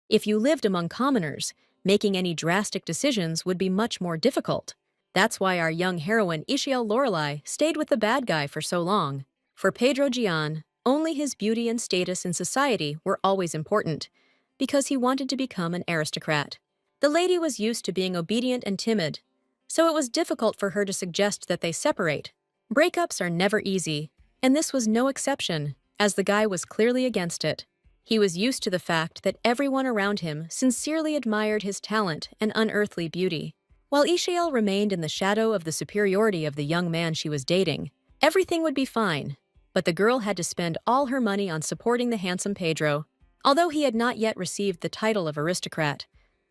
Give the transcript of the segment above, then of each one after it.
If you lived among commoners, making any drastic decisions would be much more difficult. That's why our young heroine Ishiel Lorelei stayed with the bad guy for so long. For Pedro Gian, only his beauty and status in society were always important, because he wanted to become an aristocrat. The lady was used to being obedient and timid, so it was difficult for her to suggest that they separate. Breakups are never easy, and this was no exception, as the guy was clearly against it. He was used to the fact that everyone around him sincerely admired his talent and unearthly beauty. While Ishiel remained in the shadow of the superiority of the young man she was dating, everything would be fine, but the girl had to spend all her money on supporting the handsome Pedro. Although he had not yet received the title of aristocrat,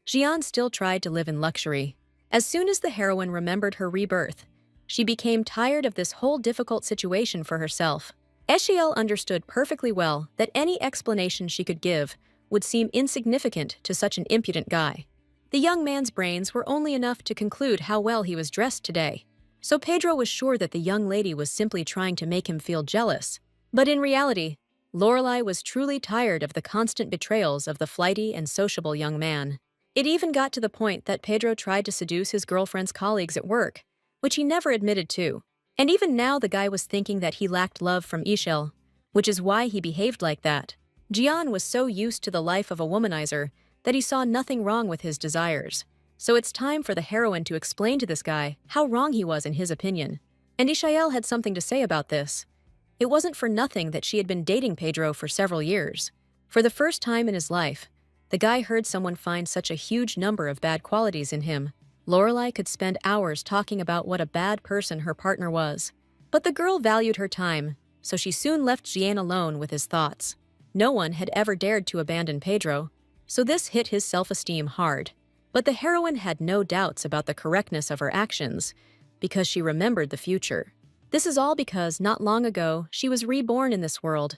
Gian still tried to live in luxury. As soon as the heroine remembered her rebirth, she became tired of this whole difficult situation for herself. Ishiel understood perfectly well that any explanation she could give would seem insignificant to such an impudent guy. The young man's brains were only enough to conclude how well he was dressed today, so Pedro was sure that the young lady was simply trying to make him feel jealous. But in reality, Lorelei was truly tired of the constant betrayals of the flighty and sociable young man. It even got to the point that Pedro tried to seduce his girlfriend's colleagues at work, which he never admitted to. And even now the guy was thinking that he lacked love from Ishiel, which is why he behaved like that. Gian was so used to the life of a womanizer that he saw nothing wrong with his desires. So it's time for the heroine to explain to this guy how wrong he was in his opinion. And Ishiel had something to say about this. It wasn't for nothing that she had been dating Pedro for several years. For the first time in his life, the guy heard someone find such a huge number of bad qualities in him. Lorelei could spend hours talking about what a bad person her partner was. But the girl valued her time, so she soon left Gian alone with his thoughts. No one had ever dared to abandon Pedro, so this hit his self-esteem hard. But the heroine had no doubts about the correctness of her actions, because she remembered the future. This is all because not long ago she was reborn in this world,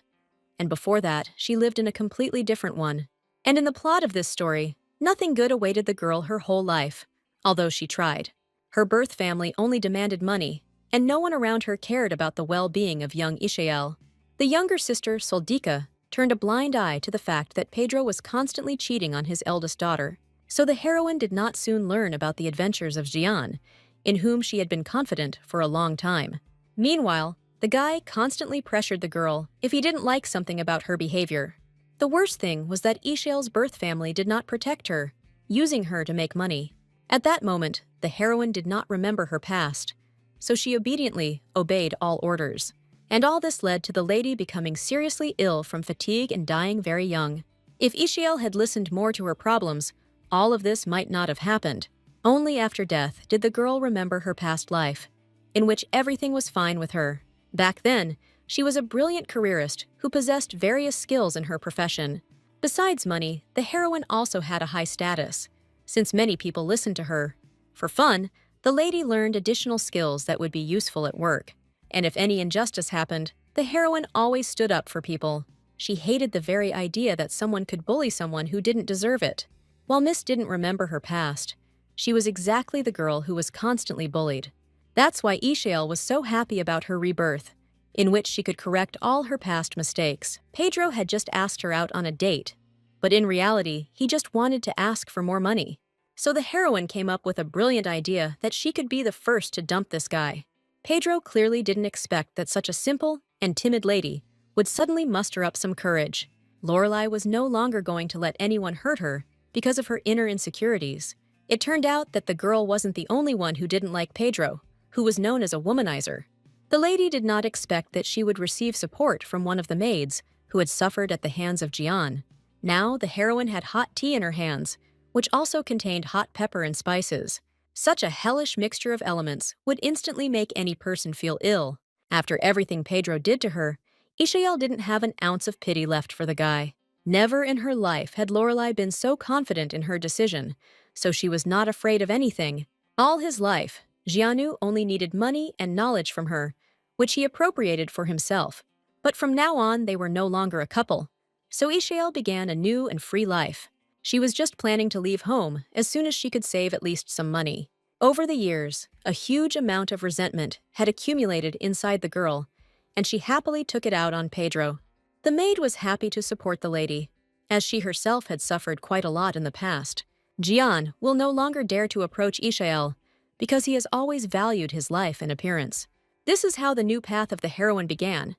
and before that she lived in a completely different one. And in the plot of this story, nothing good awaited the girl her whole life. Although she tried. Her birth family only demanded money, and no one around her cared about the well-being of young Ishiel. The younger sister, Soldika, turned a blind eye to the fact that Pedro was constantly cheating on his eldest daughter, so the heroine did not soon learn about the adventures of Gian, in whom she had been confident for a long time. Meanwhile, the guy constantly pressured the girl if he didn't like something about her behavior. The worst thing was that Ishiel's birth family did not protect her, using her to make money. At that moment, the heroine did not remember her past, so she obediently obeyed all orders. And all this led to the lady becoming seriously ill from fatigue and dying very young. If Ishiel had listened more to her problems, all of this might not have happened. Only after death did the girl remember her past life, in which everything was fine with her. Back then, she was a brilliant careerist who possessed various skills in her profession. Besides money, the heroine also had a high status, since many people listened to her. For fun, the lady learned additional skills that would be useful at work. And if any injustice happened, the heroine always stood up for people. She hated the very idea that someone could bully someone who didn't deserve it. While Miss didn't remember her past, she was exactly the girl who was constantly bullied. That's why Ishiel was so happy about her rebirth, in which she could correct all her past mistakes. Pedro had just asked her out on a date, but in reality, he just wanted to ask for more money. So the heroine came up with a brilliant idea that she could be the first to dump this guy. Pedro clearly didn't expect that such a simple and timid lady would suddenly muster up some courage. Lorelei was no longer going to let anyone hurt her because of her inner insecurities. It turned out that the girl wasn't the only one who didn't like Pedro, who was known as a womanizer. The lady did not expect that she would receive support from one of the maids who had suffered at the hands of Gian. Now the heroine had hot tea in her hands, which also contained hot pepper and spices. Such a hellish mixture of elements would instantly make any person feel ill. After everything Pedro did to her, Ishiel didn't have an ounce of pity left for the guy. Never in her life had Lorelei been so confident in her decision, so she was not afraid of anything. All his life, Gianu only needed money and knowledge from her, which he appropriated for himself. But from now on, they were no longer a couple. So Ishiel began a new and free life. She was just planning to leave home as soon as she could save at least some money. Over the years, a huge amount of resentment had accumulated inside the girl, and she happily took it out on Pedro. The maid was happy to support the lady, as she herself had suffered quite a lot in the past. Jian will no longer dare to approach Yahello because he has always valued his life and appearance. This is how the new path of the heroine began,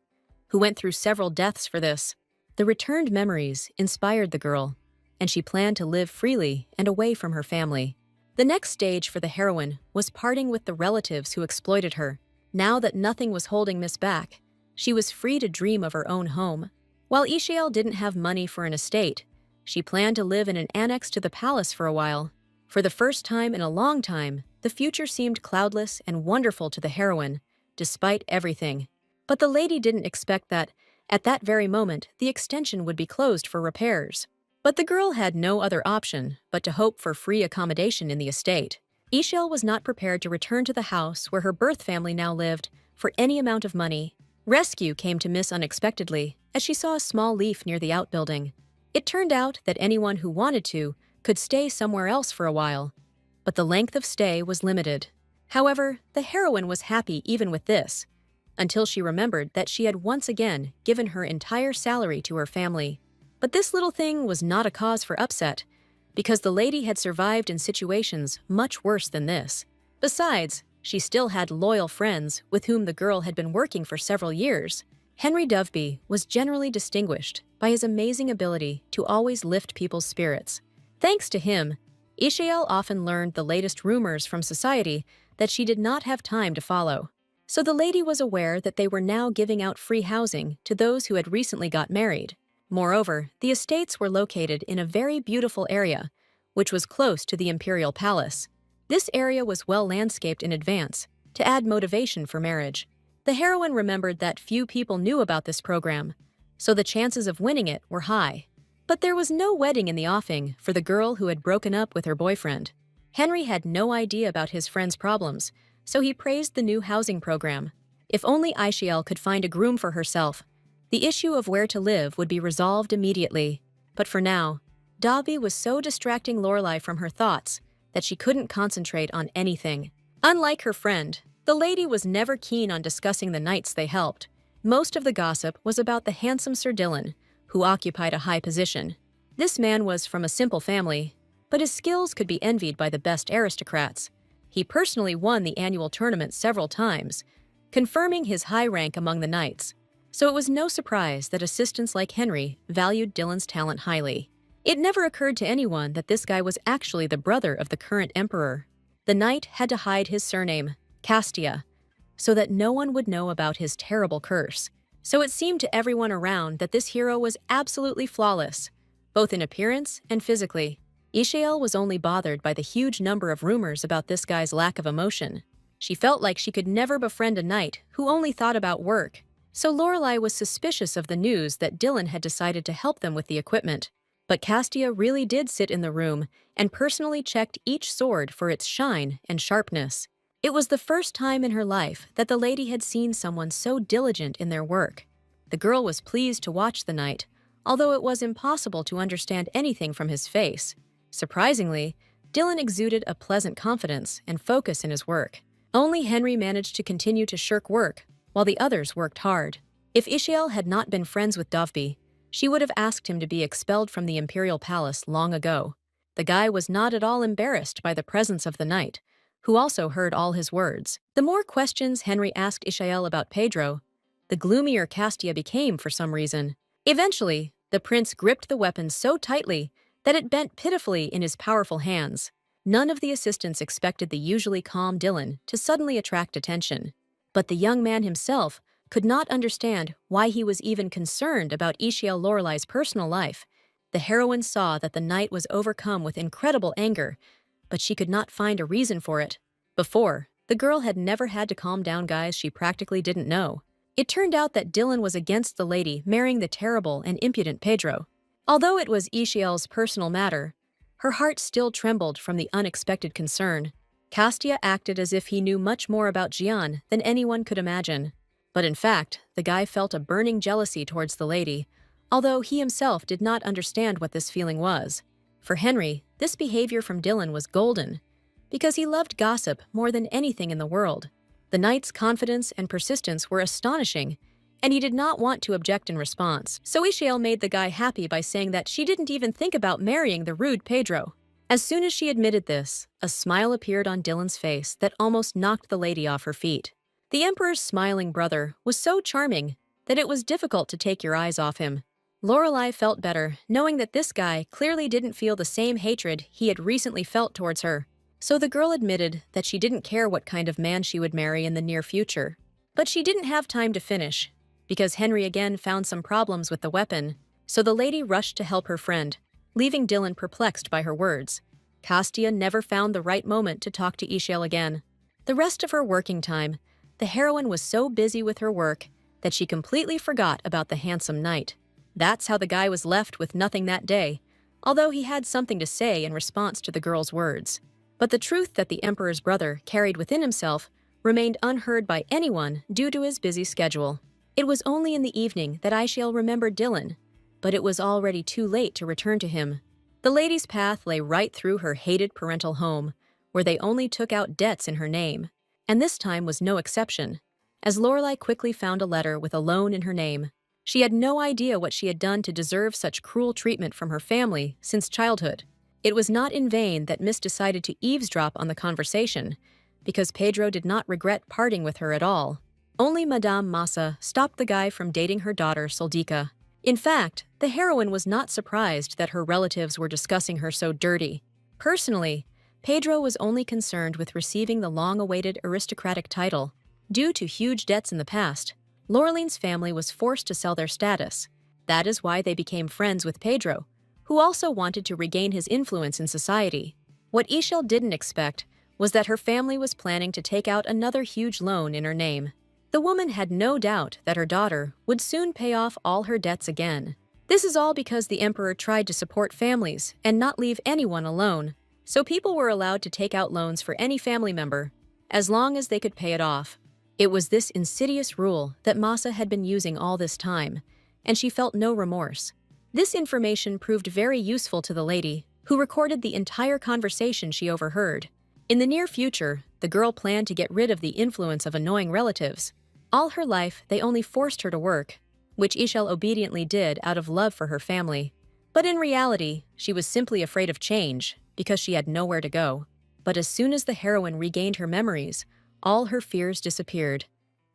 who went through several deaths for this. The returned memories inspired the girl, and she planned to live freely and away from her family. The next stage for the heroine was parting with the relatives who exploited her. Now that nothing was holding Miss back, she was free to dream of her own home. While Yahello didn't have money for an estate, she planned to live in an annex to the palace for a while. For the first time in a long time, the future seemed cloudless and wonderful to the heroine, despite everything. But the lady didn't expect that, at that very moment, the extension would be closed for repairs. But the girl had no other option but to hope for free accommodation in the estate. Yahello was not prepared to return to the house where her birth family now lived for any amount of money. Rescue came to Miss unexpectedly as she saw a small leaf near the outbuilding. It turned out that anyone who wanted to could stay somewhere else for a while, but the length of stay was limited. However, the heroine was happy even with this, until she remembered that she had once again given her entire salary to her family. But this little thing was not a cause for upset, because the lady had survived in situations much worse than this. Besides, she still had loyal friends with whom the girl had been working for several years. Henry Doveby was generally distinguished by his amazing ability to always lift people's spirits. Thanks to him, Yahello often learned the latest rumors from society that she did not have time to follow. So the lady was aware that they were now giving out free housing to those who had recently got married. Moreover, the estates were located in a very beautiful area, which was close to the imperial palace. This area was well landscaped in advance to add motivation for marriage. The heroine remembered that few people knew about this program, so the chances of winning it were high. But there was no wedding in the offing for the girl who had broken up with her boyfriend. Henry had no idea about his friend's problems, so he praised the new housing program. If only Yahello could find a groom for herself, the issue of where to live would be resolved immediately. But for now, Doveby was so distracting Lorelai from her thoughts that she couldn't concentrate on anything. Unlike her friend, the lady was never keen on discussing the knights they helped. Most of the gossip was about the handsome Sir Dylan, who occupied a high position. This man was from a simple family, but his skills could be envied by the best aristocrats. He personally won the annual tournament several times, confirming his high rank among the knights. So it was no surprise that assistants like Henry valued Dylan's talent highly. It never occurred to anyone that this guy was actually the brother of the current emperor. The knight had to hide his surname, Castia, so that no one would know about his terrible curse. So it seemed to everyone around that this hero was absolutely flawless, both in appearance and physically. Yahello was only bothered by the huge number of rumors about this guy's lack of emotion. She felt like she could never befriend a knight who only thought about work. So Lorelai was suspicious of the news that Dylan had decided to help them with the equipment. But Castia really did sit in the room and personally checked each sword for its shine and sharpness. It was the first time in her life that the lady had seen someone so diligent in their work. The girl was pleased to watch the knight, although it was impossible to understand anything from his face. Surprisingly, Dylan exuded a pleasant confidence and focus in his work. Only Henry managed to continue to shirk work, while the others worked hard. If Yahello had not been friends with Doveby, she would have asked him to be expelled from the imperial palace long ago. The guy was not at all embarrassed by the presence of the knight, who also heard all his words. The more questions Henry asked Yahello about Pedro, the gloomier Castia became for some reason. Eventually, the prince gripped the weapon so tightly that it bent pitifully in his powerful hands. None of the assistants expected the usually calm Dylan to suddenly attract attention. But the young man himself could not understand why he was even concerned about Yahello Lorelai's personal life. The heroine saw that the knight was overcome with incredible anger, but she could not find a reason for it. Before, the girl had never had to calm down guys she practically didn't know. It turned out that Dylan was against the lady marrying the terrible and impudent Pedro. Although it was Yahello's personal matter, her heart still trembled from the unexpected concern. Castia acted as if he knew much more about Jian than anyone could imagine. But in fact, the guy felt a burning jealousy towards the lady, although he himself did not understand what this feeling was. For Henry, this behavior from Dylan was golden, because he loved gossip more than anything in the world. The knight's confidence and persistence were astonishing, and he did not want to object in response. So Ishiel made the guy happy by saying that she didn't even think about marrying the rude Pedro. As soon as she admitted this, a smile appeared on Dylan's face that almost knocked the lady off her feet. The Emperor's smiling brother was so charming that it was difficult to take your eyes off him. Lorelai felt better, knowing that this guy clearly didn't feel the same hatred he had recently felt towards her. So the girl admitted that she didn't care what kind of man she would marry in the near future. But she didn't have time to finish, because Henry again found some problems with the weapon, so the lady rushed to help her friend, leaving Dylan perplexed by her words. Kastia never found the right moment to talk to Ishiel again. The rest of her working time, the heroine was so busy with her work that she completely forgot about the handsome knight. That's how the guy was left with nothing that day, although he had something to say in response to the girl's words. But the truth that the Emperor's brother carried within himself remained unheard by anyone due to his busy schedule. It was only in the evening that Ishiel remembered Dylan, but it was already too late to return to him. The lady's path lay right through her hated parental home, where they only took out debts in her name, and this time was no exception, as Lorelai quickly found a letter with a loan in her name. She had no idea what she had done to deserve such cruel treatment from her family since childhood. It was not in vain that Miss decided to eavesdrop on the conversation, because Pedro did not regret parting with her at all. Only Madame Massa stopped the guy from dating her daughter Soldika. In fact, the heroine was not surprised that her relatives were discussing her so dirty. Personally, Pedro was only concerned with receiving the long-awaited aristocratic title. Due to huge debts in the past, Laureline's family was forced to sell their status. That is why they became friends with Pedro, who also wanted to regain his influence in society. What Ishiel didn't expect was that her family was planning to take out another huge loan in her name. The woman had no doubt that her daughter would soon pay off all her debts again. This is all because the Emperor tried to support families and not leave anyone alone, so people were allowed to take out loans for any family member, as long as they could pay it off. It was this insidious rule that Massa had been using all this time, and she felt no remorse. This information proved very useful to the lady, who recorded the entire conversation she overheard. In the near future, the girl planned to get rid of the influence of annoying relatives. All her life, they only forced her to work, which Ishiel obediently did out of love for her family. But in reality, she was simply afraid of change, because she had nowhere to go. But as soon as the heroine regained her memories, all her fears disappeared,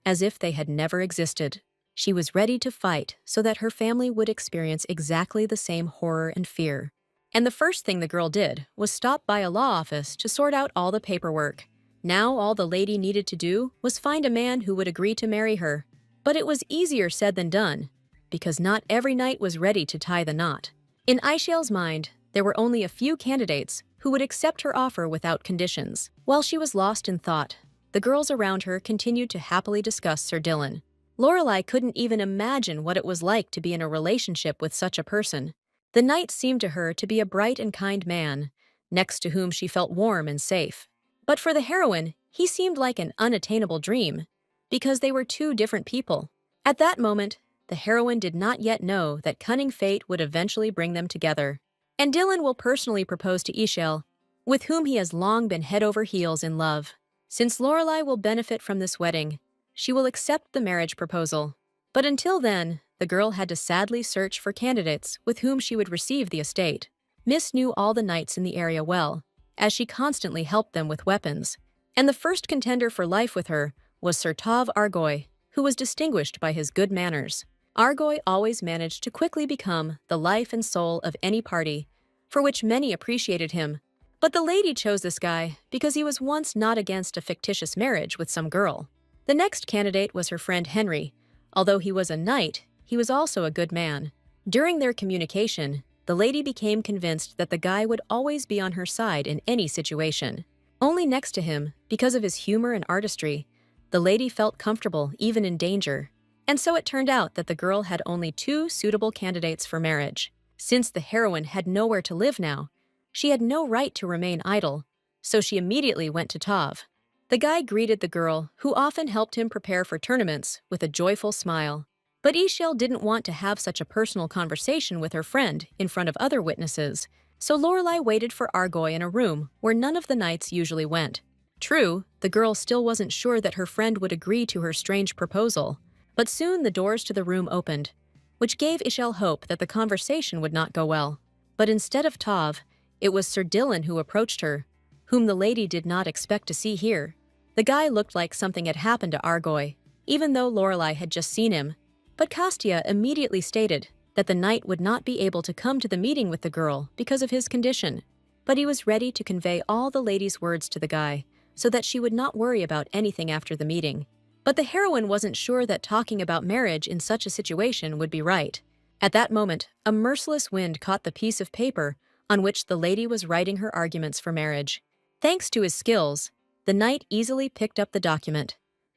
as if they had never existed. She was ready to fight so that her family would experience exactly the same horror and fear. And the first thing the girl did was stop by a law office to sort out all the paperwork. Now all the lady needed to do was find a man who would agree to marry her. But it was easier said than done, because not every knight was ready to tie the knot. In Ishiel's mind, there were only a few candidates who would accept her offer without conditions. While she was lost in thought, the girls around her continued to happily discuss Sir Dylan. Lorelai couldn't even imagine what it was like to be in a relationship with such a person. The knight seemed to her to be a bright and kind man, next to whom she felt warm and safe. But for the heroine, he seemed like an unattainable dream, because they were two different people. At that moment, the heroine did not yet know that cunning fate would eventually bring them together. And Dylan will personally propose to Ishiel, with whom he has long been head over heels in love. Since Lorelai will benefit from this wedding, she will accept the marriage proposal. But until then, the girl had to sadly search for candidates with whom she would receive the estate. Miss knew all the knights in the area well, as she constantly helped them with weapons. And the first contender for life with her was Sir Tav Argoy, who was distinguished by his good manners. Argoy always managed to quickly become the life and soul of any party, for which many appreciated him. But the lady chose this guy because he was once not against a fictitious marriage with some girl. The next candidate was her friend Henry. Although he was a knight, he was also a good man. During their communication, the lady became convinced that the guy would always be on her side in any situation. Only next to him, because of his humor and artistry, the lady felt comfortable even in danger. And so it turned out that the girl had only two suitable candidates for marriage. Since the heroine had nowhere to live now, she had no right to remain idle, so she immediately went to Tav. The guy greeted the girl, who often helped him prepare for tournaments, with a joyful smile. But Ishiel didn't want to have such a personal conversation with her friend in front of other witnesses, so Lorelai waited for Argoy in a room where none of the knights usually went. True, the girl still wasn't sure that her friend would agree to her strange proposal, But soon the doors to the room opened, which gave Ishel hope that the conversation would not go well. But instead of Tav, it was Sir Dylan who approached her, whom the lady did not expect to see here. The guy looked like something had happened to Argoy, even though Lorelei had just seen him. But Castia immediately stated that the knight would not be able to come to the meeting with the girl because of his condition. But he was ready to convey all the lady's words to the guy, so that she would not worry about anything after the meeting. But the heroine wasn't sure that talking about marriage in such a situation would be right. At that moment, a merciless wind caught the piece of paper on which the lady was writing her arguments for marriage. Thanks to his skills, the knight easily picked up the document,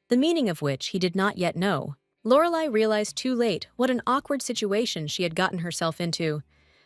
the meaning of which he did not yet know. Lorelei realized too late what an awkward situation she had gotten herself into,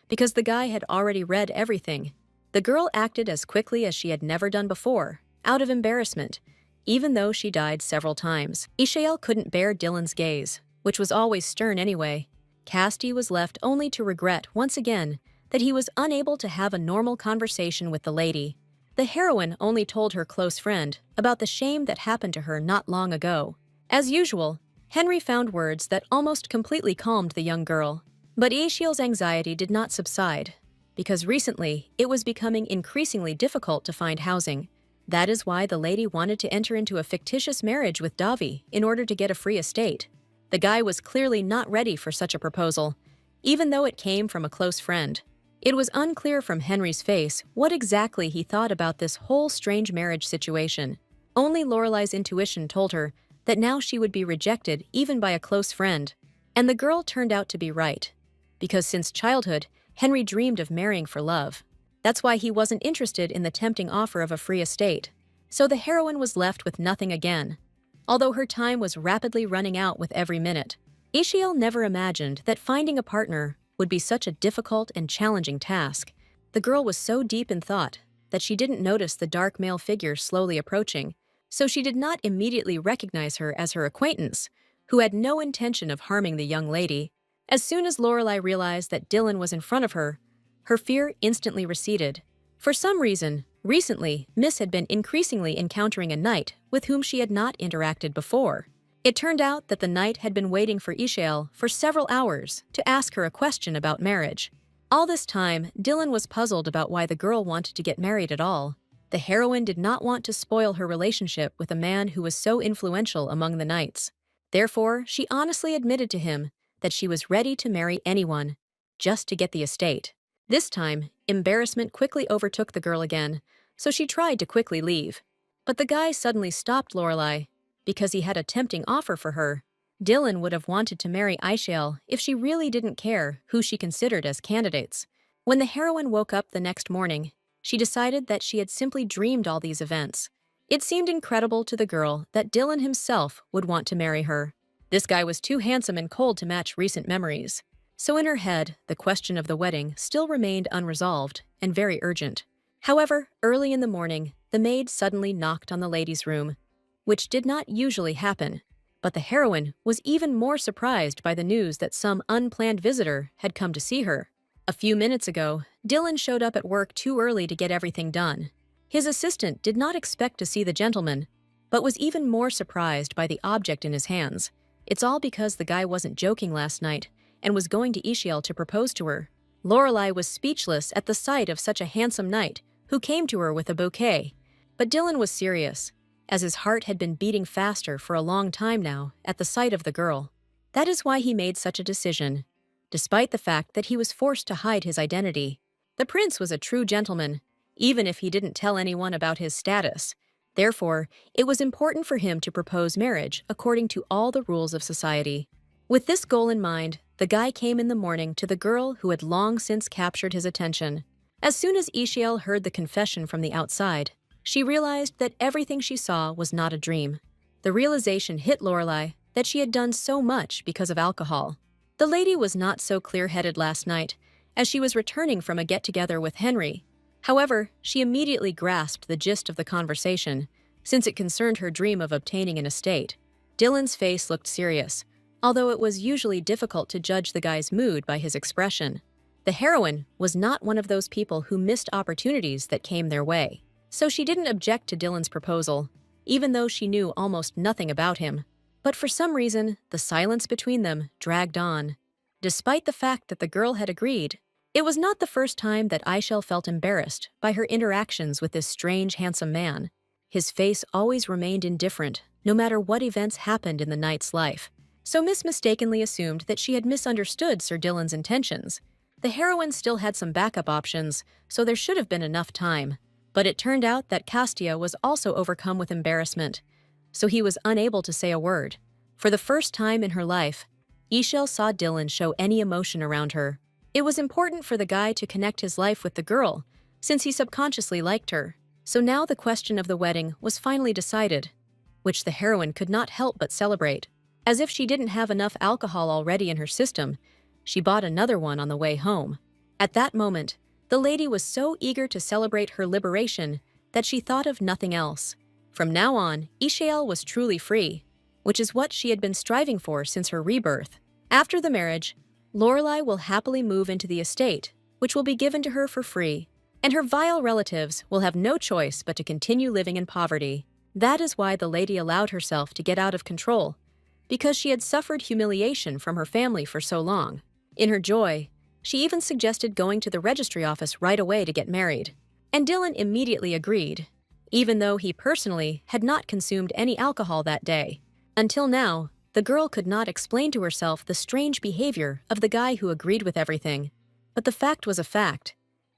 because the guy had already read everything. The girl acted as quickly as she had never done before, out of embarrassment, even though she died several times. Ishael couldn't bear Dylan's gaze, which was always stern anyway. Casti was left only to regret once again that he was unable to have a normal conversation with the lady. The heroine only told her close friend about the shame that happened to her not long ago. As usual, Henry found words that almost completely calmed the young girl. But Ishiel's anxiety did not subside, because recently it was becoming increasingly difficult to find housing. That is why the lady wanted to enter into a fictitious marriage with Davi in order to get a free estate. The guy was clearly not ready for such a proposal, even though it came from a close friend. It was unclear from Henry's face what exactly he thought about this whole strange marriage situation. Only Lorelei's intuition told her that now she would be rejected even by a close friend. And the girl turned out to be right, because since childhood, Henry dreamed of marrying for love. That's why he wasn't interested in the tempting offer of a free estate. So the heroine was left with nothing again, although her time was rapidly running out with every minute. Ishiel never imagined that finding a partner would be such a difficult and challenging task. The girl was so deep in thought that she didn't notice the dark male figure slowly approaching, so she did not immediately recognize her as her acquaintance, who had no intention of harming the young lady. As soon as Lorelei realized that Dylan was in front of her fear instantly receded. For some reason, recently, Miss had been increasingly encountering a knight with whom she had not interacted before. It turned out that the knight had been waiting for Ishael for several hours to ask her a question about marriage. All this time, Dylan was puzzled about why the girl wanted to get married at all. The heroine did not want to spoil her relationship with a man who was so influential among the knights. Therefore, she honestly admitted to him that she was ready to marry anyone, just to get the estate. This time, embarrassment quickly overtook the girl again, so she tried to quickly leave. But the guy suddenly stopped Lorelei because he had a tempting offer for her. Dylan would have wanted to marry Ishael if she really didn't care who she considered as candidates. When the heroine woke up the next morning, she decided that she had simply dreamed all these events. It seemed incredible to the girl that Dylan himself would want to marry her. This guy was too handsome and cold to match recent memories. So in her head, the question of the wedding still remained unresolved and very urgent. However, early in the morning, the maid suddenly knocked on the lady's room, which did not usually happen. But the heroine was even more surprised by the news that some unplanned visitor had come to see her. A few minutes ago, Dylan showed up at work too early to get everything done. His assistant did not expect to see the gentleman, but was even more surprised by the object in his hands. It's all because the guy wasn't joking last night and was going to Ishiel to propose to her. Lorelei was speechless at the sight of such a handsome knight who came to her with a bouquet. But Dylan was serious, as his heart had been beating faster for a long time now at the sight of the girl. That is why he made such a decision, despite the fact that he was forced to hide his identity. The prince was a true gentleman, even if he didn't tell anyone about his status. Therefore, it was important for him to propose marriage according to all the rules of society. With this goal in mind, the guy came in the morning to the girl who had long since captured his attention. As soon as Ishiel heard the confession from the outside, she realized that everything she saw was not a dream. The realization hit Lorelei that she had done so much because of alcohol. The lady was not so clear-headed last night, as she was returning from a get-together with Henry. However, she immediately grasped the gist of the conversation, since it concerned her dream of obtaining an estate. Dylan's face looked serious, although it was usually difficult to judge the guy's mood by his expression. The heroine was not one of those people who missed opportunities that came their way, so she didn't object to Dylan's proposal, even though she knew almost nothing about him. But for some reason, the silence between them dragged on. Despite the fact that the girl had agreed, it was not the first time that Aishel felt embarrassed by her interactions with this strange, handsome man. His face always remained indifferent, no matter what events happened in the knight's life. So Miss mistakenly assumed that she had misunderstood Sir Dylan's intentions. The heroine still had some backup options, so there should have been enough time. But it turned out that Castia was also overcome with embarrassment, so he was unable to say a word. For the first time in her life, Aishel saw Dylan show any emotion around her. It was important for the guy to connect his life with the girl, since he subconsciously liked her. So now the question of the wedding was finally decided, which the heroine could not help but celebrate. As if she didn't have enough alcohol already in her system, she bought another one on the way home. At that moment, the lady was so eager to celebrate her liberation that she thought of nothing else. From now on, Aishel was truly free, which is what she had been striving for since her rebirth. After the marriage, Lorelai will happily move into the estate, which will be given to her for free, and her vile relatives will have no choice but to continue living in poverty. That is why the lady allowed herself to get out of control, because she had suffered humiliation from her family for so long. In her joy, she even suggested going to the registry office right away to get married. And Dylan immediately agreed, even though he personally had not consumed any alcohol that day. Until now, the girl could not explain to herself the strange behavior of the guy who agreed with everything. But the fact was a fact,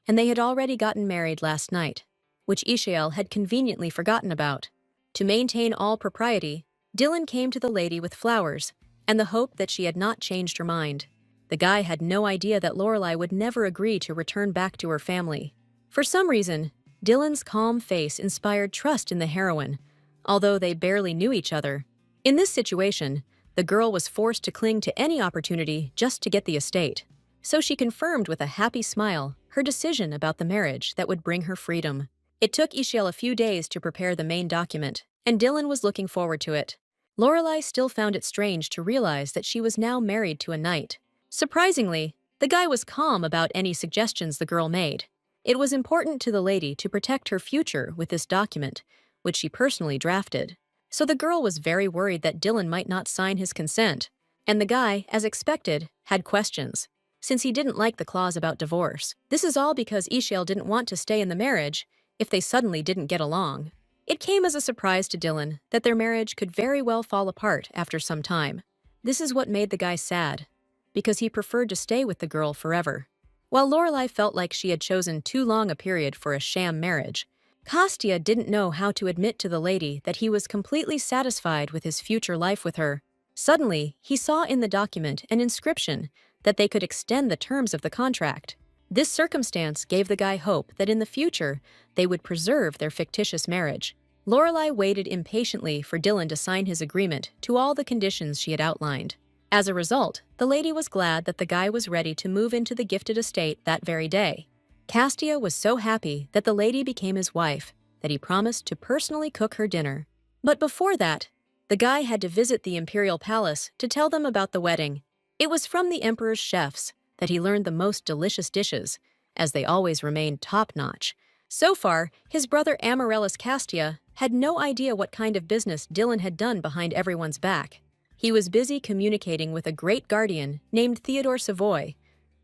and they had already gotten married last night, which Aishel had conveniently forgotten about. To maintain all propriety, Dylan came to the lady with flowers and the hope that she had not changed her mind. The guy had no idea that Lorelai would never agree to return back to her family. For some reason, Dylan's calm face inspired trust in the heroine, although they barely knew each other. In this situation, the girl was forced to cling to any opportunity just to get the estate. So she confirmed with a happy smile her decision about the marriage that would bring her freedom. It took Aishel a few days to prepare the main document, and Dylan was looking forward to it. Lorelai still found it strange to realize that she was now married to a knight. Surprisingly, the guy was calm about any suggestions the girl made. It was important to the lady to protect her future with this document, which she personally drafted. So the girl was very worried that Dylan might not sign his consent, and the guy, as expected, had questions, since he didn't like the clause about divorce. This is all because Aishel didn't want to stay in the marriage if they suddenly didn't get along. It came as a surprise to Dylan that their marriage could very well fall apart after some time. This is what made the guy sad, because he preferred to stay with the girl forever. While Lorelai felt like she had chosen too long a period for a sham marriage, Castia didn't know how to admit to the lady that he was completely satisfied with his future life with her. Suddenly, he saw in the document an inscription that they could extend the terms of the contract. This circumstance gave the guy hope that in the future they would preserve their fictitious marriage. Lorelai waited impatiently for Dylan to sign his agreement to all the conditions she had outlined. As a result, the lady was glad that the guy was ready to move into the gifted estate that very day. Castia was so happy that the lady became his wife that he promised to personally cook her dinner. But before that, the guy had to visit the imperial palace to tell them about the wedding. It was from the emperor's chefs that he learned the most delicious dishes, as they always remained top-notch. So far, his brother Amaryllis Castia had no idea what kind of business Dylan had done behind everyone's back. He was busy communicating with a great guardian named Theodore Savoy,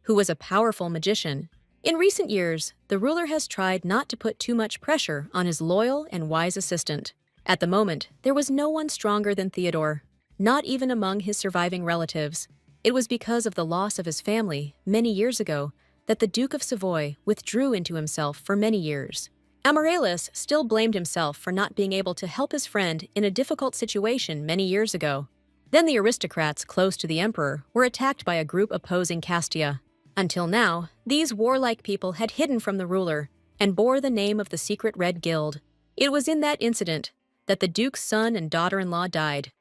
who was a powerful magician. In recent years, the ruler has tried not to put too much pressure on his loyal and wise assistant. At the moment, there was no one stronger than Theodore, not even among his surviving relatives. It was because of the loss of his family many years ago that the Duke of Savoy withdrew into himself for many years. Amaryllis still blamed himself for not being able to help his friend in a difficult situation many years ago. Then the aristocrats close to the emperor were attacked by a group opposing Castia. Until now, these warlike people had hidden from the ruler and bore the name of the secret Red Guild. It was in that incident that the duke's son and daughter-in-law died,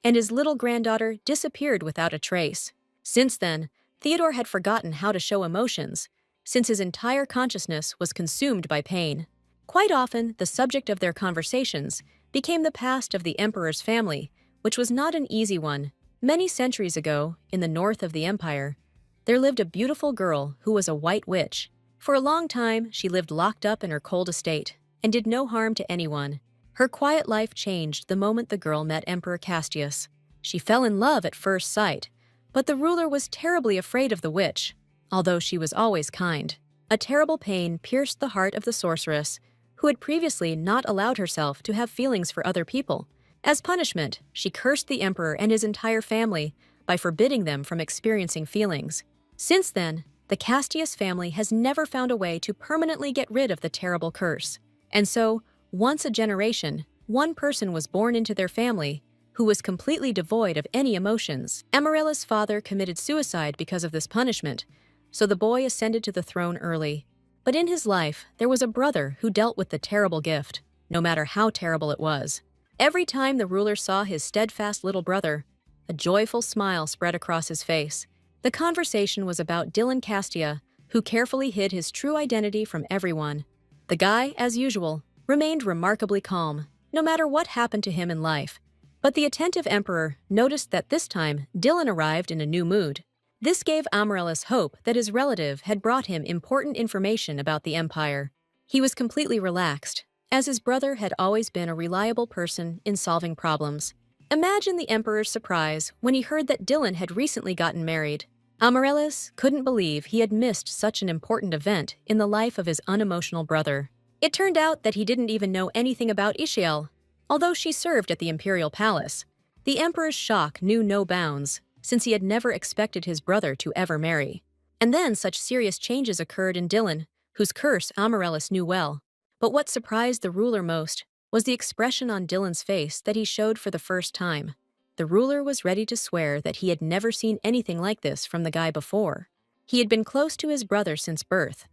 and his little granddaughter disappeared without a trace. Since then, Theodore had forgotten how to show emotions, since his entire consciousness was consumed by pain. Quite often, the subject of their conversations became the past of the emperor's family, which was not an easy one. Many centuries ago, in the north of the empire, there lived a beautiful girl who was a white witch. For a long time, she lived locked up in her cold estate and did no harm to anyone. Her quiet life changed the moment the girl met Emperor Castius. She fell in love at first sight, but the ruler was terribly afraid of the witch, although she was always kind. A terrible pain pierced the heart of the sorceress, who had previously not allowed herself to have feelings for other people. As punishment, she cursed the emperor and his entire family by forbidding them from experiencing feelings. Since then, the Castius family has never found a way to permanently get rid of the terrible curse. And so, once a generation, one person was born into their family who was completely devoid of any emotions. Amarella's father committed suicide because of this punishment, so the boy ascended to the throne early. But in his life, there was a brother who dealt with the terrible gift, no matter how terrible it was. Every time the ruler saw his steadfast little brother, a joyful smile spread across his face. The conversation was about Dylan Castia, who carefully hid his true identity from everyone. The guy, as usual, remained remarkably calm, no matter what happened to him in life. But the attentive emperor noticed that this time Dylan arrived in a new mood. This gave Amaryllis hope that his relative had brought him important information about the empire. He was completely relaxed, as his brother had always been a reliable person in solving problems. Imagine the emperor's surprise when he heard that Dylan had recently gotten married. Amaryllis couldn't believe he had missed such an important event in the life of his unemotional brother. It turned out that he didn't even know anything about Yahello, although she served at the imperial palace. The emperor's shock knew no bounds, since he had never expected his brother to ever marry. And then such serious changes occurred in Dylan, whose curse Amaryllis knew well. But what surprised the ruler most was the expression on Dylan's face that he showed for the first time. The ruler was ready to swear that he had never seen anything like this from the guy before. He had been close to his brother since birth,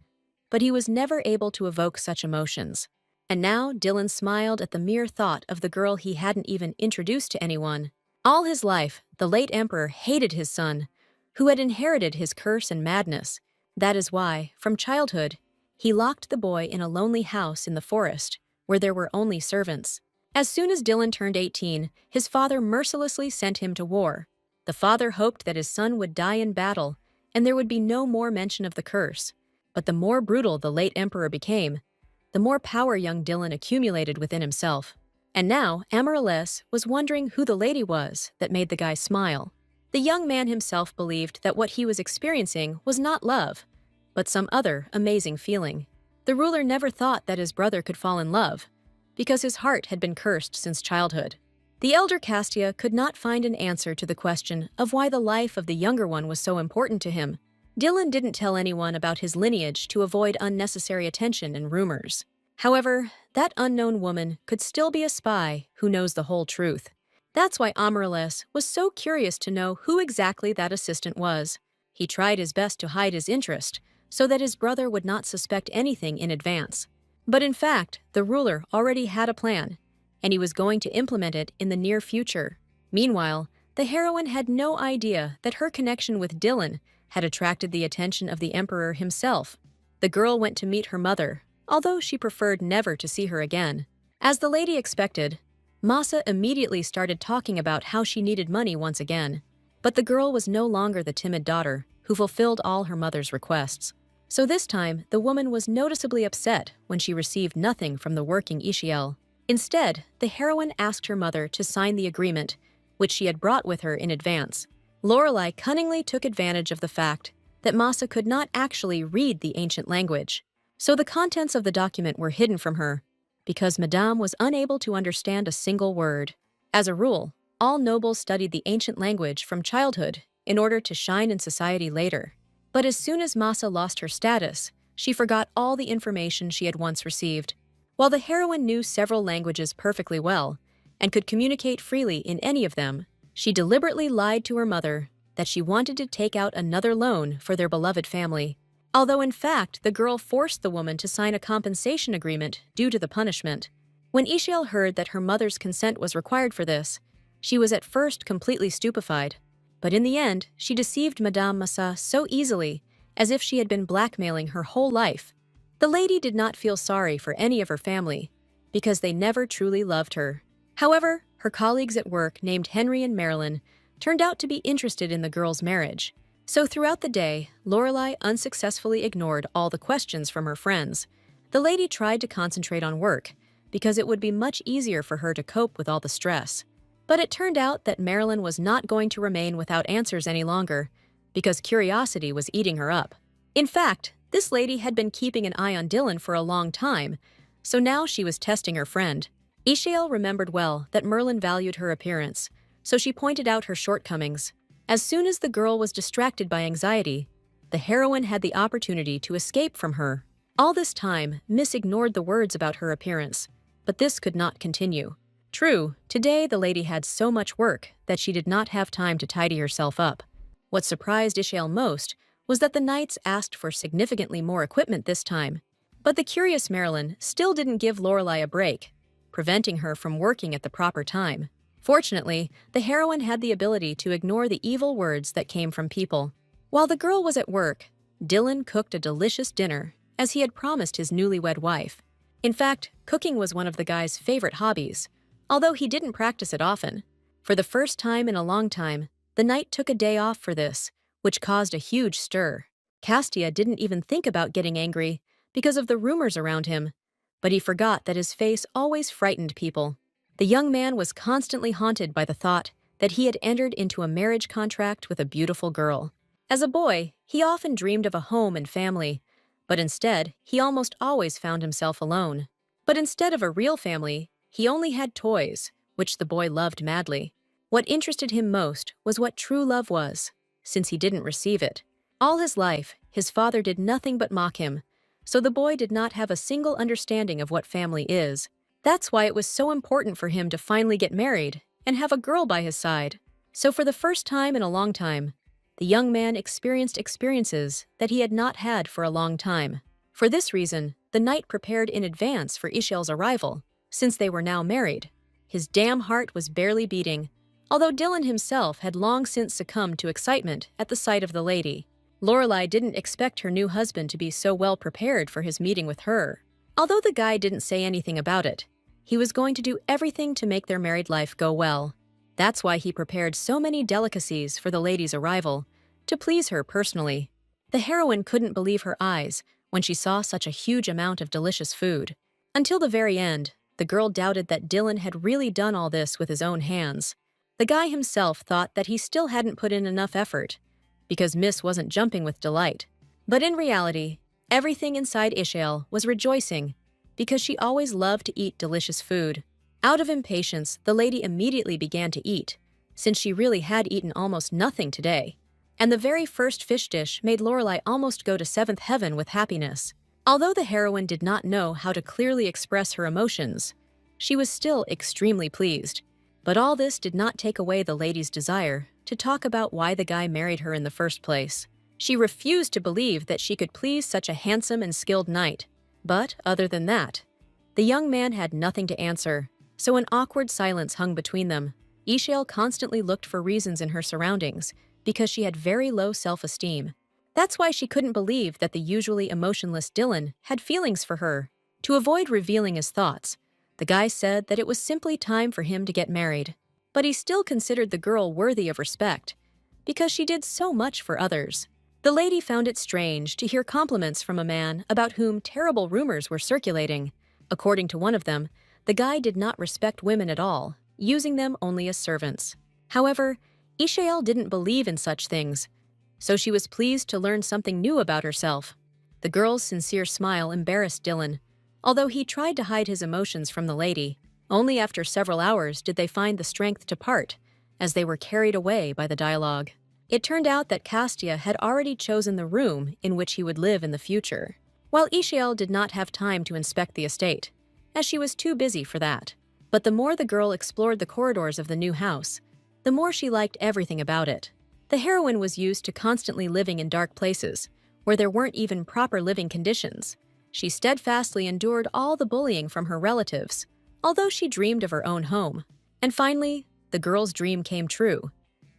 but he was never able to evoke such emotions. And now Dylan smiled at the mere thought of the girl he hadn't even introduced to anyone. All his life, the late emperor hated his son, who had inherited his curse and madness. That is why, from childhood, he locked the boy in a lonely house in the forest, where there were only servants. As soon as Dylan turned 18, his father mercilessly sent him to war. The father hoped that his son would die in battle, and there would be no more mention of the curse. But the more brutal the late emperor became, the more power young Dylan accumulated within himself. And now Amaryllis was wondering who the lady was that made the guy smile. The young man himself believed that what he was experiencing was not love, but some other amazing feeling. The ruler never thought that his brother could fall in love, because his heart had been cursed since childhood. The elder Castia could not find an answer to the question of why the life of the younger one was so important to him. Dylan didn't tell anyone about his lineage to avoid unnecessary attention and rumors. However, that unknown woman could still be a spy who knows the whole truth. That's why Amaryllis was so curious to know who exactly that assistant was. He tried his best to hide his interest so that his brother would not suspect anything in advance. But in fact, the ruler already had a plan, and he was going to implement it in the near future. Meanwhile, the heroine had no idea that her connection with Dylan had attracted the attention of the emperor himself. The girl went to meet her mother, although she preferred never to see her again. As the lady expected, Masa immediately started talking about how she needed money once again. But the girl was no longer the timid daughter who fulfilled all her mother's requests. So this time, the woman was noticeably upset when she received nothing from the working Yahello. Instead, the heroine asked her mother to sign the agreement, which she had brought with her in advance. Lorelei cunningly took advantage of the fact that Masa could not actually read the ancient language, so the contents of the document were hidden from her, because Madame was unable to understand a single word. As a rule, all nobles studied the ancient language from childhood in order to shine in society later. But as soon as Masa lost her status, she forgot all the information she had once received. While the heroine knew several languages perfectly well and could communicate freely in any of them, she deliberately lied to her mother that she wanted to take out another loan for their beloved family, although in fact the girl forced the woman to sign a compensation agreement due to the punishment. When Yahello heard that her mother's consent was required for this, she was at first completely stupefied. But in the end, she deceived Madame Masa so easily, as if she had been blackmailing her whole life. The lady did not feel sorry for any of her family, because they never truly loved her. However, her colleagues at work named Henry and Marilyn turned out to be interested in the girl's marriage. So throughout the day, Lorelei unsuccessfully ignored all the questions from her friends. The lady tried to concentrate on work, because it would be much easier for her to cope with all the stress. But it turned out that Marilyn was not going to remain without answers any longer, because curiosity was eating her up. In fact, this lady had been keeping an eye on Dylan for a long time, so now she was testing her friend. Ishael remembered well that Merlin valued her appearance, so she pointed out her shortcomings. As soon as the girl was distracted by anxiety, the heroine had the opportunity to escape from her. All this time, Miss ignored the words about her appearance, but this could not continue. True, today the lady had so much work that she did not have time to tidy herself up. What surprised Ishael most was that the knights asked for significantly more equipment this time. But the curious Marilyn still didn't give Lorelai a break, preventing her from working at the proper time. Fortunately, the heroine had the ability to ignore the evil words that came from people. While the girl was at work, Dylan cooked a delicious dinner, as he had promised his newlywed wife. In fact, cooking was one of the guy's favorite hobbies, although he didn't practice it often. For the first time in a long time, the knight took a day off for this, which caused a huge stir. Castia didn't even think about getting angry because of the rumors around him, but he forgot that his face always frightened people. The young man was constantly haunted by the thought that he had entered into a marriage contract with a beautiful girl. As a boy, he often dreamed of a home and family, but instead, he almost always found himself alone. But instead of a real family, he only had toys, which the boy loved madly. What interested him most was what true love was, since he didn't receive it. All his life, his father did nothing but mock him, so the boy did not have a single understanding of what family is. That's why it was so important for him to finally get married and have a girl by his side. So for the first time in a long time, the young man experienced experiences that he had not had for a long time. For this reason, the knight prepared in advance for Ishael's arrival, since they were now married. His damn heart was barely beating, although Dylan himself had long since succumbed to excitement at the sight of the lady. Lorelai didn't expect her new husband to be so well prepared for his meeting with her. Although the guy didn't say anything about it, he was going to do everything to make their married life go well. That's why he prepared so many delicacies for the lady's arrival, to please her personally. The heroine couldn't believe her eyes when she saw such a huge amount of delicious food. Until the very end, the girl doubted that Dylan had really done all this with his own hands. The guy himself thought that he still hadn't put in enough effort, because Miss wasn't jumping with delight. But in reality, everything inside Ishael was rejoicing, because she always loved to eat delicious food. Out of impatience, the lady immediately began to eat, since she really had eaten almost nothing today. And the very first fish dish made Lorelai almost go to seventh heaven with happiness. Although the heroine did not know how to clearly express her emotions, she was still extremely pleased. But all this did not take away the lady's desire to talk about why the guy married her in the first place. She refused to believe that she could please such a handsome and skilled knight. But other than that, the young man had nothing to answer, so an awkward silence hung between them. Ishael constantly looked for reasons in her surroundings because she had very low self-esteem. That's why she couldn't believe that the usually emotionless Dylan had feelings for her. To avoid revealing his thoughts, the guy said that it was simply time for him to get married. But he still considered the girl worthy of respect, because she did so much for others. The lady found it strange to hear compliments from a man about whom terrible rumors were circulating. According to one of them, the guy did not respect women at all, using them only as servants. However, Ishael didn't believe in such things, so she was pleased to learn something new about herself. The girl's sincere smile embarrassed Dylan, although he tried to hide his emotions from the lady. Only after several hours did they find the strength to part, as they were carried away by the dialogue. It turned out that Castia had already chosen the room in which he would live in the future, while Ishael did not have time to inspect the estate, as she was too busy for that. But the more the girl explored the corridors of the new house, the more she liked everything about it. The heroine was used to constantly living in dark places, where there weren't even proper living conditions. She steadfastly endured all the bullying from her relatives, although she dreamed of her own home. And finally, the girl's dream came true,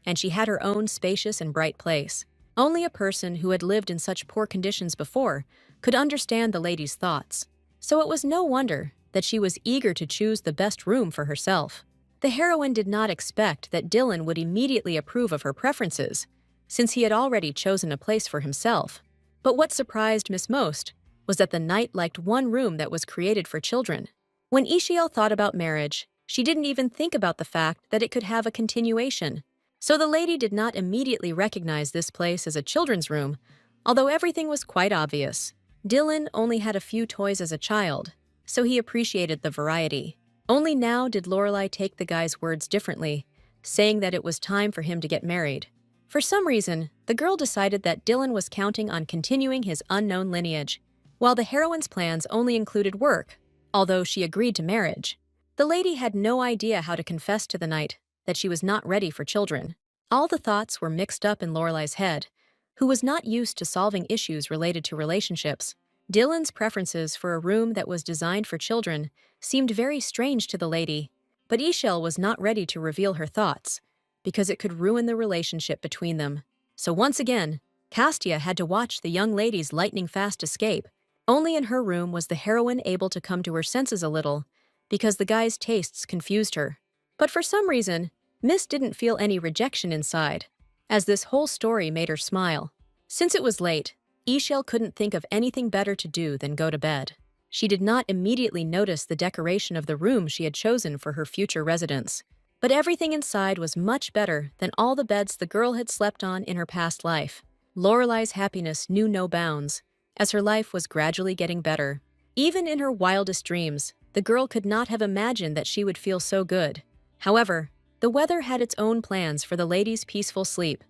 and she had her own spacious and bright place. Only a person who had lived in such poor conditions before could understand the lady's thoughts. So it was no wonder that she was eager to choose the best room for herself. The heroine did not expect that Dylan would immediately approve of her preferences, since he had already chosen a place for himself. But what surprised Miss most was that the knight liked one room that was created for children. When Ishael thought about marriage, She didn't even think about the fact that it could have a continuation. So the lady did not immediately recognize this place as a children's room, although everything was quite obvious. Dylan only had a few toys as a child, so he appreciated the variety. Only now did Lorelai take the guy's words differently, saying that it was time for him to get married. For some reason, the girl decided that Dylan was counting on continuing his unknown lineage, while the heroine's plans only included work, although she agreed to marriage. The lady had no idea how to confess to the knight that she was not ready for children. All the thoughts were mixed up in Lorelai's head, who was not used to solving issues related to relationships. Dylan's preferences for a room that was designed for children seemed very strange to the lady, but Ishel was not ready to reveal her thoughts, because it could ruin the relationship between them. So once again, Castia had to watch the young lady's lightning-fast escape. Only in her room was the heroine able to come to her senses a little, because the guy's tastes confused her. But for some reason, Miss didn't feel any rejection inside, as this whole story made her smile. Since it was late, Ishel couldn't think of anything better to do than go to bed. She did not immediately notice the decoration of the room she had chosen for her future residence, but everything inside was much better than all the beds the girl had slept on in her past life. Lorelai's happiness knew no bounds, as her life was gradually getting better. Even in her wildest dreams, the girl could not have imagined that she would feel so good. However, the weather had its own plans for the lady's peaceful sleep,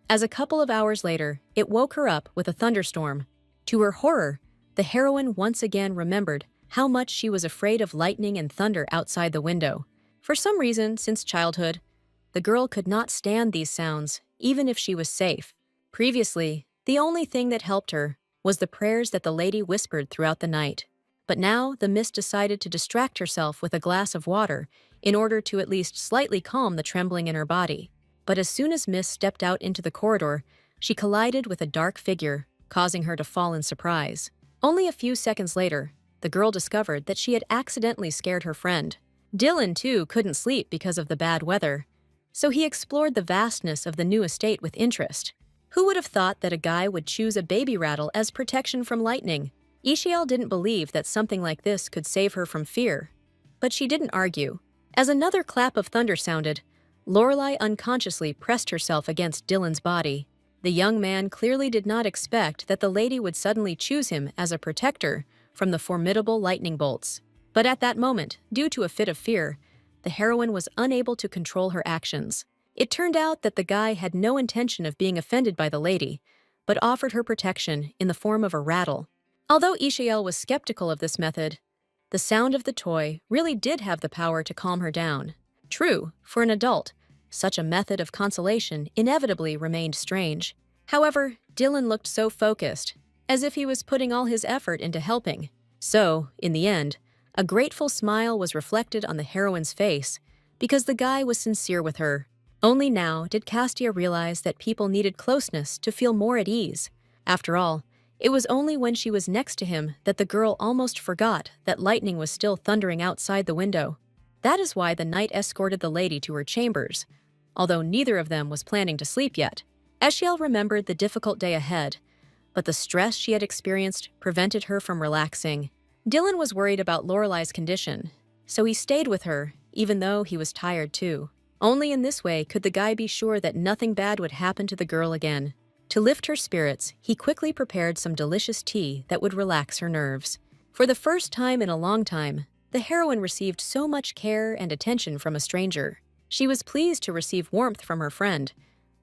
as a couple of hours later, it woke her up with a thunderstorm. To her horror, the heroine once again remembered how much she was afraid of lightning and thunder outside the window. For some reason, since childhood, the girl could not stand these sounds, even if she was safe. Previously, the only thing that helped her was the prayers that the lady whispered throughout the night. But now, the Miss decided to distract herself with a glass of water in order to at least slightly calm the trembling in her body. But as soon as Miss stepped out into the corridor, she collided with a dark figure, causing her to fall in surprise. Only a few seconds later, the girl discovered that she had accidentally scared her friend. Dylan, too, couldn't sleep because of the bad weather, so he explored the vastness of the new estate with interest. Who would have thought that a guy would choose a baby rattle as protection from lightning? Ishiel didn't believe that something like this could save her from fear, but she didn't argue. As another clap of thunder sounded, Lorelai unconsciously pressed herself against Dylan's body. The young man clearly did not expect that the lady would suddenly choose him as a protector from the formidable lightning bolts. But at that moment, due to a fit of fear, the heroine was unable to control her actions. It turned out that the guy had no intention of being offended by the lady, but offered her protection in the form of a rattle. Although Ishiel was skeptical of this method, the sound of the toy really did have the power to calm her down. True, for an adult, such a method of consolation inevitably remained strange. However, Dylan looked so focused, as if he was putting all his effort into helping. So, in the end, a grateful smile was reflected on the heroine's face, because the guy was sincere with her. Only now did Castia realize that people needed closeness to feel more at ease. After all, it was only when she was next to him that the girl almost forgot that lightning was still thundering outside the window. That is why the knight escorted the lady to her chambers, although neither of them was planning to sleep yet. Eshiel remembered the difficult day ahead, but the stress she had experienced prevented her from relaxing. Dylan was worried about Lorelai's condition, so he stayed with her, even though he was tired too. Only in this way could the guy be sure that nothing bad would happen to the girl again. To lift her spirits, he quickly prepared some delicious tea that would relax her nerves. For the first time in a long time, the heroine received so much care and attention from a stranger. She was pleased to receive warmth from her friend,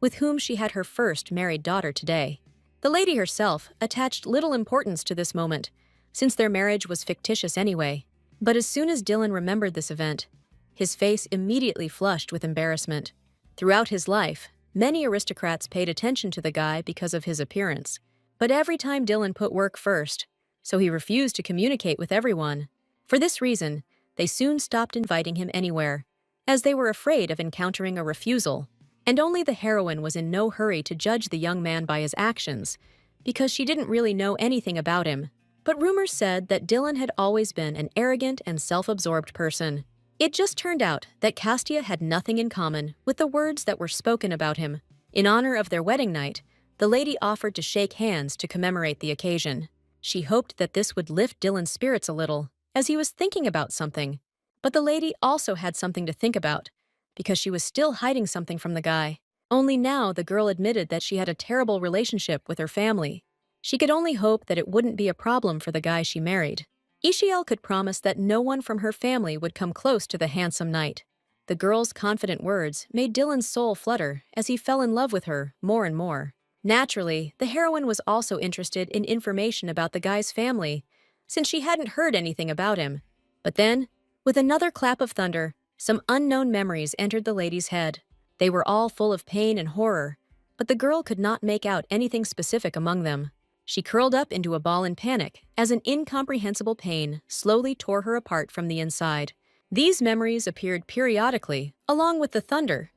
with whom she had her first married daughter today. The lady herself attached little importance to this moment, since their marriage was fictitious anyway. But as soon as Dylan remembered this event, his face immediately flushed with embarrassment. Throughout his life, many aristocrats paid attention to the guy because of his appearance. But every time Dylan put work first, so he refused to communicate with everyone. For this reason, they soon stopped inviting him anywhere, as they were afraid of encountering a refusal. And only the heroine was in no hurry to judge the young man by his actions, because she didn't really know anything about him. But rumors said that Dylan had always been an arrogant and self-absorbed person. It just turned out that Castia had nothing in common with the words that were spoken about him. In honor of their wedding night, the lady offered to shake hands to commemorate the occasion. She hoped that this would lift Dylan's spirits a little, as he was thinking about something. But the lady also had something to think about, because she was still hiding something from the guy. Only now the girl admitted that she had a terrible relationship with her family. She could only hope that it wouldn't be a problem for the guy she married. Ishiel could promise that no one from her family would come close to the handsome knight. The girl's confident words made Dylan's soul flutter as he fell in love with her more and more. Naturally, the heroine was also interested in information about the guy's family, since she hadn't heard anything about him. But then, with another clap of thunder, some unknown memories entered the lady's head. They were all full of pain and horror, but the girl could not make out anything specific among them. She curled up into a ball in panic as an incomprehensible pain slowly tore her apart from the inside. These memories appeared periodically, along with the thunder,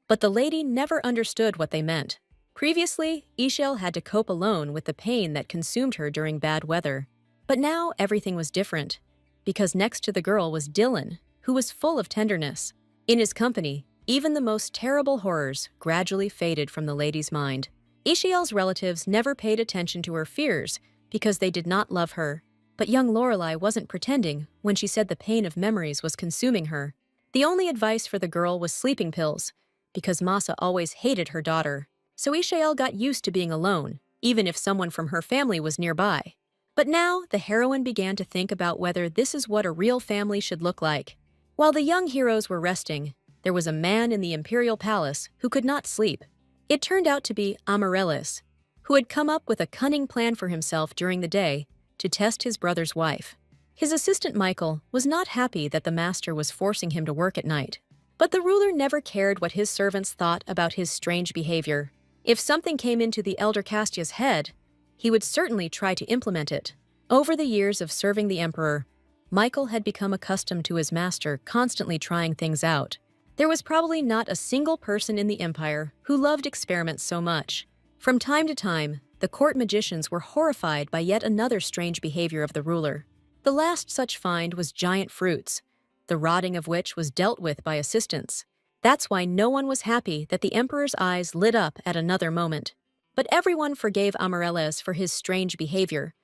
but the lady never understood what they meant. Previously, Ishel had to cope alone with the pain that consumed her during bad weather. But now everything was different, because next to the girl was Dylan, who was full of tenderness. In his company, even the most terrible horrors gradually faded from the lady's mind. Ishiel's relatives never paid attention to her fears because they did not love her. But young Lorelei wasn't pretending when she said the pain of memories was consuming her. The only advice for the girl was sleeping pills, because Masa always hated her daughter. So Ishiel got used to being alone, even if someone from her family was nearby. But now the heroine began to think about whether this is what a real family should look like. While the young heroes were resting, there was a man in the imperial palace who could not sleep. It turned out to be Amaryllis, who had come up with a cunning plan for himself during the day to test his brother's wife. His assistant Michael was not happy that the master was forcing him to work at night. But the ruler never cared what his servants thought about his strange behavior. If something came into the elder Castia's head, he would certainly try to implement it. Over the years of serving the emperor, Michael had become accustomed to his master constantly trying things out. There was probably not a single person in the empire who loved experiments so much. From time to time, the court magicians were horrified by yet another strange behavior of the ruler. The last such find was giant fruits, the rotting of which was dealt with by assistants. That's why no one was happy that the emperor's eyes lit up at another moment. But everyone forgave Amaryllis for his strange behavior,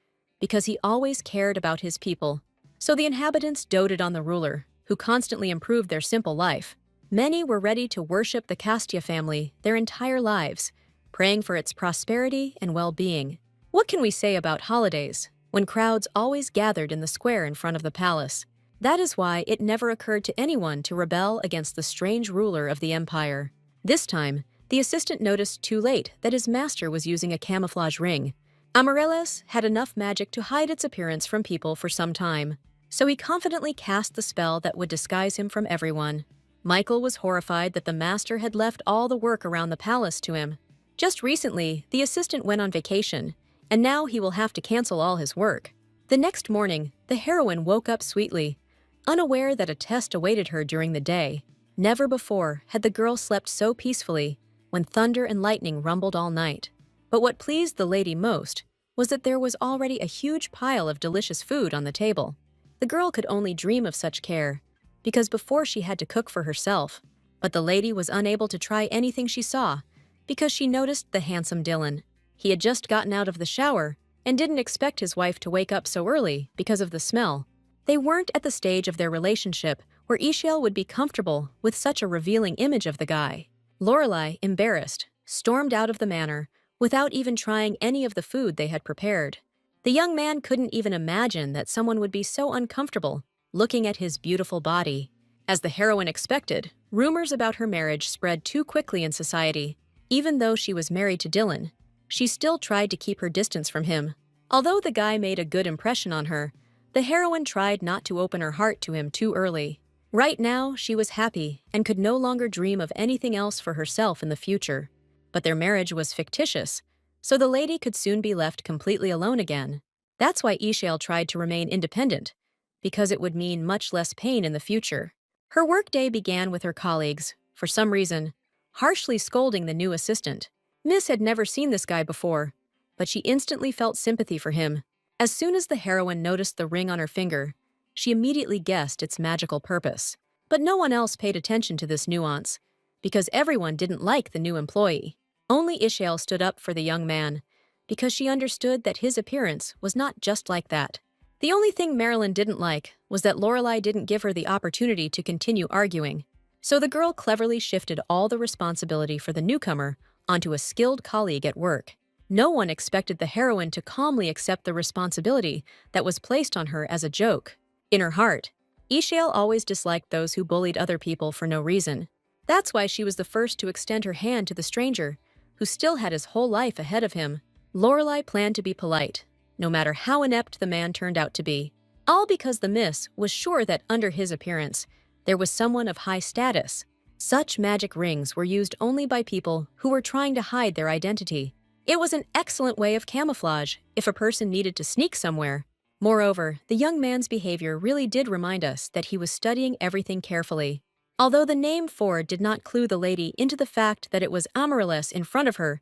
because he always cared about his people. So the inhabitants doted on the ruler, who constantly improved their simple life. Many were ready to worship the Castia family their entire lives, praying for its prosperity and well-being. What can we say about holidays, when crowds always gathered in the square in front of the palace? That is why it never occurred to anyone to rebel against the strange ruler of the empire. This time, the assistant noticed too late that his master was using a camouflage ring. Amaryllis had enough magic to hide its appearance from people for some time, so he confidently cast the spell that would disguise him from everyone. Michael was horrified that the master had left all the work around the palace to him. Just recently, the assistant went on vacation, and now he will have to cancel all his work. The next morning, the heroine woke up sweetly, unaware that a test awaited her during the day. Never before had the girl slept so peacefully when thunder and lightning rumbled all night. But what pleased the lady most was that there was already a huge pile of delicious food on the table. The girl could only dream of such care, because before she had to cook for herself. But the lady was unable to try anything she saw, because she noticed the handsome Dylan. He had just gotten out of the shower and didn't expect his wife to wake up so early because of the smell. They weren't at the stage of their relationship where Ishiel would be comfortable with such a revealing image of the guy. Lorelei, embarrassed, stormed out of the manor without even trying any of the food they had prepared. The young man couldn't even imagine that someone would be so uncomfortable looking at his beautiful body. As the heroine expected, rumors about her marriage spread too quickly in society. Even though she was married to Dylan, she still tried to keep her distance from him. Although the guy made a good impression on her, the heroine tried not to open her heart to him too early. Right now, she was happy and could no longer dream of anything else for herself in the future. But their marriage was fictitious, so the lady could soon be left completely alone again. That's why Ishiel tried to remain independent, because it would mean much less pain in the future. Her workday began with her colleagues, for some reason, harshly scolding the new assistant. Miss had never seen this guy before, but she instantly felt sympathy for him. As soon as the heroine noticed the ring on her finger, she immediately guessed its magical purpose. But no one else paid attention to this nuance, because everyone didn't like the new employee. Only Ishiel stood up for the young man, because she understood that his appearance was not just like that. The only thing Marilyn didn't like was that Lorelai didn't give her the opportunity to continue arguing. So the girl cleverly shifted all the responsibility for the newcomer onto a skilled colleague at work. No one expected the heroine to calmly accept the responsibility that was placed on her as a joke. In her heart, Ishael always disliked those who bullied other people for no reason. That's why she was the first to extend her hand to the stranger, who still had his whole life ahead of him. Lorelai planned to be polite, no matter how inept the man turned out to be. All because the miss was sure that under his appearance, there was someone of high status. Such magic rings were used only by people who were trying to hide their identity. It was an excellent way of camouflage if a person needed to sneak somewhere. Moreover, the young man's behavior really did remind us that he was studying everything carefully. Although the name Ford did not clue the lady into the fact that it was Amaryllis in front of her,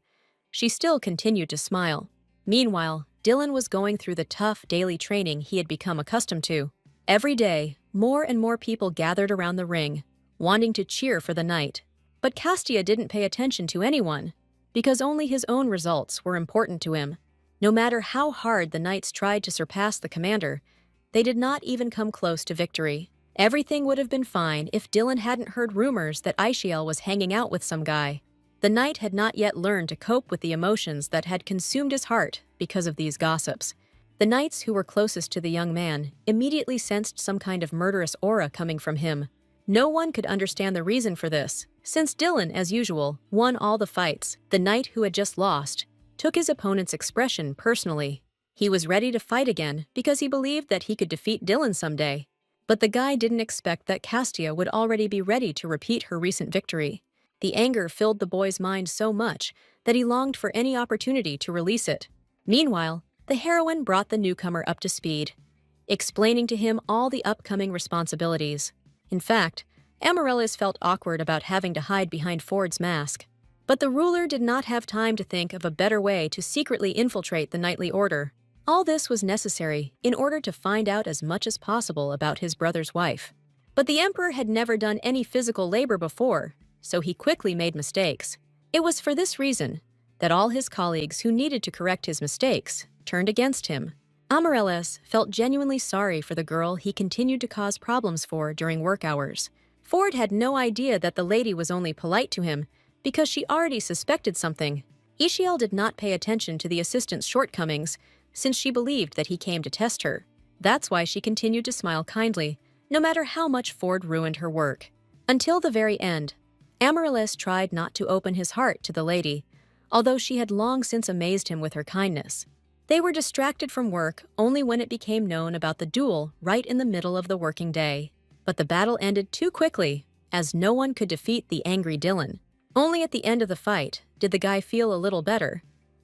she still continued to smile. Meanwhile, Dylan was going through the tough daily training he had become accustomed to. Every day, more and more people gathered around the ring, wanting to cheer for the knight. But Castia didn't pay attention to anyone, because only his own results were important to him. No matter how hard the knights tried to surpass the commander, they did not even come close to victory. Everything would have been fine if Dylan hadn't heard rumors that Ishael was hanging out with some guy. The knight had not yet learned to cope with the emotions that had consumed his heart because of these gossips. The knights who were closest to the young man immediately sensed some kind of murderous aura coming from him. No one could understand the reason for this, since Dylan, as usual, won all the fights. The knight who had just lost took his opponent's expression personally. He was ready to fight again because he believed that he could defeat Dylan someday. But the guy didn't expect that Castia would already be ready to repeat her recent victory. The anger filled the boy's mind so much that he longed for any opportunity to release it. Meanwhile, the heroine brought the newcomer up to speed, explaining to him all the upcoming responsibilities. In fact, Amaryllis felt awkward about having to hide behind Ford's mask. But the ruler did not have time to think of a better way to secretly infiltrate the knightly order. All this was necessary in order to find out as much as possible about his brother's wife. But the emperor had never done any physical labor before, so he quickly made mistakes. It was for this reason that all his colleagues who needed to correct his mistakes turned against him. Amaryllis felt genuinely sorry for the girl he continued to cause problems for during work hours. Ford had no idea that the lady was only polite to him because she already suspected something. Ishael did not pay attention to the assistant's shortcomings since she believed that he came to test her. That's why she continued to smile kindly, no matter how much Ford ruined her work. Until the very end, Amaryllis tried not to open his heart to the lady, although she had long since amazed him with her kindness. They were distracted from work only when it became known about the duel right in the middle of the working day. But the battle ended too quickly, as no one could defeat the angry Dylan. Only at the end of the fight did the guy feel a little better,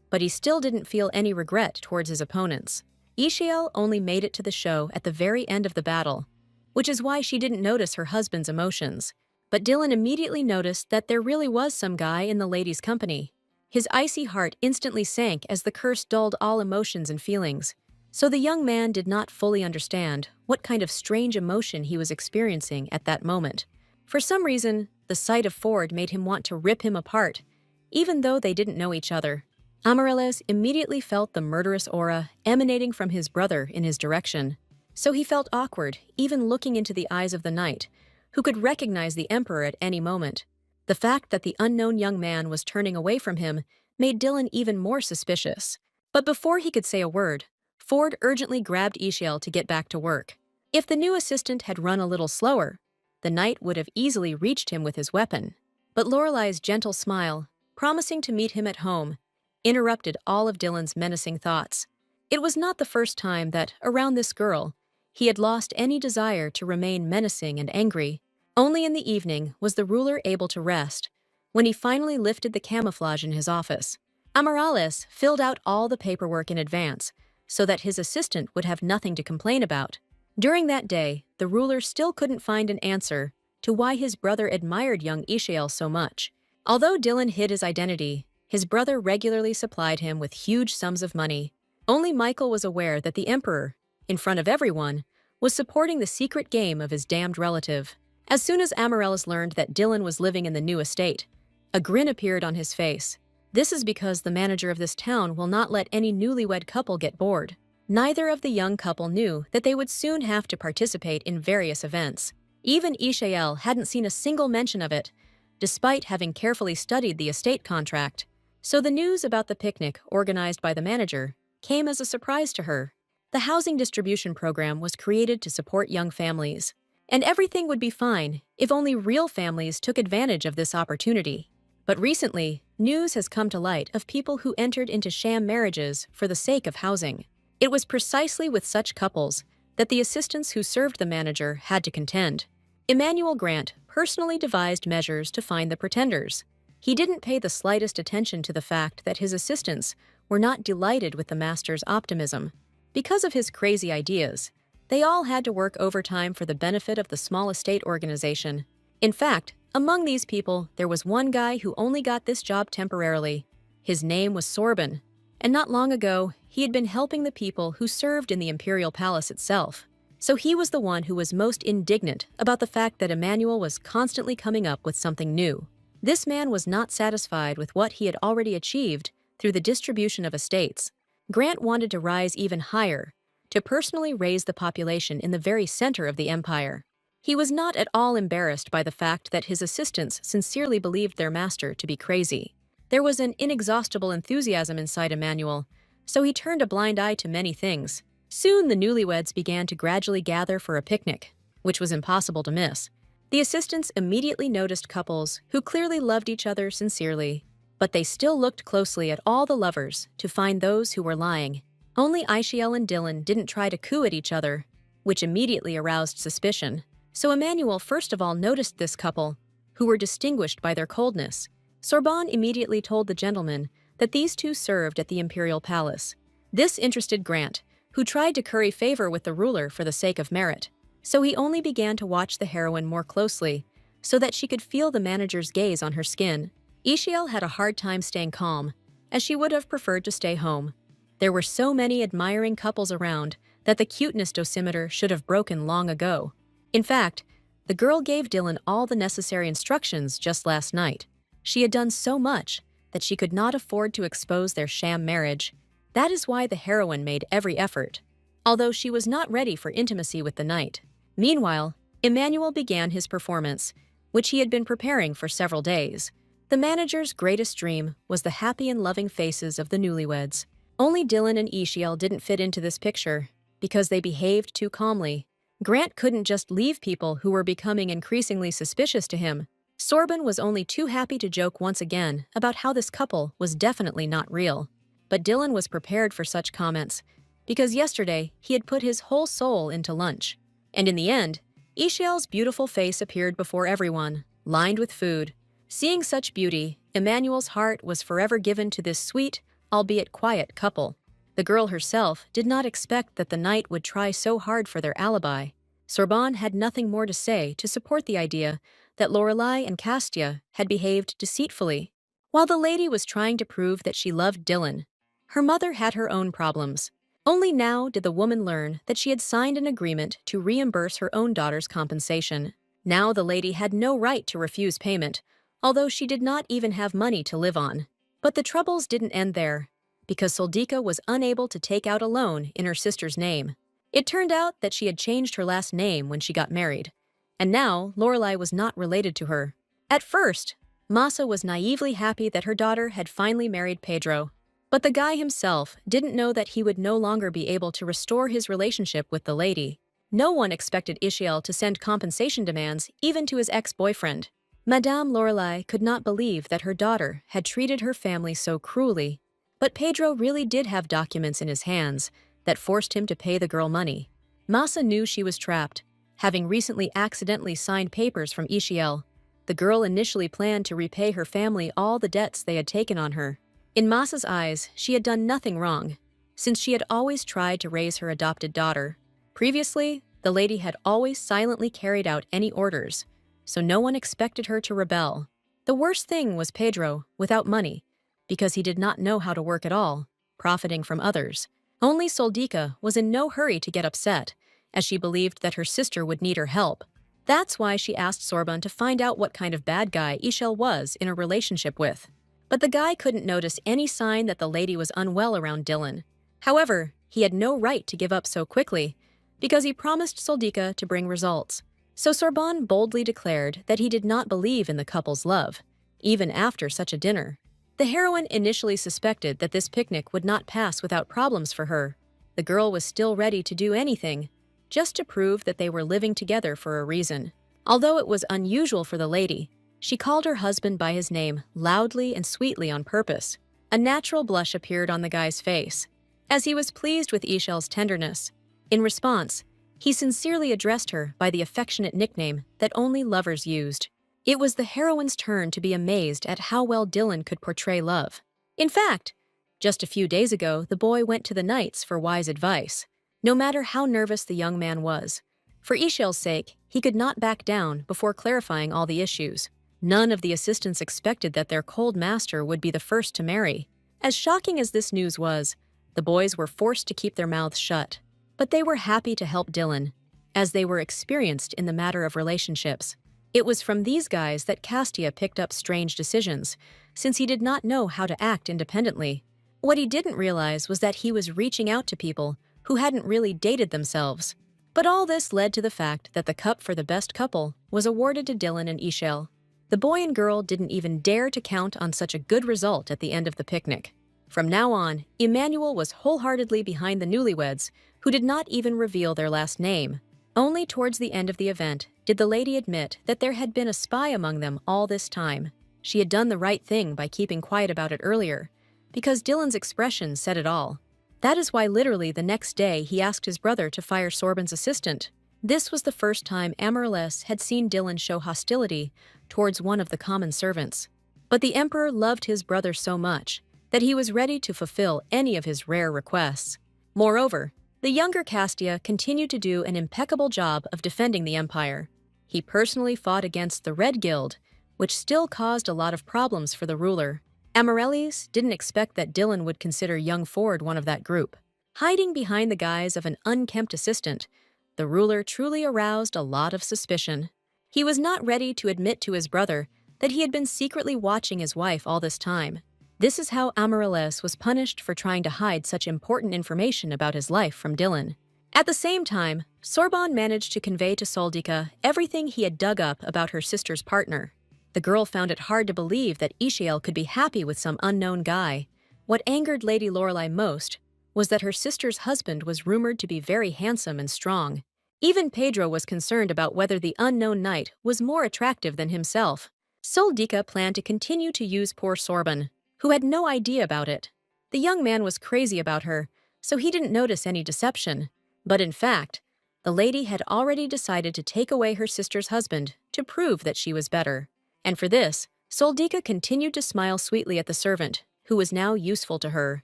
but he still didn't feel any regret towards his opponents. Ishael only made it to the show at the very end of the battle, which is why she didn't notice her husband's emotions. But Dylan immediately noticed that there really was some guy in the lady's company. His icy heart instantly sank as the curse dulled all emotions and feelings. So the young man did not fully understand what kind of strange emotion he was experiencing at that moment. For some reason, the sight of Ford made him want to rip him apart, even though they didn't know each other. Amaryllis immediately felt the murderous aura emanating from his brother in his direction. So he felt awkward, even looking into the eyes of the knight, who could recognize the emperor at any moment. The fact that the unknown young man was turning away from him made Dylan even more suspicious. But before he could say a word, Ford urgently grabbed Ishael to get back to work. If the new assistant had run a little slower, the knight would have easily reached him with his weapon. But Lorelai's gentle smile, promising to meet him at home, interrupted all of Dylan's menacing thoughts. It was not the first time that, around this girl, he had lost any desire to remain menacing and angry. Only in the evening was the ruler able to rest, when he finally lifted the camouflage in his office. Amaryllis filled out all the paperwork in advance, so that his assistant would have nothing to complain about. During that day, the ruler still couldn't find an answer to why his brother admired young Ishael so much. Although Dylan hid his identity, his brother regularly supplied him with huge sums of money. Only Michael was aware that the emperor, in front of everyone, was supporting the secret game of his damned relative. As soon as Amaryllis learned that Dylan was living in the new estate, a grin appeared on his face. This is because the manager of this town will not let any newlywed couple get bored. Neither of the young couple knew that they would soon have to participate in various events. Even Yahello hadn't seen a single mention of it, despite having carefully studied the estate contract. So the news about the picnic organized by the manager came as a surprise to her. The housing distribution program was created to support young families, and everything would be fine if only real families took advantage of this opportunity. But recently, news has come to light of people who entered into sham marriages for the sake of housing. It was precisely with such couples that the assistants who served the manager had to contend. Emmanuel Grant personally devised measures to find the pretenders. He didn't pay the slightest attention to the fact that his assistants were not delighted with the master's optimism. Because of his crazy ideas, they all had to work overtime for the benefit of the small estate organization. In fact, among these people, there was one guy who only got this job temporarily. His name was Sorban, and not long ago, he had been helping the people who served in the imperial palace itself. So he was the one who was most indignant about the fact that Emmanuel was constantly coming up with something new. This man was not satisfied with what he had already achieved through the distribution of estates. Grant wanted to rise even higher, to personally raise the population in the very center of the empire. He was not at all embarrassed by the fact that his assistants sincerely believed their master to be crazy. There was an inexhaustible enthusiasm inside Emmanuel, so he turned a blind eye to many things. Soon the newlyweds began to gradually gather for a picnic, which was impossible to miss. The assistants immediately noticed couples who clearly loved each other sincerely, but they still looked closely at all the lovers to find those who were lying. Only Yahello and Dylan didn't try to coo at each other, which immediately aroused suspicion. So Emmanuel first of all noticed this couple, who were distinguished by their coldness. Sorban immediately told the gentleman that these two served at the imperial palace. This interested Grant, who tried to curry favor with the ruler for the sake of merit. So he only began to watch the heroine more closely, so that she could feel the manager's gaze on her skin. Yahello had a hard time staying calm, as she would have preferred to stay home. There were so many admiring couples around that the cuteness dosimeter should have broken long ago. In fact, the girl gave Dylan all the necessary instructions just last night. She had done so much that she could not afford to expose their sham marriage. That is why the heroine made every effort, although she was not ready for intimacy with the knight. Meanwhile, Emmanuel began his performance, which he had been preparing for several days. The manager's greatest dream was the happy and loving faces of the newlyweds. Only Dylan and Yahello didn't fit into this picture, because they behaved too calmly. Grant couldn't just leave people who were becoming increasingly suspicious to him. Sorban was only too happy to joke once again about how this couple was definitely not real. But Dylan was prepared for such comments, because yesterday he had put his whole soul into lunch. And in the end, Yahello's beautiful face appeared before everyone, lined with food. Seeing such beauty, Emmanuel's heart was forever given to this sweet, albeit quiet couple. The girl herself did not expect that the knight would try so hard for their alibi. Sorban had nothing more to say to support the idea that Lorelei and Castia had behaved deceitfully. While the lady was trying to prove that she loved Dylan, her mother had her own problems. Only now did the woman learn that she had signed an agreement to reimburse her own daughter's compensation. Now the lady had no right to refuse payment, although she did not even have money to live on. But the troubles didn't end there, because Soldika was unable to take out a loan in her sister's name. It turned out that she had changed her last name when she got married, and now Lorelei was not related to her. At first, Masa was naively happy that her daughter had finally married Pedro, but the guy himself didn't know that he would no longer be able to restore his relationship with the lady. No one expected Yahello to send compensation demands even to his ex-boyfriend. Madame Lorelei could not believe that her daughter had treated her family so cruelly, but Pedro really did have documents in his hands that forced him to pay the girl money. Masa knew she was trapped, having recently accidentally signed papers from Yahello. The girl initially planned to repay her family all the debts they had taken on her. In Masa's eyes, she had done nothing wrong, since she had always tried to raise her adopted daughter. Previously, the lady had always silently carried out any orders, so no one expected her to rebel. The worst thing was Pedro, without money, because he did not know how to work at all, profiting from others. Only Soldika was in no hurry to get upset, as she believed that her sister would need her help. That's why she asked Sorban to find out what kind of bad guy Yahello was in a relationship with. But the guy couldn't notice any sign that the lady was unwell around Dylan. However, he had no right to give up so quickly, because he promised Soldika to bring results. So Sorbonne boldly declared that he did not believe in the couple's love, even after such a dinner. The heroine initially suspected that this picnic would not pass without problems for her. The girl was still ready to do anything, just to prove that they were living together for a reason. Although it was unusual for the lady, she called her husband by his name loudly and sweetly on purpose. A natural blush appeared on the guy's face, as he was pleased with Ishel's tenderness. In response, he sincerely addressed her by the affectionate nickname that only lovers used. It was the heroine's turn to be amazed at how well Dylan could portray love. In fact, just a few days ago, the boy went to the knights for wise advice, no matter how nervous the young man was. For Ishel's sake, he could not back down before clarifying all the issues. None of the assistants expected that their cold master would be the first to marry. As shocking as this news was, the boys were forced to keep their mouths shut. But they were happy to help Dylan, as they were experienced in the matter of relationships. It was from these guys that Castia picked up strange decisions, since he did not know how to act independently. What he didn't realize was that he was reaching out to people who hadn't really dated themselves. But all this led to the fact that the cup for the best couple was awarded to Dylan and Ishel. The boy and girl didn't even dare to count on such a good result at the end of the picnic. From now on, Emmanuel was wholeheartedly behind the newlyweds, who did not even reveal their last name. Only towards the end of the event did the lady admit that there had been a spy among them all this time. She had done the right thing by keeping quiet about it earlier, because Dylan's expression said it all. That is why literally the next day he asked his brother to fire Sorbonne's assistant. This was the first time Amaryllis had seen Dylan show hostility towards one of the common servants. But the emperor loved his brother so much that he was ready to fulfill any of his rare requests. Moreover, the younger Castia continued to do an impeccable job of defending the empire. He personally fought against the Red Guild, which still caused a lot of problems for the ruler. Amaryllis didn't expect that Dylan would consider young Ford one of that group. Hiding behind the guise of an unkempt assistant, the ruler truly aroused a lot of suspicion. He was not ready to admit to his brother that he had been secretly watching his wife all this time. This is how Amaryllis was punished for trying to hide such important information about his life from Dylan. At the same time, Sorbonne managed to convey to Soldika everything he had dug up about her sister's partner. The girl found it hard to believe that Ishiel could be happy with some unknown guy. What angered Lady Lorelei most was that her sister's husband was rumored to be very handsome and strong. Even Pedro was concerned about whether the unknown knight was more attractive than himself. Soldika planned to continue to use poor Sorbonne, who had no idea about it. The young man was crazy about her, so he didn't notice any deception. But in fact, the lady had already decided to take away her sister's husband to prove that she was better. And for this, Soldika continued to smile sweetly at the servant, who was now useful to her.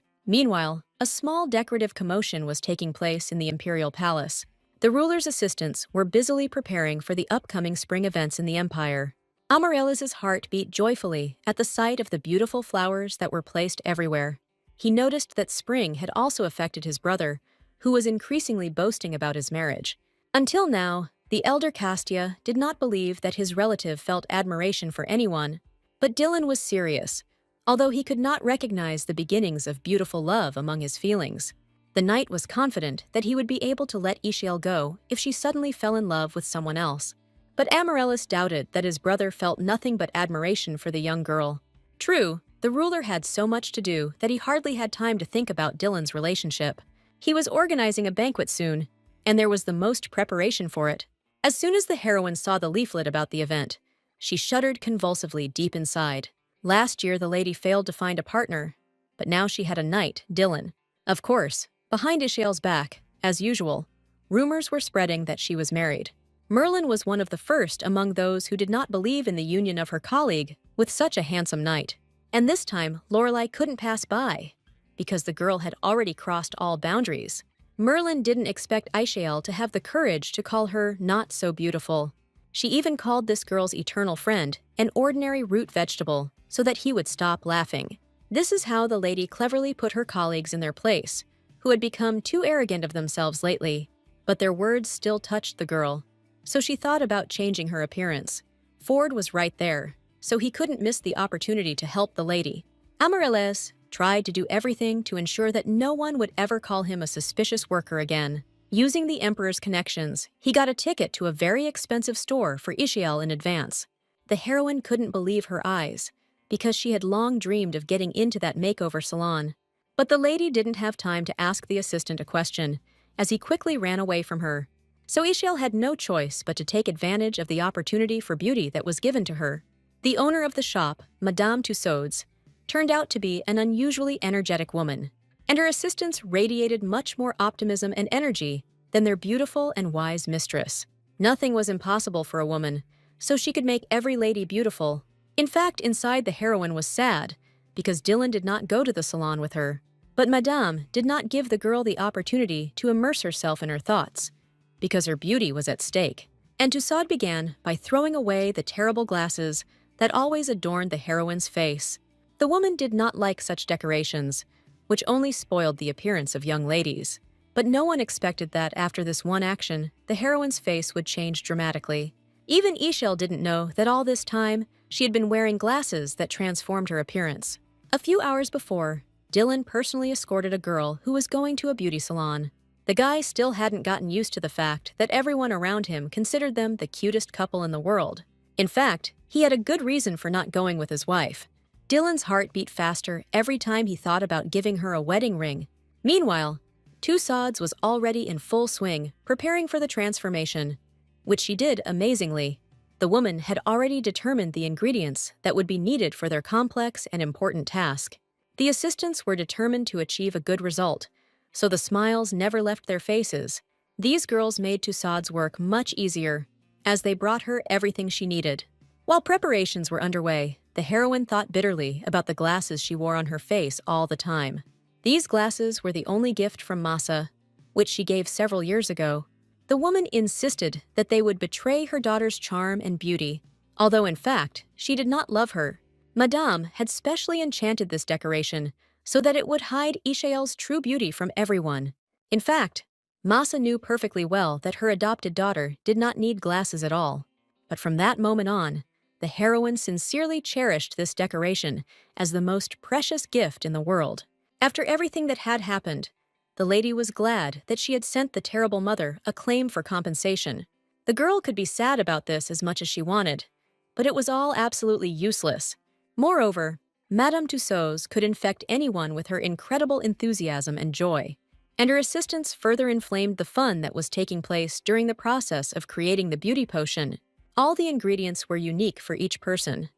Meanwhile, a small decorative commotion was taking place in the imperial palace. The ruler's assistants were busily preparing for the upcoming spring events in the empire. Amaryllis's heart beat joyfully at the sight of the beautiful flowers that were placed everywhere. He noticed that spring had also affected his brother, who was increasingly boasting about his marriage. Until now, the elder Castia did not believe that his relative felt admiration for anyone, but Dylan was serious, although he could not recognize the beginnings of beautiful love among his feelings. The knight was confident that he would be able to let Ishiel go if she suddenly fell in love with someone else. But Amaryllis doubted that his brother felt nothing but admiration for the young girl. True, the ruler had so much to do that he hardly had time to think about Dylan's relationship. He was organizing a banquet soon, and there was the most preparation for it. As soon as the heroine saw the leaflet about the event, she shuddered convulsively deep inside. Last year, the lady failed to find a partner, but now she had a knight, Dylan. Of course, behind Ishiel's back, as usual, rumors were spreading that she was married. Merlin was one of the first among those who did not believe in the union of her colleague with such a handsome knight. And this time, Lorelei couldn't pass by, because the girl had already crossed all boundaries. Merlin didn't expect Ishiel to have the courage to call her not so beautiful. She even called this girl's eternal friend an ordinary root vegetable so that he would stop laughing. This is how the lady cleverly put her colleagues in their place, who had become too arrogant of themselves lately. But their words still touched the girl, so she thought about changing her appearance. Ford was right there, so he couldn't miss the opportunity to help the lady. Amaryllis tried to do everything to ensure that no one would ever call him a suspicious worker again. Using the emperor's connections, he got a ticket to a very expensive store for Ishiel in advance. The heroine couldn't believe her eyes, because she had long dreamed of getting into that makeover salon. But the lady didn't have time to ask the assistant a question, as he quickly ran away from her. So Ishiel had no choice but to take advantage of the opportunity for beauty that was given to her. The owner of the shop, Madame Tussauds, turned out to be an unusually energetic woman, and her assistants radiated much more optimism and energy than their beautiful and wise mistress. Nothing was impossible for a woman, so she could make every lady beautiful. In fact, inside the heroine was sad, because Dylan did not go to the salon with her. But Madame did not give the girl the opportunity to immerse herself in her thoughts, because her beauty was at stake. And Tussaud began by throwing away the terrible glasses that always adorned the heroine's face. The woman did not like such decorations, which only spoiled the appearance of young ladies. But no one expected that after this one action, the heroine's face would change dramatically. Even Ishiel didn't know that all this time, she had been wearing glasses that transformed her appearance. A few hours before, Dylan personally escorted a girl who was going to a beauty salon. The guy still hadn't gotten used to the fact that everyone around him considered them the cutest couple in the world. In fact, he had a good reason for not going with his wife. Dylan's heart beat faster every time he thought about giving her a wedding ring. Meanwhile, Tussauds was already in full swing, preparing for the transformation, which she did amazingly. The woman had already determined the ingredients that would be needed for their complex and important task. The assistants were determined to achieve a good result, so the smiles never left their faces. These girls made Tussauds' work much easier, as they brought her everything she needed. While preparations were underway, the heroine thought bitterly about the glasses she wore on her face all the time. These glasses were the only gift from Masa, which she gave several years ago. The woman insisted that they would betray her daughter's charm and beauty, although in fact, she did not love her. Madame had specially enchanted this decoration so that it would hide Ishiel's true beauty from everyone. In fact, Masa knew perfectly well that her adopted daughter did not need glasses at all. But from that moment on, the heroine sincerely cherished this decoration as the most precious gift in the world. After everything that had happened, the lady was glad that she had sent the terrible mother a claim for compensation. The girl could be sad about this as much as she wanted, but it was all absolutely useless. Moreover, Madame Tussauds could infect anyone with her incredible enthusiasm and joy, and her assistants further inflamed the fun that was taking place during the process of creating the beauty potion. All the ingredients were unique for each person,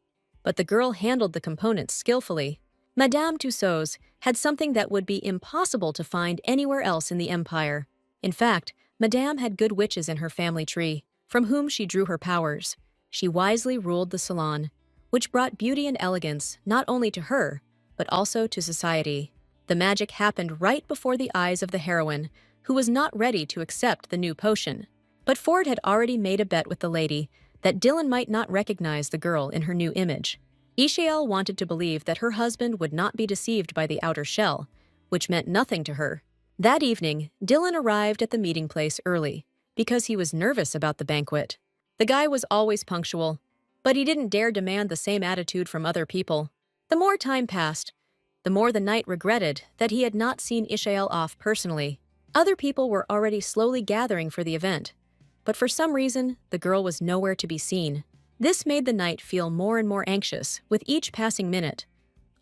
but the girl handled the components skillfully. Madame Tussauds had something that would be impossible to find anywhere else in the empire. In fact, Madame had good witches in her family tree, from whom she drew her powers. She wisely ruled the salon, which brought beauty and elegance not only to her, but also to society. The magic happened right before the eyes of the heroine, who was not ready to accept the new potion. But Ford had already made a bet with the lady that Dylan might not recognize the girl in her new image. Ishiel wanted to believe that her husband would not be deceived by the outer shell, which meant nothing to her. That evening, Dylan arrived at the meeting place early, because he was nervous about the banquet. The guy was always punctual, but he didn't dare demand the same attitude from other people. The more time passed, the more the knight regretted that he had not seen Ishiel off personally. Other people were already slowly gathering for the event, but for some reason, the girl was nowhere to be seen. This made the knight feel more and more anxious with each passing minute.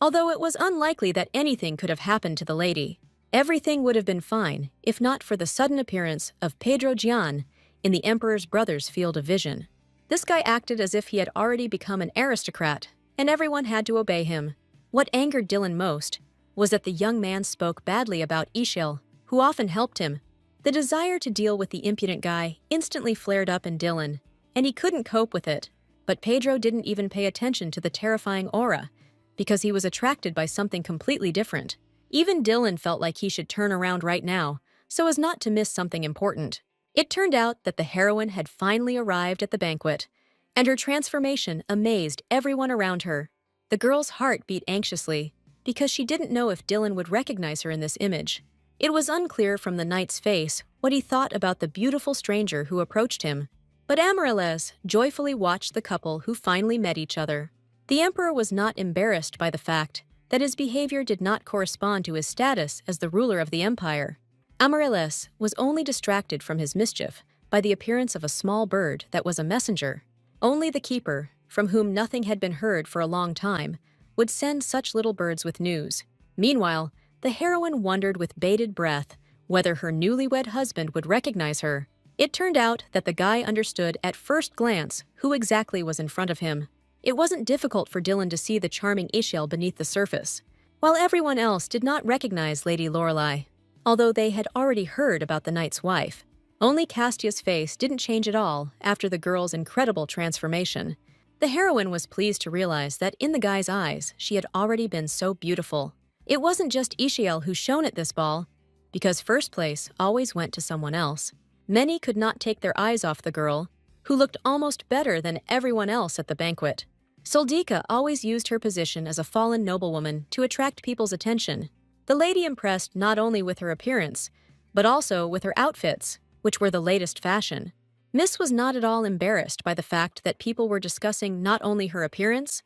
Although it was unlikely that anything could have happened to the lady, everything would have been fine if not for the sudden appearance of Pedro Gian in the Emperor's brother's field of vision. This guy acted as if he had already become an aristocrat, and everyone had to obey him. What angered Dylan most was that the young man spoke badly about Ishiel, who often helped him. The desire to deal with the impudent guy instantly flared up in Dylan, and he couldn't cope with it. But Pedro didn't even pay attention to the terrifying aura, because he was attracted by something completely different. Even Dylan felt like he should turn around right now, so as not to miss something important. It turned out that the heroine had finally arrived at the banquet, and her transformation amazed everyone around her. The girl's heart beat anxiously, because she didn't know if Dylan would recognize her in this image. It was unclear from the knight's face what he thought about the beautiful stranger who approached him. But Amaryllis joyfully watched the couple who finally met each other. The emperor was not embarrassed by the fact that his behavior did not correspond to his status as the ruler of the empire. Amaryllis was only distracted from his mischief by the appearance of a small bird that was a messenger. Only the keeper, from whom nothing had been heard for a long time, would send such little birds with news. Meanwhile, the heroine wondered with bated breath whether her newlywed husband would recognize her. It turned out that the guy understood at first glance who exactly was in front of him. It wasn't difficult for Dylan to see the charming Ishiel beneath the surface, while everyone else did not recognize Lady Lorelei, although they had already heard about the knight's wife. Only Castia's face didn't change at all after the girl's incredible transformation. The heroine was pleased to realize that in the guy's eyes, she had already been so beautiful. It wasn't just Ishiel who shone at this ball, because first place always went to someone else. Many could not take their eyes off the girl, who looked almost better than everyone else at the banquet. Soldika always used her position as a fallen noblewoman to attract people's attention. The lady impressed not only with her appearance, but also with her outfits, which were the latest fashion. Miss was not at all embarrassed by the fact that people were discussing not only her appearance,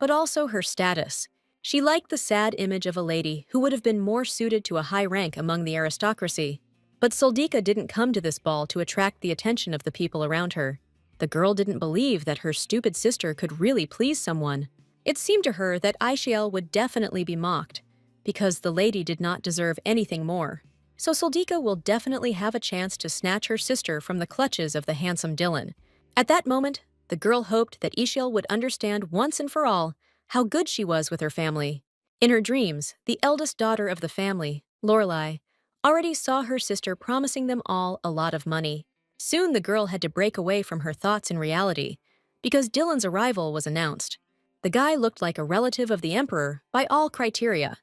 but also her status. She liked the sad image of a lady who would have been more suited to a high rank among the aristocracy. But Soldika didn't come to this ball to attract the attention of the people around her. The girl didn't believe that her stupid sister could really please someone. It seemed to her that Ishiel would definitely be mocked, because the lady did not deserve anything more. So Soldika will definitely have a chance to snatch her sister from the clutches of the handsome Dylan. At that moment, the girl hoped that Ishiel would understand once and for all how good she was with her family. In her dreams, the eldest daughter of the family, Lorelei, already saw her sister promising them all a lot of money. Soon the girl had to break away from her thoughts in reality, because Dylan's arrival was announced. The guy looked like a relative of the emperor by all criteria.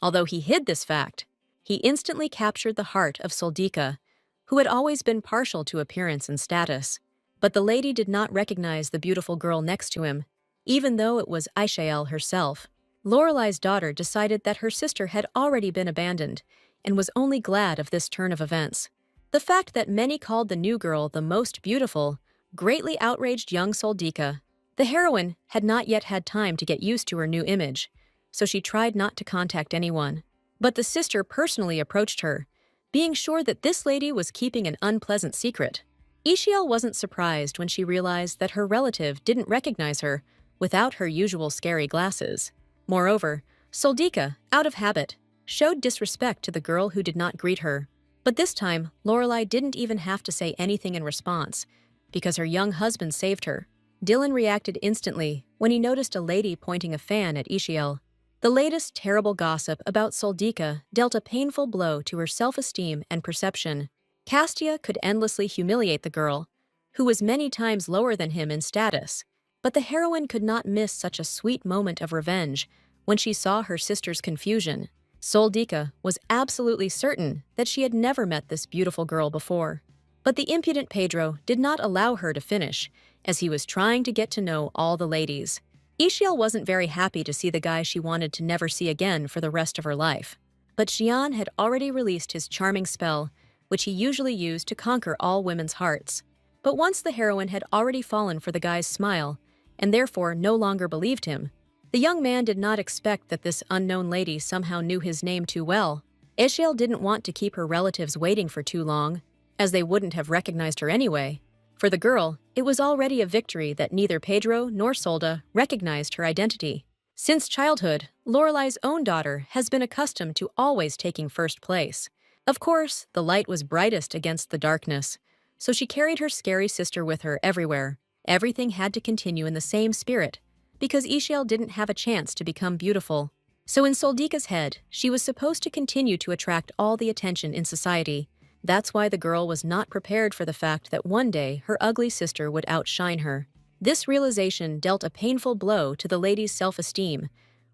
Although he hid this fact, he instantly captured the heart of Soldika, who had always been partial to appearance and status. But the lady did not recognize the beautiful girl next to him, even though it was Ishiel herself. Lorelei's daughter decided that her sister had already been abandoned and was only glad of this turn of events. The fact that many called the new girl the most beautiful greatly outraged young Soldika. The heroine had not yet had time to get used to her new image, so she tried not to contact anyone. But the sister personally approached her, being sure that this lady was keeping an unpleasant secret. Ishiel wasn't surprised when she realized that her relative didn't recognize her without her usual scary glasses. Moreover, Soldika, out of habit, showed disrespect to the girl who did not greet her. But this time, Lorelei didn't even have to say anything in response, because her young husband saved her. Dylan reacted instantly when he noticed a lady pointing a fan at Ishiel. The latest terrible gossip about Soldika dealt a painful blow to her self-esteem and perception. Castia could endlessly humiliate the girl, who was many times lower than him in status, but the heroine could not miss such a sweet moment of revenge when she saw her sister's confusion. Soldika was absolutely certain that she had never met this beautiful girl before. But the impudent Pedro did not allow her to finish, as he was trying to get to know all the ladies. Ishiel wasn't very happy to see the guy she wanted to never see again for the rest of her life. But Xian had already released his charming spell, which he usually used to conquer all women's hearts. But once the heroine had already fallen for the guy's smile, and therefore no longer believed him, the young man did not expect that this unknown lady somehow knew his name too well. Ishiel didn't want to keep her relatives waiting for too long, as they wouldn't have recognized her anyway. For the girl, it was already a victory that neither Pedro nor Solda recognized her identity. Since childhood, Lorelei's own daughter has been accustomed to always taking first place. Of course, the light was brightest against the darkness, so she carried her scary sister with her everywhere. Everything had to continue in the same spirit, because Ishiel didn't have a chance to become beautiful. So in Soldika's head, she was supposed to continue to attract all the attention in society. That's why the girl was not prepared for the fact that one day her ugly sister would outshine her. This realization dealt a painful blow to the lady's self-esteem,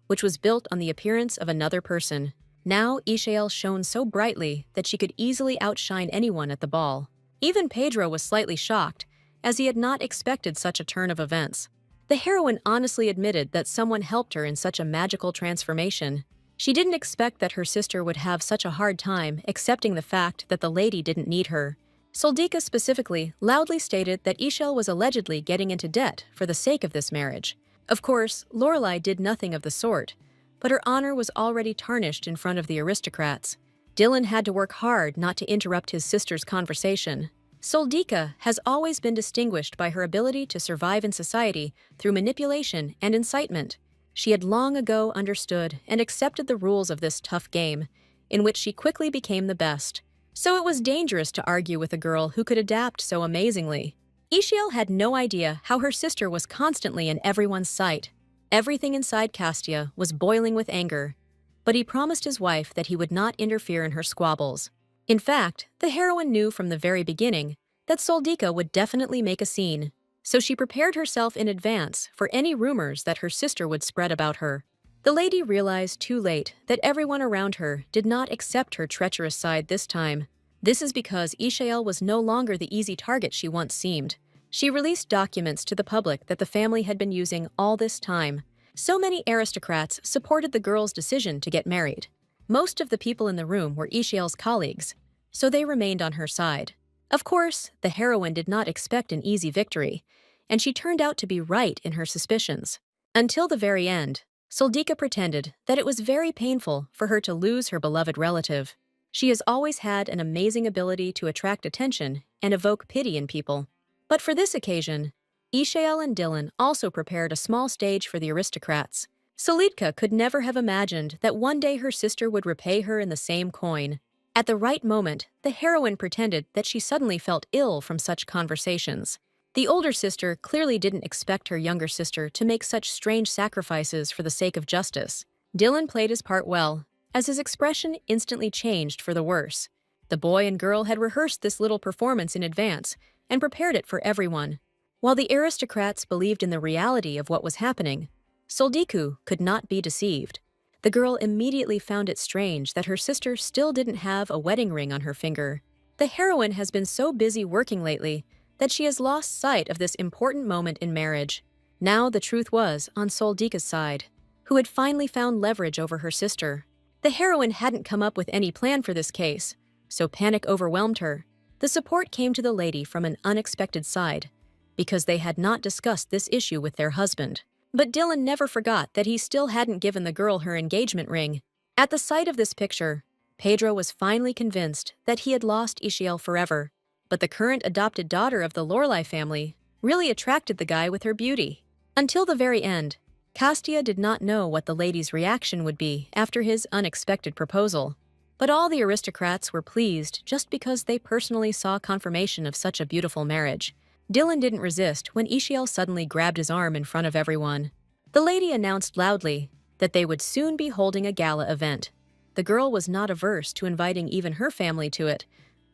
which was built on the appearance of another person. Now Ishiel shone so brightly that she could easily outshine anyone at the ball. Even Pedro was slightly shocked, as he had not expected such a turn of events. The heroine honestly admitted that someone helped her in such a magical transformation. She didn't expect that her sister would have such a hard time accepting the fact that the lady didn't need her. Soldika specifically loudly stated that Ishiel was allegedly getting into debt for the sake of this marriage. Of course, Lorelei did nothing of the sort, but her honor was already tarnished in front of the aristocrats. Dylan had to work hard not to interrupt his sister's conversation. Soldika has always been distinguished by her ability to survive in society through manipulation and incitement. She had long ago understood and accepted the rules of this tough game, in which she quickly became the best. So it was dangerous to argue with a girl who could adapt so amazingly. Ishiel had no idea how her sister was constantly in everyone's sight. Everything inside Castia was boiling with anger, but he promised his wife that he would not interfere in her squabbles. In fact, the heroine knew from the very beginning that Soldika would definitely make a scene, so she prepared herself in advance for any rumors that her sister would spread about her. The lady realized too late that everyone around her did not accept her treacherous side this time. This is because Ishiel was no longer the easy target she once seemed. She released documents to the public that the family had been using all this time. So many aristocrats supported the girl's decision to get married. Most of the people in the room were Ishiel's colleagues, so they remained on her side. Of course, the heroine did not expect an easy victory, and she turned out to be right in her suspicions. Until the very end, Soldika pretended that it was very painful for her to lose her beloved relative. She has always had an amazing ability to attract attention and evoke pity in people. But for this occasion, Ishiel and Dylan also prepared a small stage for the aristocrats. Solidka could never have imagined that one day her sister would repay her in the same coin. At the right moment, the heroine pretended that she suddenly felt ill from such conversations. The older sister clearly didn't expect her younger sister to make such strange sacrifices for the sake of justice. Dylan played his part well, as his expression instantly changed for the worse. The boy and girl had rehearsed this little performance in advance and prepared it for everyone. While the aristocrats believed in the reality of what was happening, Soldiku could not be deceived. The girl immediately found it strange that her sister still didn't have a wedding ring on her finger. The heroine has been so busy working lately that she has lost sight of this important moment in marriage. Now the truth was on Soldika's side, who had finally found leverage over her sister. The heroine hadn't come up with any plan for this case, so panic overwhelmed her. The support came to the lady from an unexpected side, because they had not discussed this issue with their husband. But Dylan never forgot that he still hadn't given the girl her engagement ring. At the sight of this picture, Pedro was finally convinced that he had lost Ishiel forever. But the current adopted daughter of the Lorelei family really attracted the guy with her beauty. Until the very end, Castia did not know what the lady's reaction would be after his unexpected proposal. But all the aristocrats were pleased just because they personally saw confirmation of such a beautiful marriage. Dylan didn't resist when Ishiel suddenly grabbed his arm in front of everyone. The lady announced loudly that they would soon be holding a gala event. The girl was not averse to inviting even her family to it,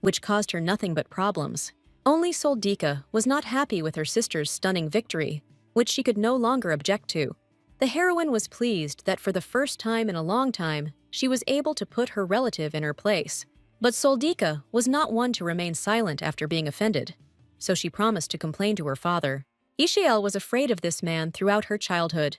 which caused her nothing but problems. Only Soldika was not happy with her sister's stunning victory, which she could no longer object to. The heroine was pleased that for the first time in a long time, she was able to put her relative in her place. But Soldika was not one to remain silent after being offended, so she promised to complain to her father. Ishiel was afraid of this man throughout her childhood,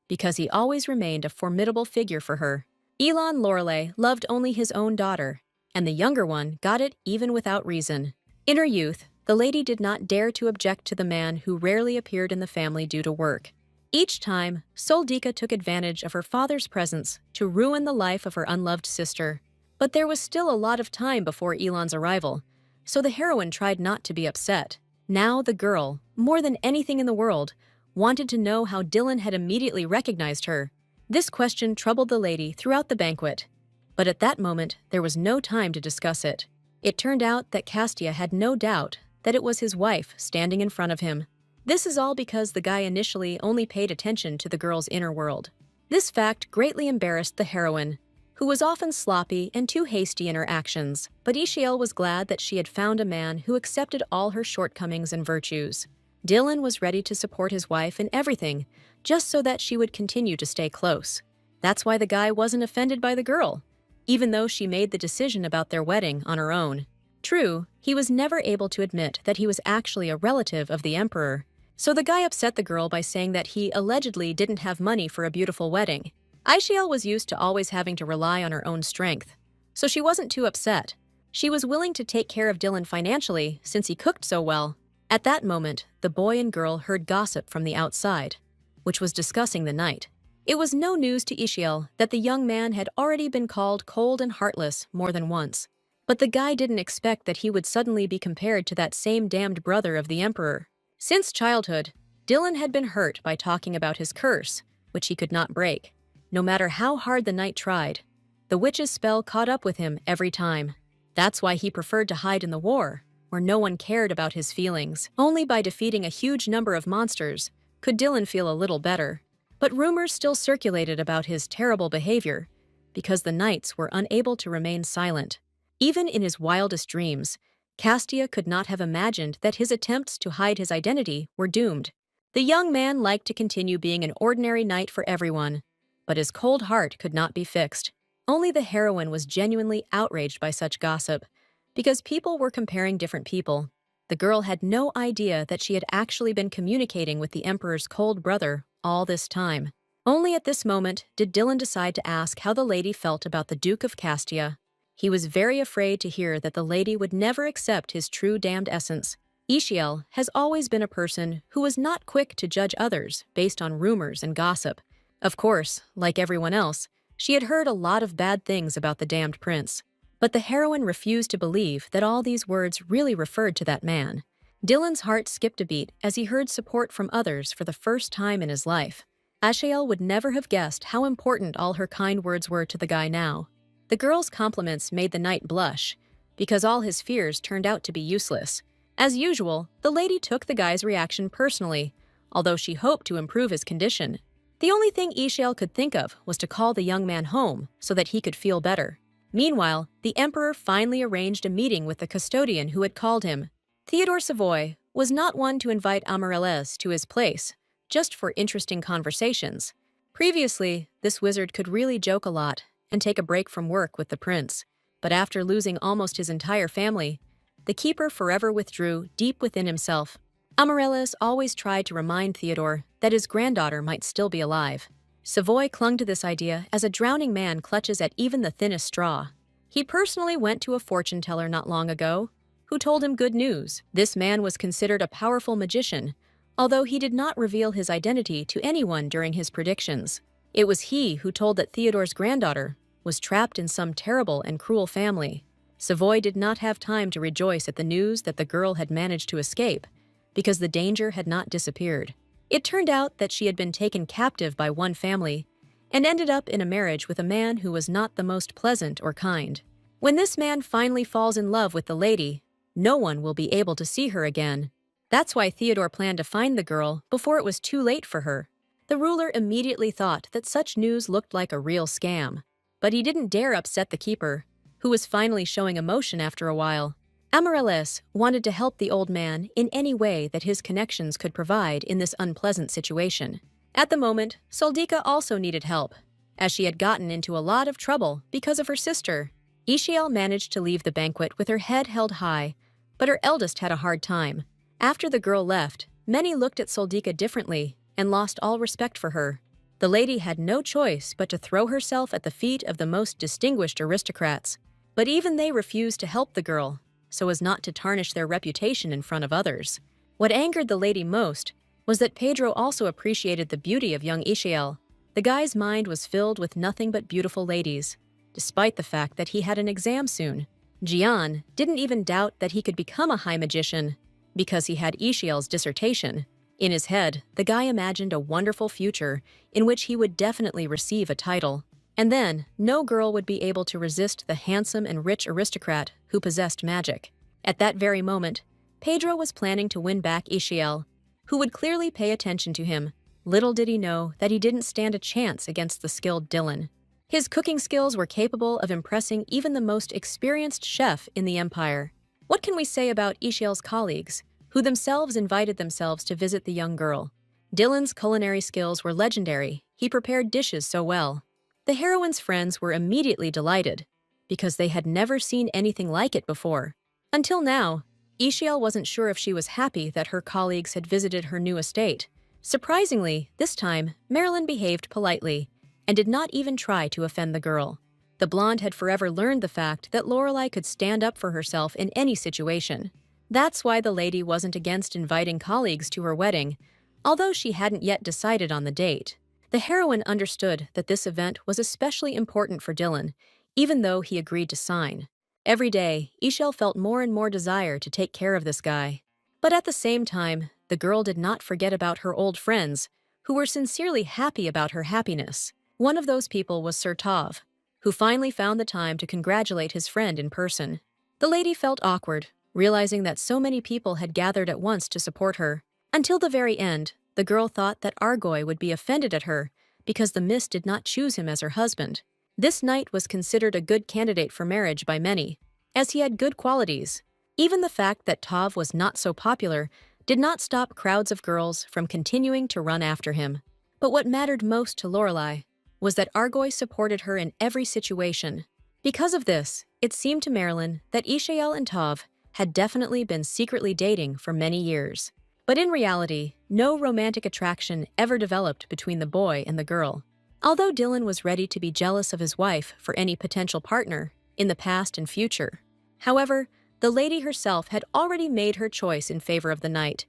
because he always remained a formidable figure for her. Elon Lorelei loved only his own daughter, and the younger one got it even without reason. In her youth, the lady did not dare to object to the man who rarely appeared in the family due to work. Each time, Soldika took advantage of her father's presence to ruin the life of her unloved sister. But there was still a lot of time before Elon's arrival, so the heroine tried not to be upset. Now the girl, more than anything in the world, wanted to know how Dylan had immediately recognized her. This question troubled the lady throughout the banquet, but at that moment there was no time to discuss it. It turned out that Castia had no doubt that it was his wife standing in front of him. This is all because the guy initially only paid attention to the girl's inner world. This fact greatly embarrassed the heroine, who was often sloppy and too hasty in her actions, but Ishiel was glad that she had found a man who accepted all her shortcomings and virtues. Dylan was ready to support his wife in everything, just so that she would continue to stay close. That's why the guy wasn't offended by the girl, even though she made the decision about their wedding on her own. True, he was never able to admit that he was actually a relative of the emperor, so the guy upset the girl by saying that he allegedly didn't have money for a beautiful wedding. Ishiel was used to always having to rely on her own strength, so she wasn't too upset. She was willing to take care of Dylan financially since he cooked so well. At that moment, the boy and girl heard gossip from the outside, which was discussing the night. It was no news to Ishiel that the young man had already been called cold and heartless more than once. But the guy didn't expect that he would suddenly be compared to that same damned brother of the emperor. Since childhood, Dylan had been hurt by talking about his curse, which he could not break. No matter how hard the knight tried, the witch's spell caught up with him every time. That's why he preferred to hide in the war, where no one cared about his feelings. Only by defeating a huge number of monsters could Dylan feel a little better. But rumors still circulated about his terrible behavior, because the knights were unable to remain silent. Even in his wildest dreams, Castia could not have imagined that his attempts to hide his identity were doomed. The young man liked to continue being an ordinary knight for everyone, but his cold heart could not be fixed. Only the heroine was genuinely outraged by such gossip, because people were comparing different people. The girl had no idea that she had actually been communicating with the emperor's cold brother all this time. Only at this moment did Dylan decide to ask how the lady felt about the Duke of Castia. He was very afraid to hear that the lady would never accept his true damned essence. Ishiel has always been a person who was not quick to judge others based on rumors and gossip. Of course, like everyone else, she had heard a lot of bad things about the damned prince. But the heroine refused to believe that all these words really referred to that man. Dylan's heart skipped a beat as he heard support from others for the first time in his life. Ashiel would never have guessed how important all her kind words were to the guy now. The girl's compliments made the knight blush, because all his fears turned out to be useless. As usual, the lady took the guy's reaction personally, although she hoped to improve his condition. The only thing Ishiel could think of was to call the young man home so that he could feel better. Meanwhile, the emperor finally arranged a meeting with the custodian who had called him. Theodore Savoy was not one to invite Amaryllis to his place, just for interesting conversations. Previously, this wizard could really joke a lot and take a break from work with the prince. But after losing almost his entire family, the keeper forever withdrew deep within himself. Amaryllis always tried to remind Theodore that his granddaughter might still be alive. Savoy clung to this idea as a drowning man clutches at even the thinnest straw. He personally went to a fortune teller not long ago, who told him good news. This man was considered a powerful magician, although he did not reveal his identity to anyone during his predictions. It was he who told that Theodore's granddaughter was trapped in some terrible and cruel family. Savoy did not have time to rejoice at the news that the girl had managed to escape, because the danger had not disappeared. It turned out that she had been taken captive by one family and ended up in a marriage with a man who was not the most pleasant or kind. When this man finally falls in love with the lady, no one will be able to see her again. That's why Theodore planned to find the girl before it was too late for her. The ruler immediately thought that such news looked like a real scam, but he didn't dare upset the keeper, who was finally showing emotion after a while. Amaryllis wanted to help the old man in any way that his connections could provide in this unpleasant situation. At the moment, Soldika also needed help, as she had gotten into a lot of trouble because of her sister. Ishiel managed to leave the banquet with her head held high, but her eldest had a hard time. After the girl left, many looked at Soldika differently and lost all respect for her. The lady had no choice but to throw herself at the feet of the most distinguished aristocrats, but even they refused to help the girl, so as not to tarnish their reputation in front of others. What angered the lady most was that Pedro also appreciated the beauty of young Ishiel. The guy's mind was filled with nothing but beautiful ladies, despite the fact that he had an exam soon. Gian didn't even doubt that he could become a high magician, because he had Ishiel's dissertation. In his head, the guy imagined a wonderful future in which he would definitely receive a title. And then, no girl would be able to resist the handsome and rich aristocrat who possessed magic. At that very moment, Pedro was planning to win back Ishiel, who would clearly pay attention to him. Little did he know that he didn't stand a chance against the skilled Dylan. His cooking skills were capable of impressing even the most experienced chef in the empire. What can we say about Ishiel's colleagues, who themselves invited themselves to visit the young girl? Dylan's culinary skills were legendary. He prepared dishes so well. The heroine's friends were immediately delighted, because they had never seen anything like it before. Until now, Ishiel wasn't sure if she was happy that her colleagues had visited her new estate. Surprisingly, this time, Marilyn behaved politely and did not even try to offend the girl. The blonde had forever learned the fact that Lorelei could stand up for herself in any situation. That's why the lady wasn't against inviting colleagues to her wedding, although she hadn't yet decided on the date. The heroine understood that this event was especially important for Dylan, even though he agreed to sign. Every day, Ishel felt more and more desire to take care of this guy. But at the same time, the girl did not forget about her old friends, who were sincerely happy about her happiness. One of those people was Sir Tov, who finally found the time to congratulate his friend in person. The lady felt awkward, realizing that so many people had gathered at once to support her. Until the very end, the girl thought that Argoy would be offended at her because the Mist did not choose him as her husband. This knight was considered a good candidate for marriage by many, as he had good qualities. Even the fact that Tov was not so popular did not stop crowds of girls from continuing to run after him. But what mattered most to Lorelei was that Argoy supported her in every situation. Because of this, it seemed to Marilyn that Ishael and Tov had definitely been secretly dating for many years. But in reality, no romantic attraction ever developed between the boy and the girl. Although Dylan was ready to be jealous of his wife for any potential partner in the past and future. However, the lady herself had already made her choice in favor of the knight,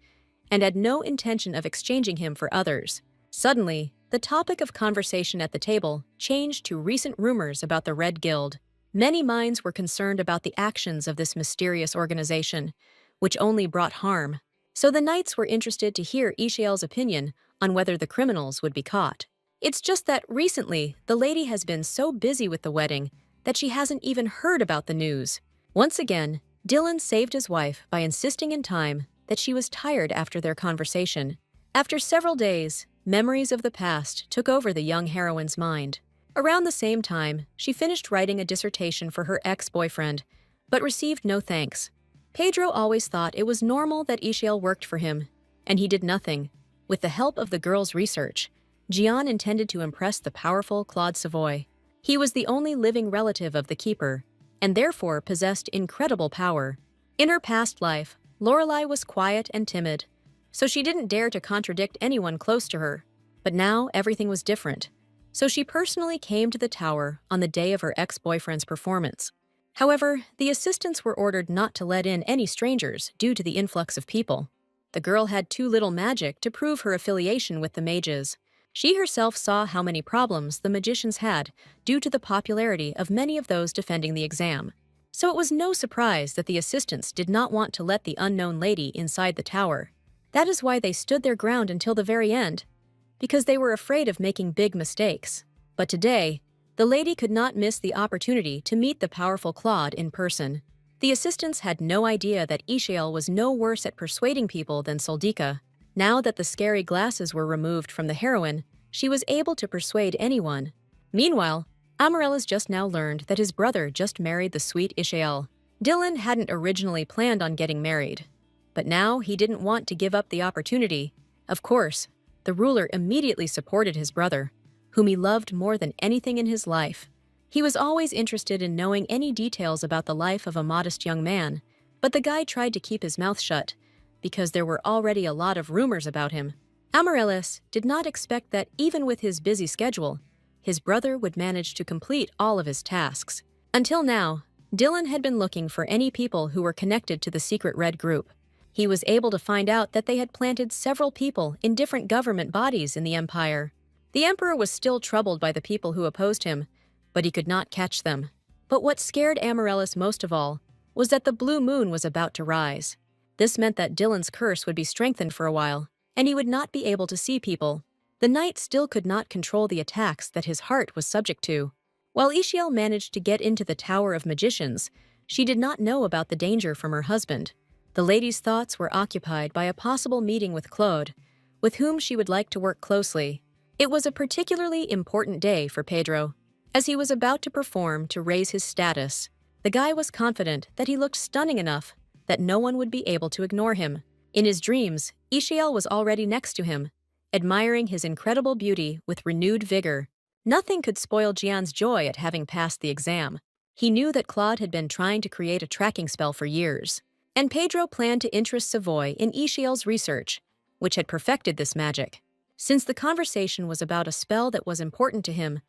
and had no intention of exchanging him for others. Suddenly, the topic of conversation at the table changed to recent rumors about the Red Guild. Many minds were concerned about the actions of this mysterious organization, which only brought harm. So the knights were interested to hear Ishael's opinion on whether the criminals would be caught. It's just that recently, the lady has been so busy with the wedding that she hasn't even heard about the news. Once again, Dylan saved his wife by insisting in time that she was tired after their conversation. After several days, memories of the past took over the young heroine's mind. Around the same time, she finished writing a dissertation for her ex-boyfriend, but received no thanks. Pedro always thought it was normal that Ishael worked for him, and he did nothing. With the help of the girl's research, Gian intended to impress the powerful Claude Savoy. He was the only living relative of the Keeper, and therefore possessed incredible power. In her past life, Lorelei was quiet and timid, so she didn't dare to contradict anyone close to her. But now everything was different, so she personally came to the tower on the day of her ex-boyfriend's performance. However, the assistants were ordered not to let in any strangers due to the influx of people. The girl had too little magic to prove her affiliation with the mages. She herself saw how many problems the magicians had due to the popularity of many of those defending the exam. So it was no surprise that the assistants did not want to let the unknown lady inside the tower. That is why they stood their ground until the very end, because they were afraid of making big mistakes. But today, the lady could not miss the opportunity to meet the powerful Claude in person. The assistants had no idea that Ishael was no worse at persuading people than Soldika. Now that the scary glasses were removed from the heroine, she was able to persuade anyone. Meanwhile, Amarellas just now learned that his brother just married the sweet Ishael. Dylan hadn't originally planned on getting married, but now he didn't want to give up the opportunity. Of course, the ruler immediately supported his brother, whom he loved more than anything in his life. He was always interested in knowing any details about the life of a modest young man, but the guy tried to keep his mouth shut, because there were already a lot of rumors about him. Amarellas did not expect that even with his busy schedule, his brother would manage to complete all of his tasks. Until now, Dylan had been looking for any people who were connected to the secret Red Group. He was able to find out that they had planted several people in different government bodies in the Empire. The Emperor was still troubled by the people who opposed him, but he could not catch them. But what scared Amarellas most of all was that the blue moon was about to rise. This meant that Dylan's curse would be strengthened for a while, and he would not be able to see people. The knight still could not control the attacks that his heart was subject to. While Ishael managed to get into the Tower of Magicians, she did not know about the danger from her husband. The lady's thoughts were occupied by a possible meeting with Claude, with whom she would like to work closely. It was a particularly important day for Pedro. As he was about to perform to raise his status, the guy was confident that he looked stunning enough that no one would be able to ignore him. In his dreams, Ishael was already next to him, admiring his incredible beauty with renewed vigor. Nothing could spoil Jian's joy at having passed the exam. He knew that Claude had been trying to create a tracking spell for years, and Pedro planned to interest Savoy in Ishael's research, which had perfected this magic. Since the conversation was about a spell that was important to him,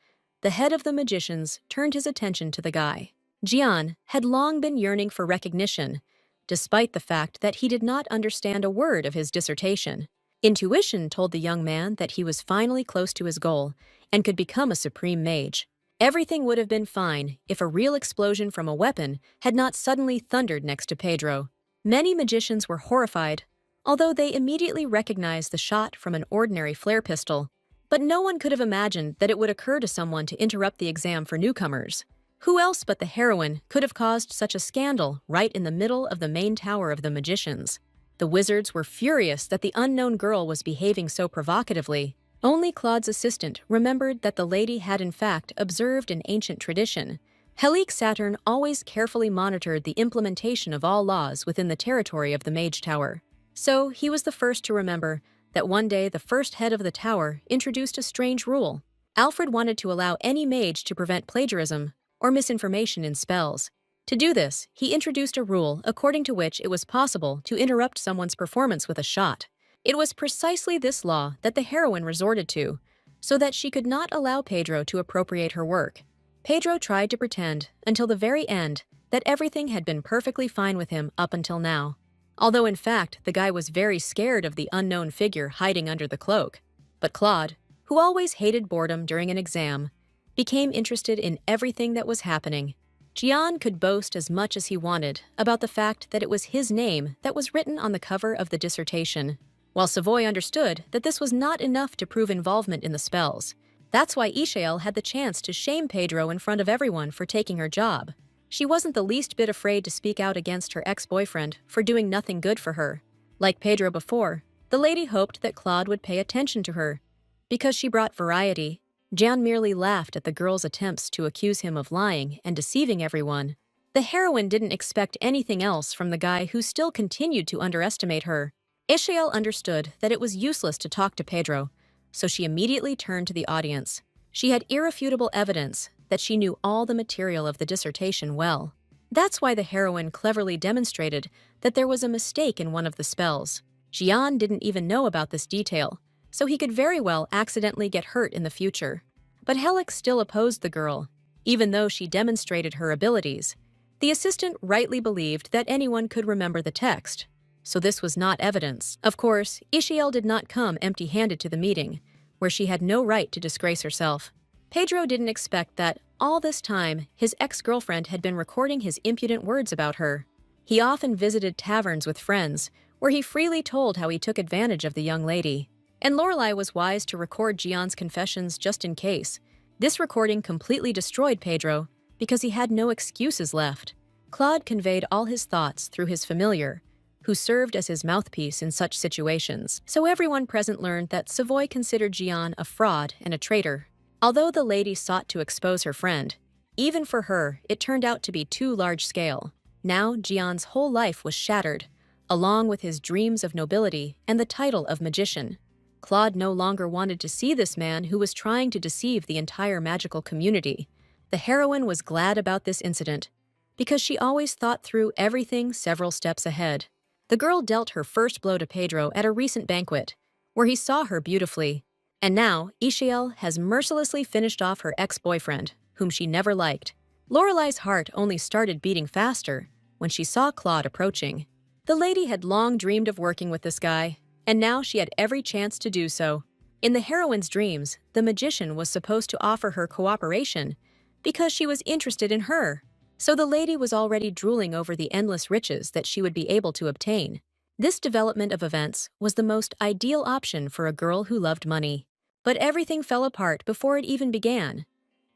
the head of the magicians turned his attention to the guy. Jian had long been yearning for recognition, despite the fact that he did not understand a word of his dissertation. Intuition told the young man that he was finally close to his goal and could become a supreme mage. Everything would have been fine if a real explosion from a weapon had not suddenly thundered next to Pedro. Many magicians were horrified, although they immediately recognized the shot from an ordinary flare pistol. But no one could have imagined that it would occur to someone to interrupt the exam for newcomers. Who else but the heroine could have caused such a scandal right in the middle of the main tower of the magicians? The wizards were furious that the unknown girl was behaving so provocatively. Only Claude's assistant remembered that the lady had in fact observed an ancient tradition. Helique Saturn always carefully monitored the implementation of all laws within the territory of the Mage Tower. So he was the first to remember that one day the first head of the tower introduced a strange rule. Alfred wanted to allow any mage to prevent plagiarism or misinformation in spells. To do this, he introduced a rule according to which it was possible to interrupt someone's performance with a shot. It was precisely this law that the heroine resorted to, so that she could not allow Pedro to appropriate her work. Pedro tried to pretend, until the very end, that everything had been perfectly fine with him up until now. Although in fact, the guy was very scared of the unknown figure hiding under the cloak. But Claude, who always hated boredom during an exam, became interested in everything that was happening. Gian could boast as much as he wanted about the fact that it was his name that was written on the cover of the dissertation, while Savoy understood that this was not enough to prove involvement in the spells. That's why Yahello had the chance to shame Pedro in front of everyone for taking her job. She wasn't the least bit afraid to speak out against her ex-boyfriend for doing nothing good for her. Like Pedro before, the lady hoped that Claude would pay attention to her. Because she brought variety, Gian merely laughed at the girl's attempts to accuse him of lying and deceiving everyone. The heroine didn't expect anything else from the guy who still continued to underestimate her. Yahello understood that it was useless to talk to Pedro, so she immediately turned to the audience. She had irrefutable evidence that she knew all the material of the dissertation well. That's why the heroine cleverly demonstrated that there was a mistake in one of the spells. Gian didn't even know about this detail, so he could very well accidentally get hurt in the future. But Helique still opposed the girl. Even though she demonstrated her abilities, the assistant rightly believed that anyone could remember the text. So this was not evidence. Of course, Yahello did not come empty-handed to the meeting, where she had no right to disgrace herself. Pedro didn't expect that, all this time, his ex-girlfriend had been recording his impudent words about her. He often visited taverns with friends, where he freely told how he took advantage of the young lady. And Lorelei was wise to record Gian's confessions just in case. This recording completely destroyed Pedro, because he had no excuses left. Claude conveyed all his thoughts through his familiar, who served as his mouthpiece in such situations. So everyone present learned that Savoy considered Gian a fraud and a traitor. Although the lady sought to expose her friend, even for her, it turned out to be too large-scale. Now Gian's whole life was shattered, along with his dreams of nobility and the title of magician. Claude no longer wanted to see this man who was trying to deceive the entire magical community. The heroine was glad about this incident, because she always thought through everything several steps ahead. The girl dealt her first blow to Pedro at a recent banquet, where he saw her beautifully. And now, Yahello has mercilessly finished off her ex-boyfriend, whom she never liked. Lorelei's heart only started beating faster when she saw Claude approaching. The lady had long dreamed of working with this guy, and now she had every chance to do so. In the heroine's dreams, the magician was supposed to offer her cooperation because she was interested in her. So the lady was already drooling over the endless riches that she would be able to obtain. This development of events was the most ideal option for a girl who loved money. But everything fell apart before it even began.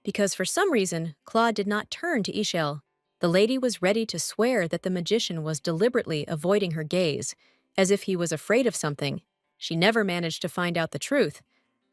Because for some reason, Claude did not turn to Yahello. The lady was ready to swear that the magician was deliberately avoiding her gaze, as if he was afraid of something. She never managed to find out the truth.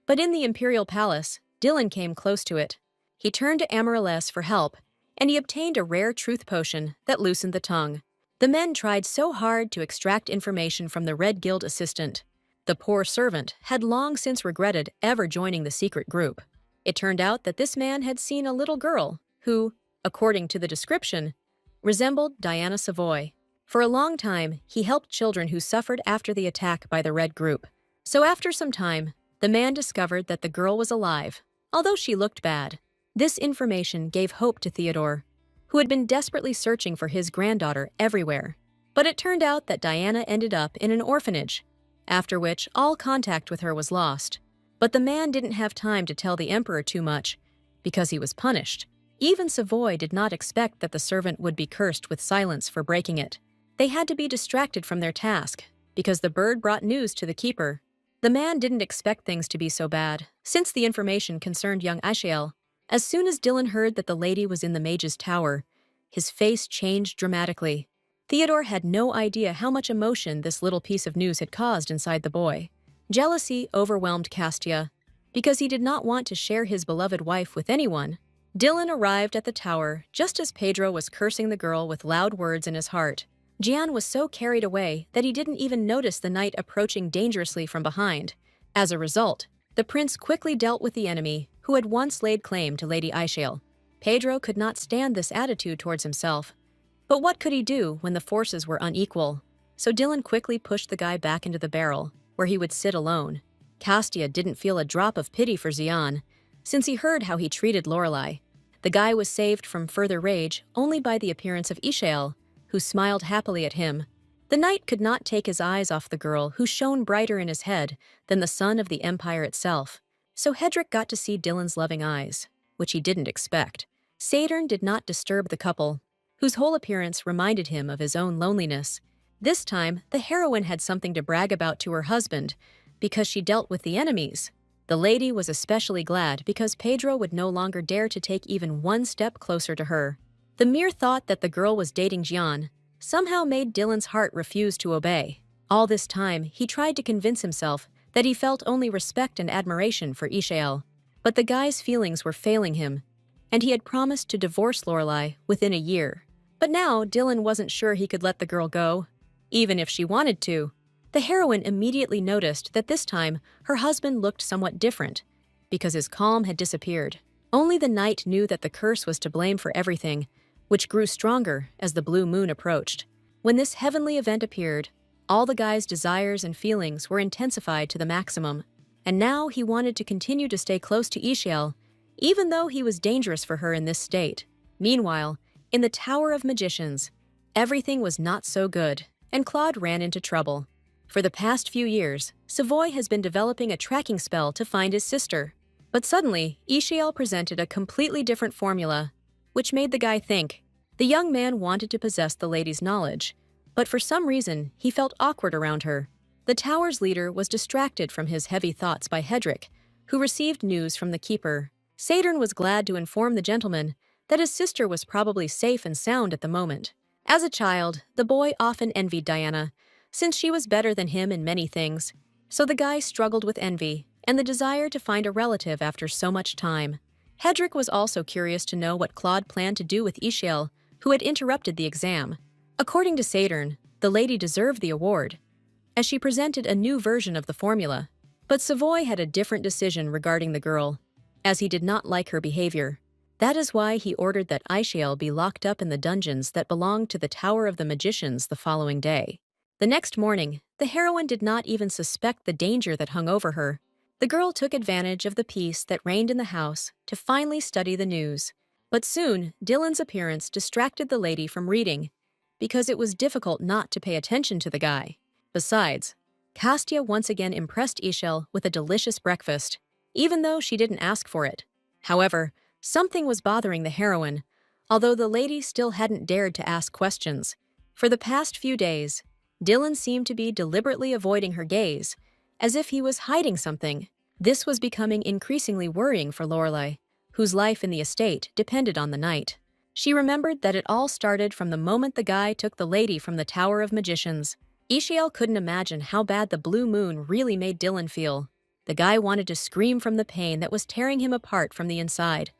But in the Imperial Palace, Dylan came close to it. He turned to Amaryllis for help, and he obtained a rare truth potion that loosened the tongue. The men tried so hard to extract information from the Red Guild assistant. The poor servant had long since regretted ever joining the secret group. It turned out that this man had seen a little girl who, according to the description, resembled Diana Savoy. For a long time, he helped children who suffered after the attack by the Red Group. So after some time, the man discovered that the girl was alive, although she looked bad. This information gave hope to Theodore, who had been desperately searching for his granddaughter everywhere. But it turned out that Diana ended up in an orphanage, after which all contact with her was lost. But the man didn't have time to tell the emperor too much, because he was punished. Even Savoy did not expect that the servant would be cursed with silence for breaking it. They had to be distracted from their task, because the bird brought news to the keeper. The man didn't expect things to be so bad, since the information concerned young Yahello. As soon as Dylan heard that the lady was in the mage's tower, his face changed dramatically. Theodore had no idea how much emotion this little piece of news had caused inside the boy. Jealousy overwhelmed Castia. Because he did not want to share his beloved wife with anyone, Dylan arrived at the tower just as Pedro was cursing the girl with loud words in his heart. Gian was so carried away that he didn't even notice the knight approaching dangerously from behind. As a result, the prince quickly dealt with the enemy who had once laid claim to Lady Yahello. Pedro could not stand this attitude towards himself. But what could he do when the forces were unequal? So Dylan quickly pushed the guy back into the barrel, where he would sit alone. Castia didn't feel a drop of pity for Xian, since he heard how he treated Lorelei. The guy was saved from further rage only by the appearance of Yahello, who smiled happily at him. The knight could not take his eyes off the girl who shone brighter in his head than the sun of the empire itself. So Hedrick got to see Dylan's loving eyes, which he didn't expect. Saturn did not disturb the couple, whose whole appearance reminded him of his own loneliness. This time, the heroine had something to brag about to her husband, because she dealt with the enemies. The lady was especially glad because Pedro would no longer dare to take even one step closer to her. The mere thought that the girl was dating Gian somehow made Dylan's heart refuse to obey. All this time, he tried to convince himself that he felt only respect and admiration for Yahello. But the guy's feelings were failing him, and he had promised to divorce Lorelei within a year. But now, Dylan wasn't sure he could let the girl go, even if she wanted to. The heroine immediately noticed that this time her husband looked somewhat different, because his calm had disappeared. Only the knight knew that the curse was to blame for everything, which grew stronger as the blue moon approached. When this heavenly event appeared, all the guy's desires and feelings were intensified to the maximum, and now he wanted to continue to stay close to Yahello, even though he was dangerous for her in this state. Meanwhile, in the Tower of Magicians, everything was not so good, and Claude ran into trouble. For the past few years, Savoy has been developing a tracking spell to find his sister. But suddenly, Yahello presented a completely different formula, which made the guy think. The young man wanted to possess the lady's knowledge, but for some reason, he felt awkward around her. The tower's leader was distracted from his heavy thoughts by Hedrick, who received news from the keeper. Saturn was glad to inform the gentleman that his sister was probably safe and sound at the moment. As a child, the boy often envied Diana, since she was better than him in many things. So the guy struggled with envy and the desire to find a relative after so much time. Hedrick was also curious to know what Claude planned to do with Yahello, who had interrupted the exam. According to Saturn, the lady deserved the award, as she presented a new version of the formula. But Savoy had a different decision regarding the girl, as he did not like her behavior. That is why he ordered that Yahello be locked up in the dungeons that belonged to the Tower of the Magicians the following day. The next morning, the heroine did not even suspect the danger that hung over her. The girl took advantage of the peace that reigned in the house to finally study the news. But soon, Dylan's appearance distracted the lady from reading, because it was difficult not to pay attention to the guy. Besides, Castia once again impressed Yahello with a delicious breakfast, even though she didn't ask for it. However, something was bothering the heroine, although the lady still hadn't dared to ask questions. For the past few days, Dylan seemed to be deliberately avoiding her gaze, as if he was hiding something. This was becoming increasingly worrying for Lorelei, whose life in the estate depended on the knight. She remembered that it all started from the moment the guy took the lady from the Tower of Magicians. Yahello couldn't imagine how bad the blue moon really made Dylan feel. The guy wanted to scream from the pain that was tearing him apart from the inside,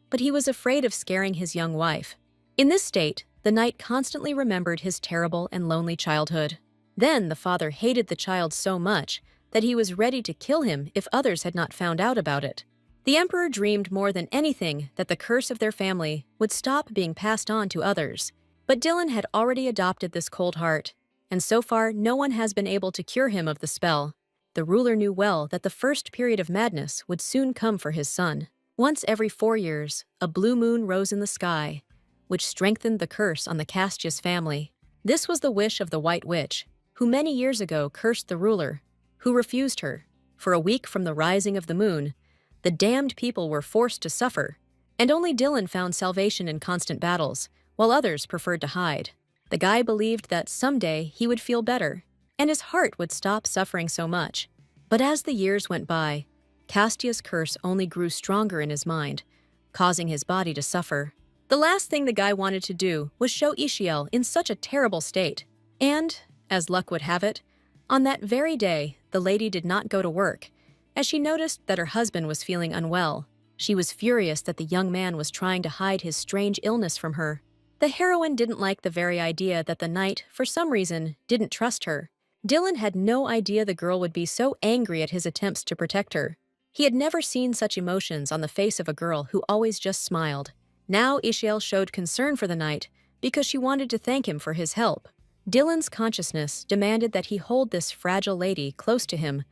but he was afraid of scaring his young wife. In this state, the knight constantly remembered his terrible and lonely childhood. Then the father hated the child so much that he was ready to kill him if others had not found out about it. The emperor dreamed more than anything that the curse of their family would stop being passed on to others. But Dylan had already adopted this cold heart, and so far no one has been able to cure him of the spell. The ruler knew well that the first period of madness would soon come for his son. Once every 4 years, a blue moon rose in the sky, which strengthened the curse on the Castius family. This was the wish of the White Witch, who many years ago cursed the ruler, who refused her. For a week from the rising of the moon, the damned people were forced to suffer, and only Dylan found salvation in constant battles, while others preferred to hide. The guy believed that someday he would feel better, and his heart would stop suffering so much. But as the years went by, Castia's curse only grew stronger in his mind, causing his body to suffer. The last thing the guy wanted to do was show Ishiel in such a terrible state. And, as luck would have it, on that very day, the lady did not go to work, as she noticed that her husband was feeling unwell. She was furious that the young man was trying to hide his strange illness from her. The heroine didn't like the very idea that the knight, for some reason, didn't trust her. Dylan had no idea the girl would be so angry at his attempts to protect her. He had never seen such emotions on the face of a girl who always just smiled. Now Ishiel showed concern for the knight because she wanted to thank him for his help. Dylan's consciousness demanded that he hold this fragile lady close to him,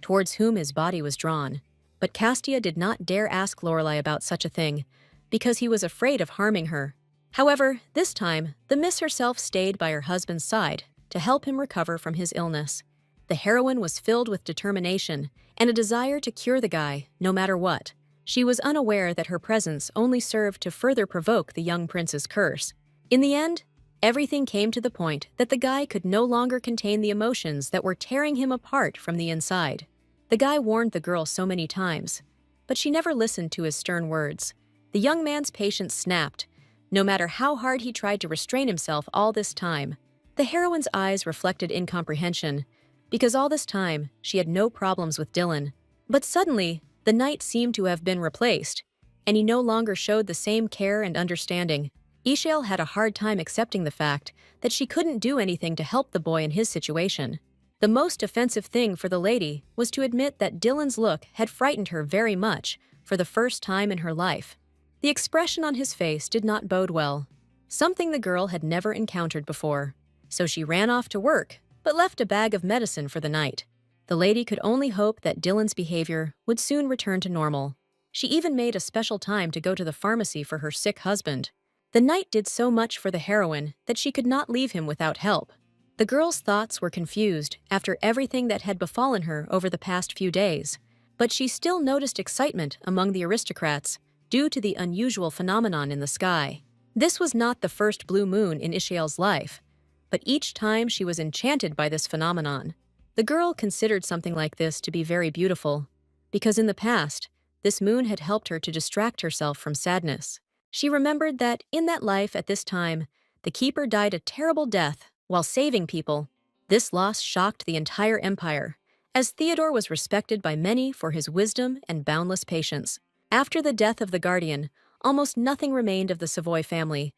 towards whom his body was drawn. But Castia did not dare ask Lorelei about such a thing, because he was afraid of harming her. However, this time, the miss herself stayed by her husband's side to help him recover from his illness. The heroine was filled with determination and a desire to cure the guy, no matter what. She was unaware that her presence only served to further provoke the young prince's curse. In the end, everything came to the point that the guy could no longer contain the emotions that were tearing him apart from the inside. The guy warned the girl so many times, but she never listened to his stern words. The young man's patience snapped, no matter how hard he tried to restrain himself all this time. The heroine's eyes reflected incomprehension, because all this time she had no problems with Dylan. But suddenly, the knight seemed to have been replaced, and he no longer showed the same care and understanding. Ishiel had a hard time accepting the fact that she couldn't do anything to help the boy in his situation. The most offensive thing for the lady was to admit that Dylan's look had frightened her very much for the first time in her life. The expression on his face did not bode well, something the girl had never encountered before. So she ran off to work, but left a bag of medicine for the night. The lady could only hope that Dylan's behavior would soon return to normal. She even made a special time to go to the pharmacy for her sick husband. The knight did so much for the heroine that she could not leave him without help. The girl's thoughts were confused after everything that had befallen her over the past few days, but she still noticed excitement among the aristocrats due to the unusual phenomenon in the sky. This was not the first blue moon in Ishiel's life, but each time she was enchanted by this phenomenon. The girl considered something like this to be very beautiful, because in the past, this moon had helped her to distract herself from sadness. She remembered that in that life at this time, the keeper died a terrible death while saving people. This loss shocked the entire empire, as Theodore was respected by many for his wisdom and boundless patience. After the death of the guardian, almost nothing remained of the Savoy family,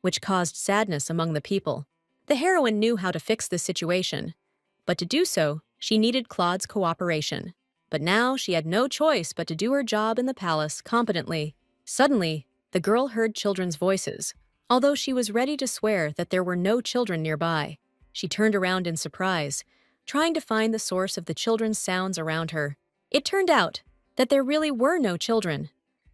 which caused sadness among the people. The heroine knew how to fix this situation, but to do so, she needed Claude's cooperation. But now she had no choice but to do her job in the palace competently. Suddenly, the girl heard children's voices. Although she was ready to swear that there were no children nearby, she turned around in surprise, trying to find the source of the children's sounds around her. It turned out that there really were no children,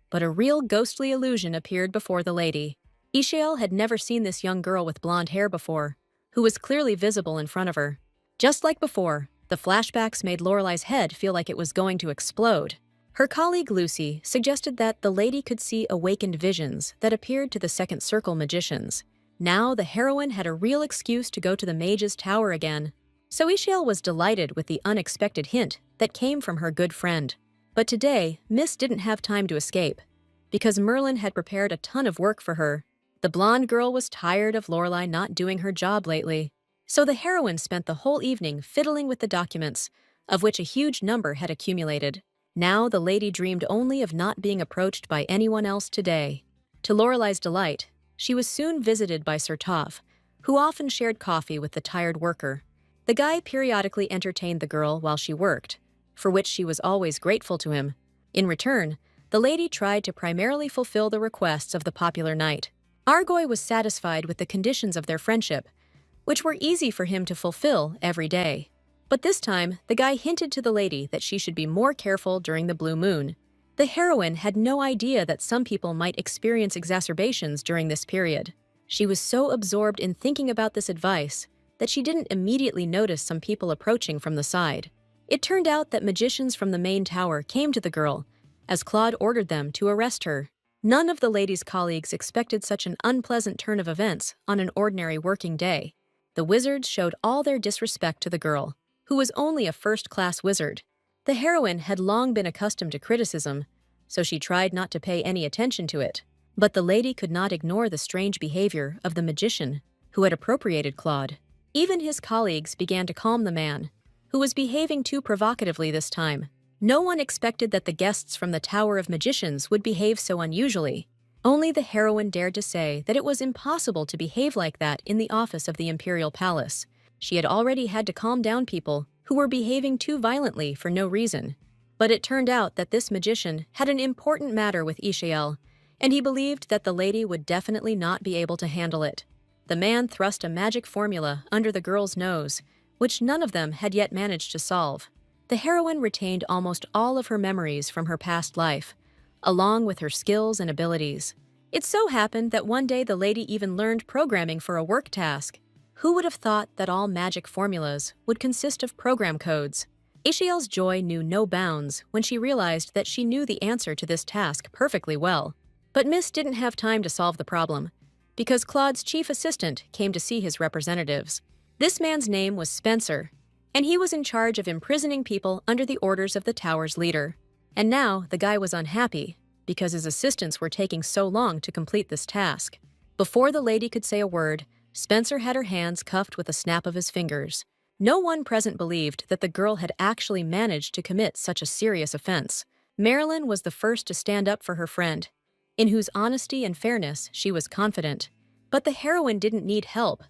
but a real ghostly illusion appeared before the lady. Ishiel had never seen this young girl with blonde hair before, who was clearly visible in front of her. Just like before, the flashbacks made Lorelei's head feel like it was going to explode. Her colleague Lucy suggested that the lady could see awakened visions that appeared to the Second Circle magicians. Now the heroine had a real excuse to go to the mage's tower again. So Ishiel was delighted with the unexpected hint that came from her good friend. But today, Miss didn't have time to escape, because Merlin had prepared a ton of work for her. The blonde girl was tired of Lorelei not doing her job lately. So the heroine spent the whole evening fiddling with the documents, of which a huge number had accumulated. Now the lady dreamed only of not being approached by anyone else today. To Lorelei's delight, she was soon visited by Sir Toph, who often shared coffee with the tired worker. The guy periodically entertained the girl while she worked, for which she was always grateful to him. In return, the lady tried to primarily fulfill the requests of the popular knight. Argoy was satisfied with the conditions of their friendship, which were easy for him to fulfill every day. But this time, the guy hinted to the lady that she should be more careful during the blue moon. The heroine had no idea that some people might experience exacerbations during this period. She was so absorbed in thinking about this advice that she didn't immediately notice some people approaching from the side. It turned out that magicians from the main tower came to the girl, as Claude ordered them to arrest her. None of the lady's colleagues expected such an unpleasant turn of events on an ordinary working day. The wizards showed all their disrespect to the girl, who was only a first-class wizard. The heroine had long been accustomed to criticism, so she tried not to pay any attention to it. But the lady could not ignore the strange behavior of the magician who had appropriated Claude. Even his colleagues began to calm the man, who was behaving too provocatively this time. No one expected that the guests from the Tower of Magicians would behave so unusually. Only the heroine dared to say that it was impossible to behave like that in the office of the Imperial Palace. She had already had to calm down people who were behaving too violently for no reason. But it turned out that this magician had an important matter with Yahello, and he believed that the lady would definitely not be able to handle it. The man thrust a magic formula under the girl's nose, which none of them had yet managed to solve. The heroine retained almost all of her memories from her past life, along with her skills and abilities. It so happened that one day the lady even learned programming for a work task. Who would have thought that all magic formulas would consist of program codes? Yahello's joy knew no bounds when she realized that she knew the answer to this task perfectly well. But Miss didn't have time to solve the problem, because Claude's chief assistant came to see his representatives. This man's name was Spencer, and he was in charge of imprisoning people under the orders of the tower's leader. And now the guy was unhappy because his assistants were taking so long to complete this task. Before the lady could say a word, Spencer had her hands cuffed with a snap of his fingers. No one present believed that the girl had actually managed to commit such a serious offense. Marilyn was the first to stand up for her friend, in whose honesty and fairness she was confident. But the heroine didn't need help,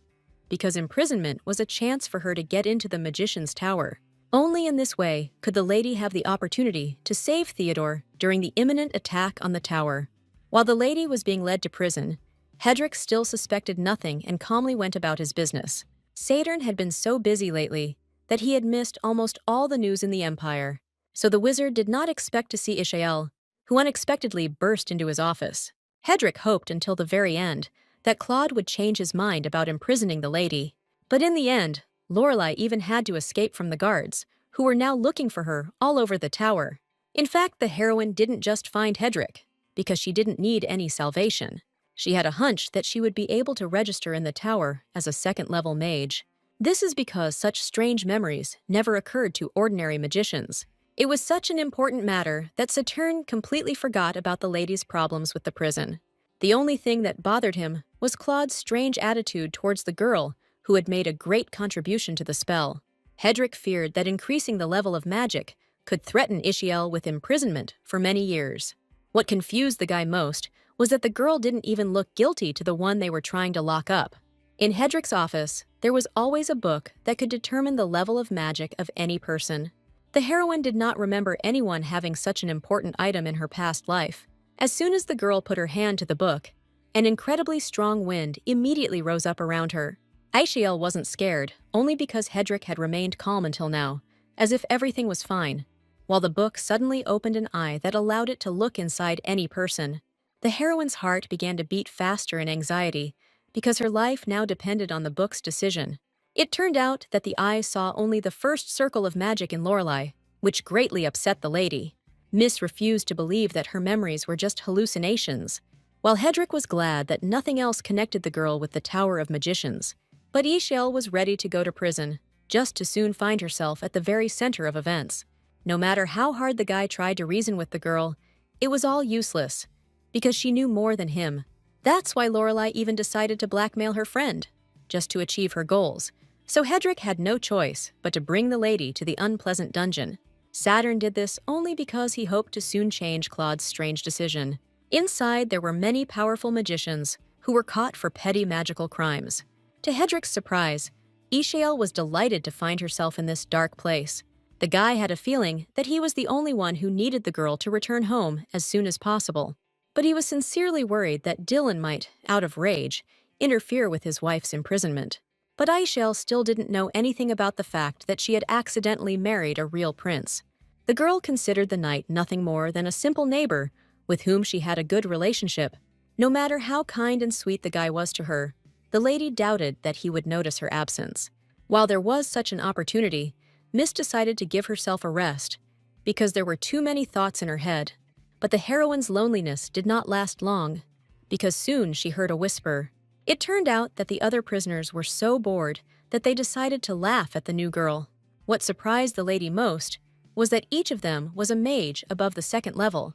because imprisonment was a chance for her to get into the magician's tower. Only in this way could the lady have the opportunity to save Theodore during the imminent attack on the tower. While the lady was being led to prison, Hedrick still suspected nothing and calmly went about his business. Saturn had been so busy lately that he had missed almost all the news in the Empire, so the wizard did not expect to see Yahello, who unexpectedly burst into his office. Hedrick hoped until the very end that Claude would change his mind about imprisoning the lady. But in the end, Lorelei even had to escape from the guards, who were now looking for her all over the tower. In fact, the heroine didn't just find Hedrick, because she didn't need any salvation. She had a hunch that she would be able to register in the tower as a second-level mage. This is because such strange memories never occurred to ordinary magicians. It was such an important matter that Saturn completely forgot about the lady's problems with the prison. The only thing that bothered him was Claude's strange attitude towards the girl who had made a great contribution to the spell. Hedrick feared that increasing the level of magic could threaten Yahello with imprisonment for many years. What confused the guy most was that the girl didn't even look guilty to the one they were trying to lock up. In Hedrick's office, there was always a book that could determine the level of magic of any person. The heroine did not remember anyone having such an important item in her past life. As soon as the girl put her hand to the book, an incredibly strong wind immediately rose up around her. Yahello wasn't scared, only because Hedrick had remained calm until now, as if everything was fine, while the book suddenly opened an eye that allowed it to look inside any person. The heroine's heart began to beat faster in anxiety, because her life now depended on the book's decision. It turned out that the eye saw only the first circle of magic in Lorelei, which greatly upset the lady. Miss refused to believe that her memories were just hallucinations, while Hedrick was glad that nothing else connected the girl with the Tower of Magicians. But Yahello was ready to go to prison, just to soon find herself at the very center of events. No matter how hard the guy tried to reason with the girl, it was all useless, because she knew more than him. That's why Lorelei even decided to blackmail her friend, just to achieve her goals. So Hedrick had no choice but to bring the lady to the unpleasant dungeon. Saturn did this only because he hoped to soon change Claude's strange decision. Inside, there were many powerful magicians who were caught for petty magical crimes. To Hedrick's surprise, Yahello was delighted to find herself in this dark place. The guy had a feeling that he was the only one who needed the girl to return home as soon as possible. But he was sincerely worried that Dylan might, out of rage, interfere with his wife's imprisonment. But Yahello still didn't know anything about the fact that she had accidentally married a real prince. The girl considered the knight nothing more than a simple neighbor with whom she had a good relationship. No matter how kind and sweet the guy was to her, the lady doubted that he would notice her absence. While there was such an opportunity, Miss decided to give herself a rest because there were too many thoughts in her head. But the heroine's loneliness did not last long, because soon she heard a whisper. It turned out that the other prisoners were so bored that they decided to laugh at the new girl. What surprised the lady most was that each of them was a mage above the second level,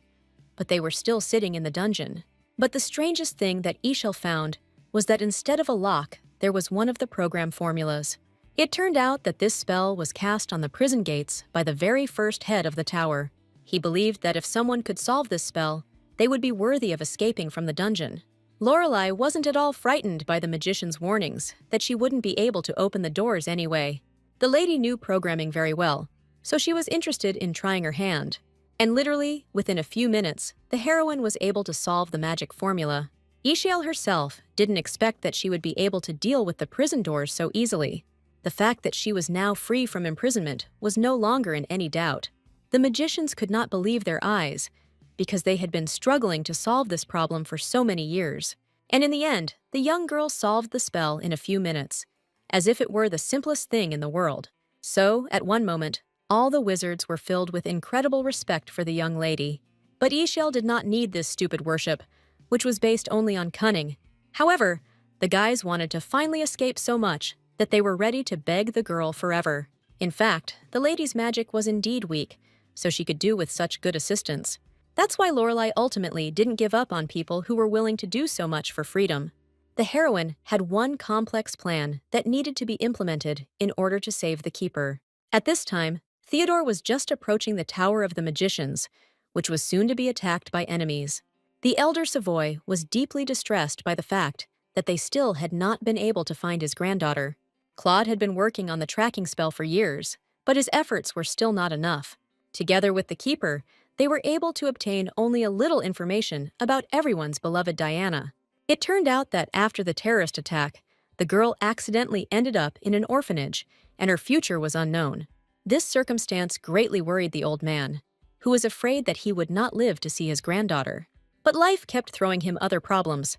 but they were still sitting in the dungeon. But the strangest thing that Ishel found was that instead of a lock, there was one of the program formulas. It turned out that this spell was cast on the prison gates by the very first head of the tower. He believed that if someone could solve this spell, they would be worthy of escaping from the dungeon. Lorelei wasn't at all frightened by the magician's warnings that she wouldn't be able to open the doors anyway. The lady knew programming very well, so she was interested in trying her hand. And literally, within a few minutes, the heroine was able to solve the magic formula. Ishel herself didn't expect that she would be able to deal with the prison doors so easily. The fact that she was now free from imprisonment was no longer in any doubt. The magicians could not believe their eyes, because they had been struggling to solve this problem for so many years. And in the end, the young girl solved the spell in a few minutes, as if it were the simplest thing in the world. So, at one moment, all the wizards were filled with incredible respect for the young lady. But Ishel did not need this stupid worship, which was based only on cunning. However, the guys wanted to finally escape so much that they were ready to beg the girl forever. In fact, the lady's magic was indeed weak, so she could do with such good assistance. That's why Lorelei ultimately didn't give up on people who were willing to do so much for freedom. The heroine had one complex plan that needed to be implemented in order to save the keeper. At this time, Theodore was just approaching the Tower of the Magicians, which was soon to be attacked by enemies. The elder Savoy was deeply distressed by the fact that they still had not been able to find his granddaughter. Claude had been working on the tracking spell for years, but his efforts were still not enough. Together with the keeper, they were able to obtain only a little information about everyone's beloved Diana. It turned out that after the terrorist attack, the girl accidentally ended up in an orphanage, and her future was unknown. This circumstance greatly worried the old man, who was afraid that he would not live to see his granddaughter. But life kept throwing him other problems,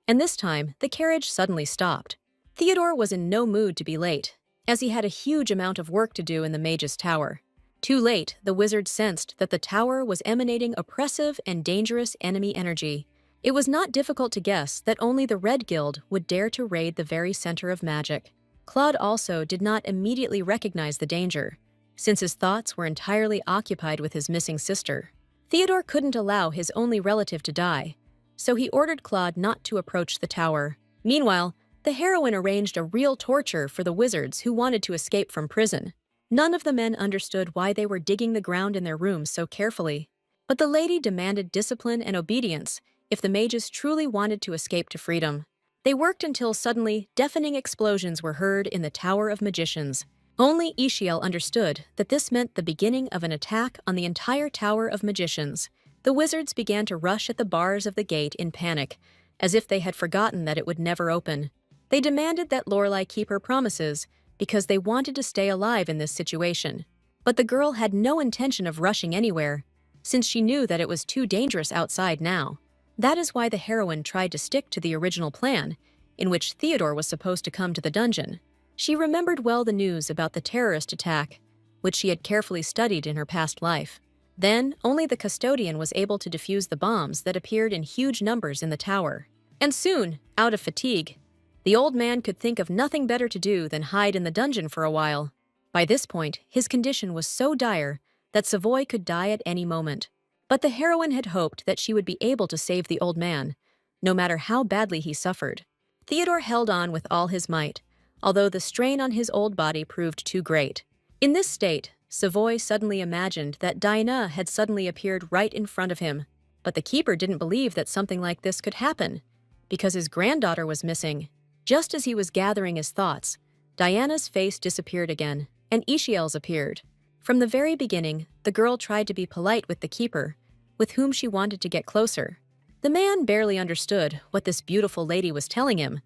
and this time the carriage suddenly stopped. Theodore was in no mood to be late, as he had a huge amount of work to do in the mage's tower. Too late, the wizard sensed that the tower was emanating oppressive and dangerous enemy energy. It was not difficult to guess that only the Red Guild would dare to raid the very center of magic. Claude also did not immediately recognize the danger, since his thoughts were entirely occupied with his missing sister. Theodore couldn't allow his only relative to die, so he ordered Claude not to approach the tower. Meanwhile, the heroine arranged a real torture for the wizards who wanted to escape from prison. None of the men understood why they were digging the ground in their rooms so carefully, but the lady demanded discipline and obedience if the mages truly wanted to escape to freedom. They worked until suddenly deafening explosions were heard in the Tower of Magicians. Only Ishel understood that this meant the beginning of an attack on the entire Tower of Magicians. The wizards began to rush at the bars of the gate in panic, as if they had forgotten that it would never open. They demanded that Lorelei keep her promises because they wanted to stay alive in this situation. But the girl had no intention of rushing anywhere, since she knew that it was too dangerous outside now. That is why the heroine tried to stick to the original plan, in which Theodore was supposed to come to the dungeon. She remembered well the news about the terrorist attack, which she had carefully studied in her past life. Then, only the custodian was able to defuse the bombs that appeared in huge numbers in the tower. And soon, out of fatigue, the old man could think of nothing better to do than hide in the dungeon for a while. By this point, his condition was so dire that Savoy could die at any moment. But the heroine had hoped that she would be able to save the old man, no matter how badly he suffered. Theodore held on with all his might, although the strain on his old body proved too great. In this state, Savoy suddenly imagined that Diana had suddenly appeared right in front of him. But the keeper didn't believe that something like this could happen, because his granddaughter was missing. Just as he was gathering his thoughts, Diana's face disappeared again, and Ishiel's appeared. From the very beginning, the girl tried to be polite with the keeper, with whom she wanted to get closer. The man barely understood what this beautiful lady was telling him,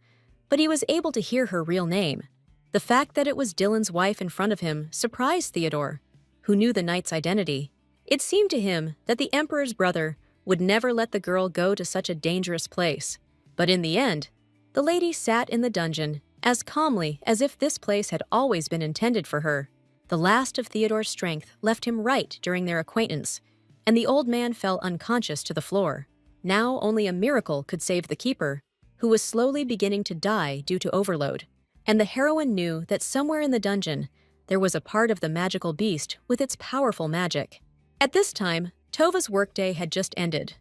but he was able to hear her real name. The fact that it was Dylan's wife in front of him surprised Theodore, who knew the knight's identity. It seemed to him that the emperor's brother would never let the girl go to such a dangerous place. But in the end, the lady sat in the dungeon as calmly as if this place had always been intended for her. The last of Theodore's strength left him right during their acquaintance, and the old man fell unconscious to the floor. Now only a miracle could save the keeper, who was slowly beginning to die due to overload. And the heroine knew that somewhere in the dungeon, there was a part of the magical beast with its powerful magic. At this time, Tova's workday had just ended,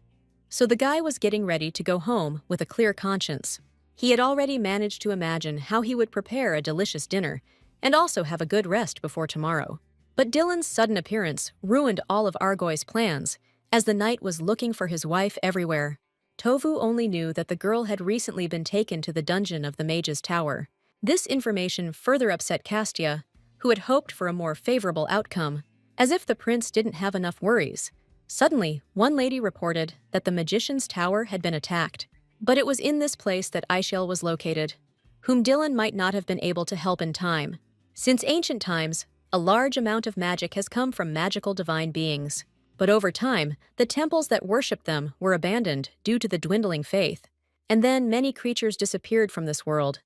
so the guy was getting ready to go home with a clear conscience. He had already managed to imagine how he would prepare a delicious dinner and also have a good rest before tomorrow. But Dylan's sudden appearance ruined all of Argoy's plans, as the knight was looking for his wife everywhere. Tovu only knew that the girl had recently been taken to the dungeon of the Mage's Tower. This information further upset Castia, who had hoped for a more favorable outcome. As if the prince didn't have enough worries, suddenly one lady reported that the magician's tower had been attacked. But it was in this place that Yahello was located, whom Dylan might not have been able to help in time. Since ancient times, a large amount of magic has come from magical divine beings. But over time, the temples that worshipped them were abandoned due to the dwindling faith. And then many creatures disappeared from this world,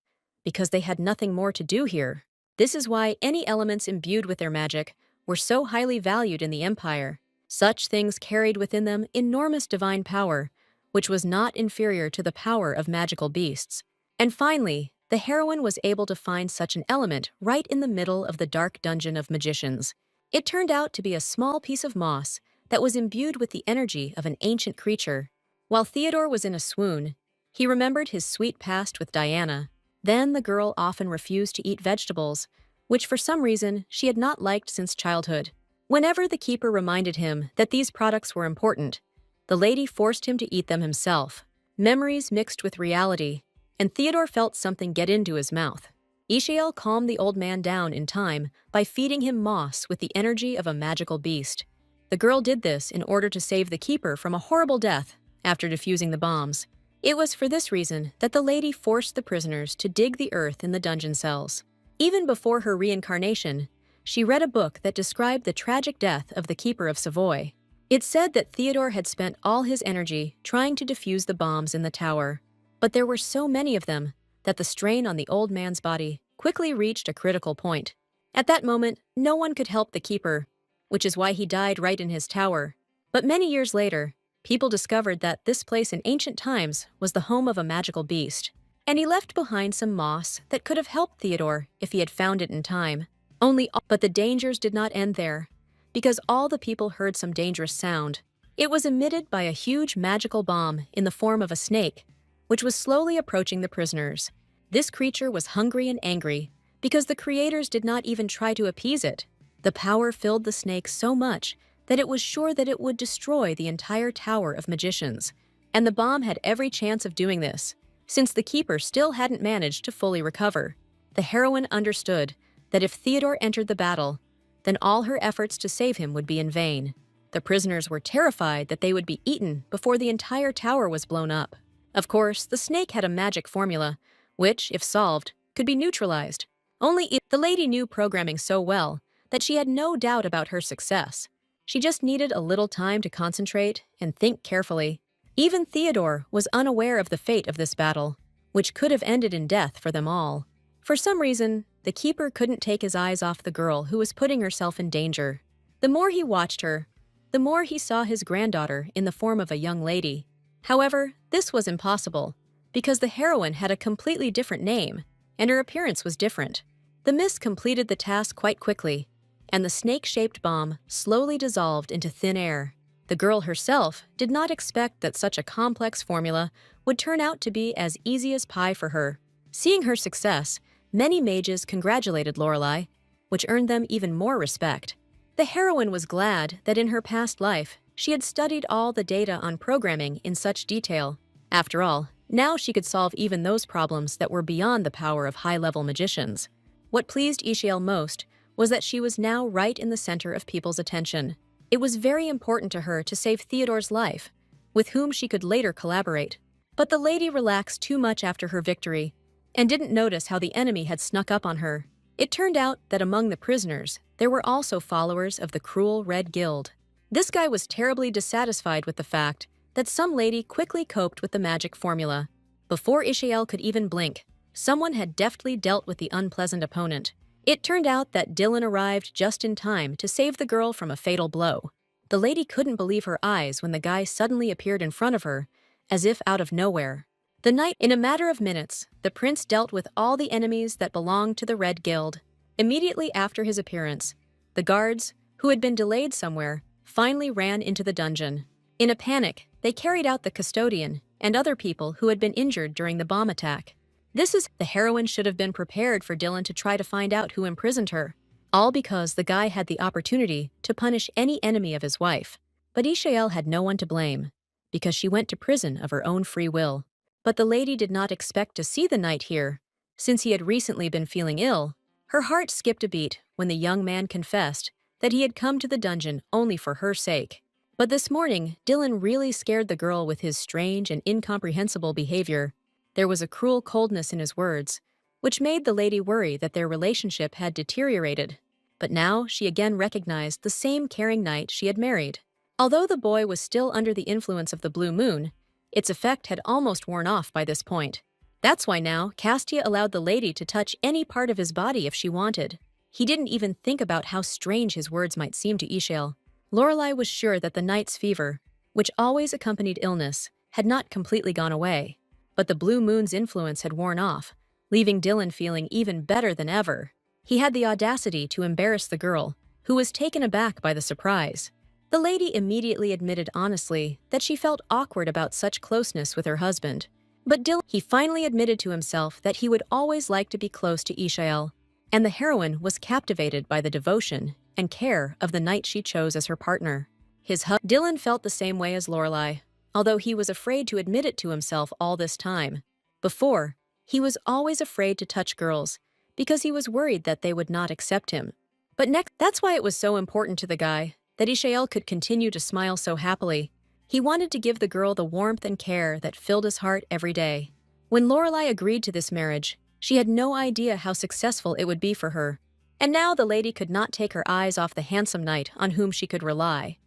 because they had nothing more to do here. This is why any elements imbued with their magic were so highly valued in the Empire. Such things carried within them enormous divine power, which was not inferior to the power of magical beasts. And finally, the heroine was able to find such an element right in the middle of the dark dungeon of magicians. It turned out to be a small piece of moss that was imbued with the energy of an ancient creature. While Theodore was in a swoon, he remembered his sweet past with Diana. Then the girl often refused to eat vegetables, which for some reason she had not liked since childhood. Whenever the keeper reminded him that these products were important, the lady forced him to eat them himself. Memories mixed with reality, and Theodore felt something get into his mouth. Yahello calmed the old man down in time by feeding him moss with the energy of a magical beast. The girl did this in order to save the keeper from a horrible death after defusing the bombs. It was for this reason that the lady forced the prisoners to dig the earth in the dungeon cells. Even before her reincarnation, she read a book that described the tragic death of the keeper of Savoy. It said that Theodore had spent all his energy trying to defuse the bombs in the tower, but there were so many of them that the strain on the old man's body quickly reached a critical point. At that moment, no one could help the keeper, which is why he died right in his tower. But many years later, people discovered that this place in ancient times was the home of a magical beast, and he left behind some moss that could have helped Theodore if he had found it in time. But the dangers did not end there, because all the people heard some dangerous sound. It was emitted by a huge magical bomb in the form of a snake, which was slowly approaching the prisoners. This creature was hungry and angry, because the creators did not even try to appease it. The power filled the snake so much that it was sure that it would destroy the entire tower of magicians, and the bomb had every chance of doing this, since the keeper still hadn't managed to fully recover. The heroine understood that if Theodore entered the battle, then all her efforts to save him would be in vain. The prisoners were terrified that they would be eaten before the entire tower was blown up. Of course, the snake had a magic formula, which, if solved, could be neutralized. The lady knew programming so well that she had no doubt about her success. She just needed a little time to concentrate and think carefully. Even Theodore was unaware of the fate of this battle, which could have ended in death for them all. For some reason, the keeper couldn't take his eyes off the girl who was putting herself in danger. The more he watched her, the more he saw his granddaughter in the form of a young lady. However, this was impossible, because the heroine had a completely different name, and her appearance was different. The mist completed the task quite quickly, and the snake-shaped bomb slowly dissolved into thin air. The girl herself did not expect that such a complex formula would turn out to be as easy as pie for her. Seeing her success, many mages congratulated Lorelei, which earned them even more respect. The heroine was glad that in her past life, she had studied all the data on programming in such detail. After all, now she could solve even those problems that were beyond the power of high-level magicians. What pleased Yahello most was that she was now right in the center of people's attention. It was very important to her to save Theodore's life, with whom she could later collaborate. But the lady relaxed too much after her victory, and didn't notice how the enemy had snuck up on her. It turned out that among the prisoners, there were also followers of the cruel Red Guild. This guy was terribly dissatisfied with the fact that some lady quickly coped with the magic formula. Before Yahello could even blink, someone had deftly dealt with the unpleasant opponent. It turned out that Dylan arrived just in time to save the girl from a fatal blow. The lady couldn't believe her eyes when the guy suddenly appeared in front of her, as if out of nowhere. In a matter of minutes, the prince dealt with all the enemies that belonged to the Red Guild. Immediately after his appearance, the guards, who had been delayed somewhere, finally ran into the dungeon. In a panic, they carried out the custodian and other people who had been injured during the bomb attack. The heroine should have been prepared for Dylan to try to find out who imprisoned her, all because the guy had the opportunity to punish any enemy of his wife. But Yahello had no one to blame, because she went to prison of her own free will. But the lady did not expect to see the knight here, since he had recently been feeling ill. Her heart skipped a beat when the young man confessed that he had come to the dungeon only for her sake. But this morning, Dylan really scared the girl with his strange and incomprehensible behavior. There was a cruel coldness in his words, which made the lady worry that their relationship had deteriorated. But now she again recognized the same caring knight she had married. Although the boy was still under the influence of the blue moon, its effect had almost worn off by this point. That's why now Castia allowed the lady to touch any part of his body if she wanted. He didn't even think about how strange his words might seem to Yahello. Lorelei was sure that the knight's fever, which always accompanied illness, had not completely gone away. But the blue moon's influence had worn off, leaving Dylan feeling even better than ever. He had the audacity to embarrass the girl, who was taken aback by the surprise. The lady immediately admitted honestly that she felt awkward about such closeness with her husband. But he finally admitted to himself that he would always like to be close to Yahello, and the heroine was captivated by the devotion and care of the knight she chose as her partner. Dylan felt the same way as Lorelei, although he was afraid to admit it to himself all this time. Before, he was always afraid to touch girls because he was worried that they would not accept him. But that's why it was so important to the guy that Yahello could continue to smile so happily. He wanted to give the girl the warmth and care that filled his heart every day. When Lorelei agreed to this marriage, she had no idea how successful it would be for her. And now the lady could not take her eyes off the handsome knight on whom she could rely.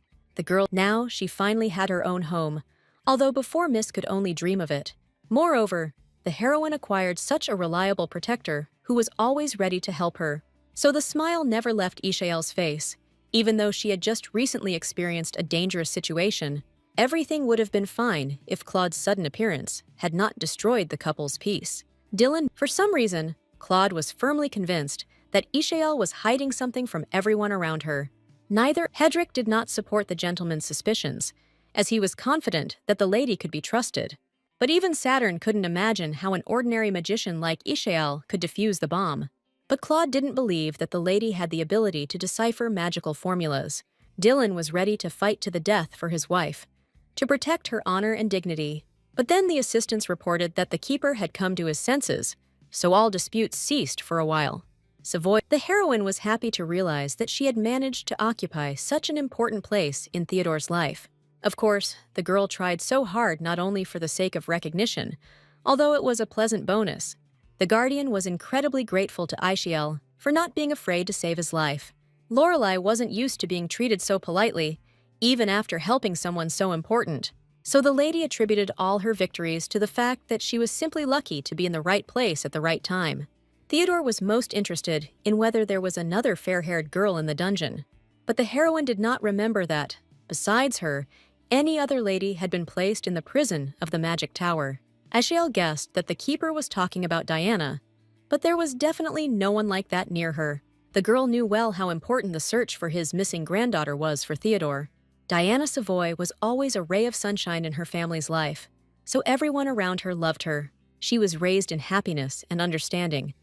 Now she finally had her own home, although before Miss could only dream of it. Moreover, the heroine acquired such a reliable protector who was always ready to help her. So the smile never left Yahello's face, even though she had just recently experienced a dangerous situation. Everything would have been fine if Claude's sudden appearance had not destroyed the couple's peace. For some reason, Claude was firmly convinced that Yahello was hiding something from everyone around her. Hedrick did not support the gentleman's suspicions, as he was confident that the lady could be trusted. But even Saturn couldn't imagine how an ordinary magician like Yahello could defuse the bomb. But Claude didn't believe that the lady had the ability to decipher magical formulas. Dylan was ready to fight to the death for his wife, to protect her honor and dignity. But then the assistants reported that the keeper had come to his senses, so all disputes ceased for a while. The heroine was happy to realize that she had managed to occupy such an important place in Theodore's life. Of course, the girl tried so hard not only for the sake of recognition, although it was a pleasant bonus. The guardian was incredibly grateful to Yahello for not being afraid to save his life. Lorelei wasn't used to being treated so politely, even after helping someone so important. So the lady attributed all her victories to the fact that she was simply lucky to be in the right place at the right time. Theodore was most interested in whether there was another fair-haired girl in the dungeon, but the heroine did not remember that, besides her, any other lady had been placed in the prison of the Magic Tower. Yahello guessed that the keeper was talking about Diana, but there was definitely no one like that near her. The girl knew well how important the search for his missing granddaughter was for Theodore. Diana Savoy was always a ray of sunshine in her family's life, so everyone around her loved her. She was raised in happiness and understanding,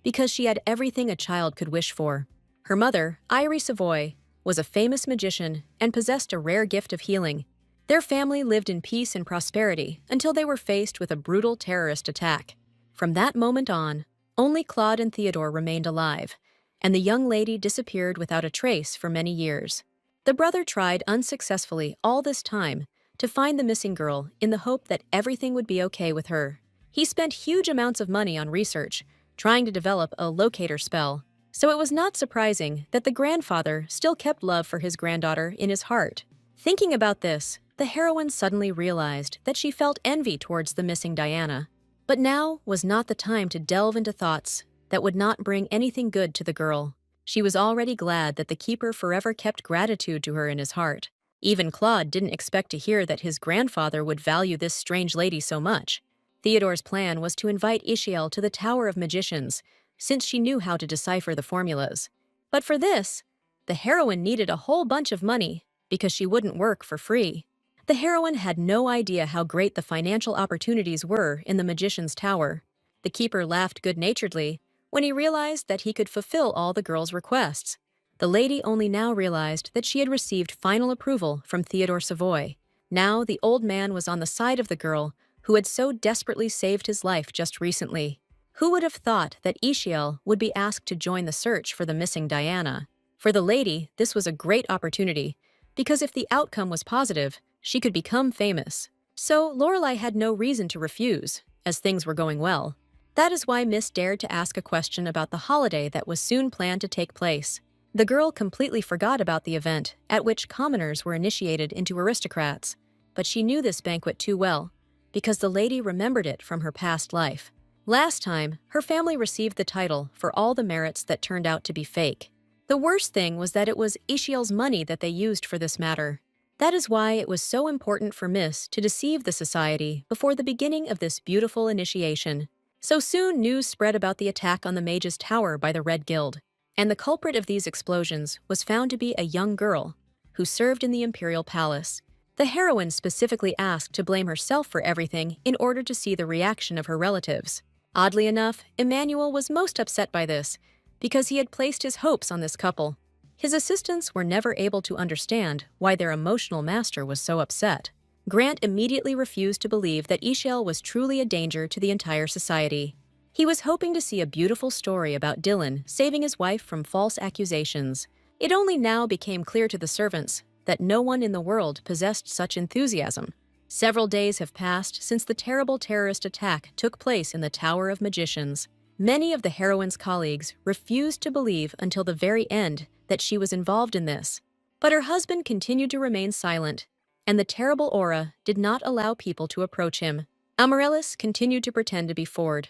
because she had everything a child could wish for. Her mother, Irie Savoy, was a famous magician and possessed a rare gift of healing. Their family lived in peace and prosperity until they were faced with a brutal terrorist attack. From that moment on, only Claude and Theodore remained alive, and the young lady disappeared without a trace for many years. The brother tried unsuccessfully all this time to find the missing girl in the hope that everything would be okay with her. He spent huge amounts of money on research, trying to develop a locator spell, so it was not surprising that the grandfather still kept love for his granddaughter in his heart. Thinking about this, the heroine suddenly realized that she felt envy towards the missing Diana. But now was not the time to delve into thoughts that would not bring anything good to the girl. She was already glad that the keeper forever kept gratitude to her in his heart. Even Claude didn't expect to hear that his grandfather would value this strange lady so much. Theodore's plan was to invite Ishiel to the Tower of Magicians, since she knew how to decipher the formulas. But for this, the heroine needed a whole bunch of money, because she wouldn't work for free. The heroine had no idea how great the financial opportunities were in the Magician's Tower. The keeper laughed good-naturedly when he realized that he could fulfill all the girl's requests. The lady only now realized that she had received final approval from Theodore Savoy. Now the old man was on the side of the girl who had so desperately saved his life just recently. Who would have thought that Ishiel would be asked to join the search for the missing Diana? For the lady, this was a great opportunity, because if the outcome was positive, she could become famous. So Lorelei had no reason to refuse, as things were going well. That is why Miss dared to ask a question about the holiday that was soon planned to take place. The girl completely forgot about the event at which commoners were initiated into aristocrats, but she knew this banquet too well, because the lady remembered it from her past life. Last time, her family received the title for all the merits that turned out to be fake. The worst thing was that it was Ishiel's money that they used for this matter. That is why it was so important for Miss to deceive the society before the beginning of this beautiful initiation. So soon news spread about the attack on the Mage's Tower by the Red Guild, and the culprit of these explosions was found to be a young girl who served in the Imperial Palace. The heroine specifically asked to blame herself for everything in order to see the reaction of her relatives. Oddly enough, Emmanuel was most upset by this, because he had placed his hopes on this couple. His assistants were never able to understand why their emotional master was so upset. Grant immediately refused to believe that Ishiel was truly a danger to the entire society. He was hoping to see a beautiful story about Dylan saving his wife from false accusations. It only now became clear to the servants that no one in the world possessed such enthusiasm. Several days have passed since the terrible terrorist attack took place in the Tower of Magicians. Many of the heroine's colleagues refused to believe until the very end that she was involved in this. But her husband continued to remain silent, and the terrible aura did not allow people to approach him. Amaryllis continued to pretend to be Ford,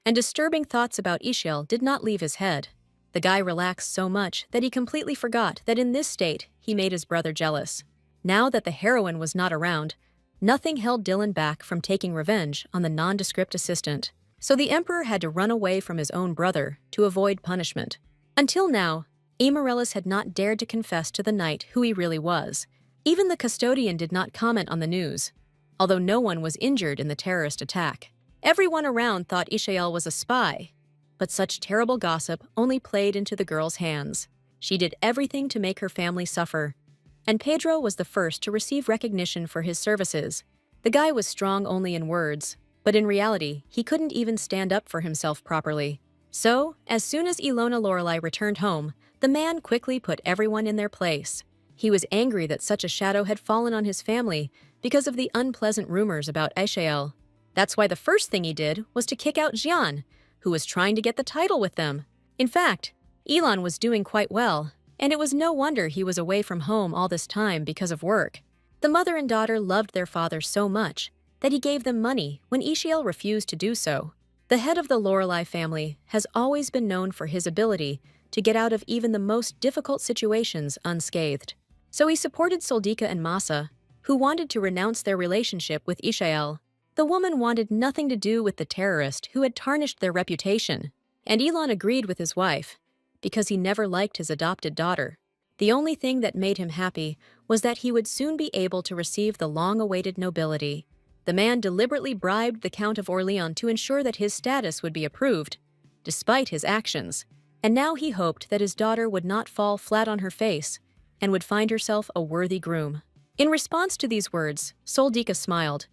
and disturbing thoughts about Ishiel did not leave his head. The guy relaxed so much that he completely forgot that in this state he made his brother jealous. Now that the heroine was not around, nothing held Dylan back from taking revenge on the nondescript assistant. So the Emperor had to run away from his own brother to avoid punishment. Until now, Amaryllis had not dared to confess to the knight who he really was. Even the custodian did not comment on the news, although no one was injured in the terrorist attack. Everyone around thought Ishiel was a spy, but such terrible gossip only played into the girl's hands. She did everything to make her family suffer, and Pedro was the first to receive recognition for his services. The guy was strong only in words, but in reality, he couldn't even stand up for himself properly. So, as soon as Ilona Lorelei returned home, the man quickly put everyone in their place. He was angry that such a shadow had fallen on his family because of the unpleasant rumors about Ishiel. That's why the first thing he did was to kick out Jian, who was trying to get the title with them. In fact, Elon was doing quite well, and it was no wonder he was away from home all this time because of work. The mother and daughter loved their father so much that he gave them money when Ishiel refused to do so. The head of the Lorelei family has always been known for his ability to get out of even the most difficult situations unscathed. So he supported Soldika and Masa, who wanted to renounce their relationship with Ishiel. The woman wanted nothing to do with the terrorist who had tarnished their reputation, and Elon agreed with his wife, because he never liked his adopted daughter. The only thing that made him happy was that he would soon be able to receive the long-awaited nobility. The man deliberately bribed the Count of Orleans to ensure that his status would be approved, despite his actions, and now he hoped that his daughter would not fall flat on her face and would find herself a worthy groom. In response to these words, Soldika smiled,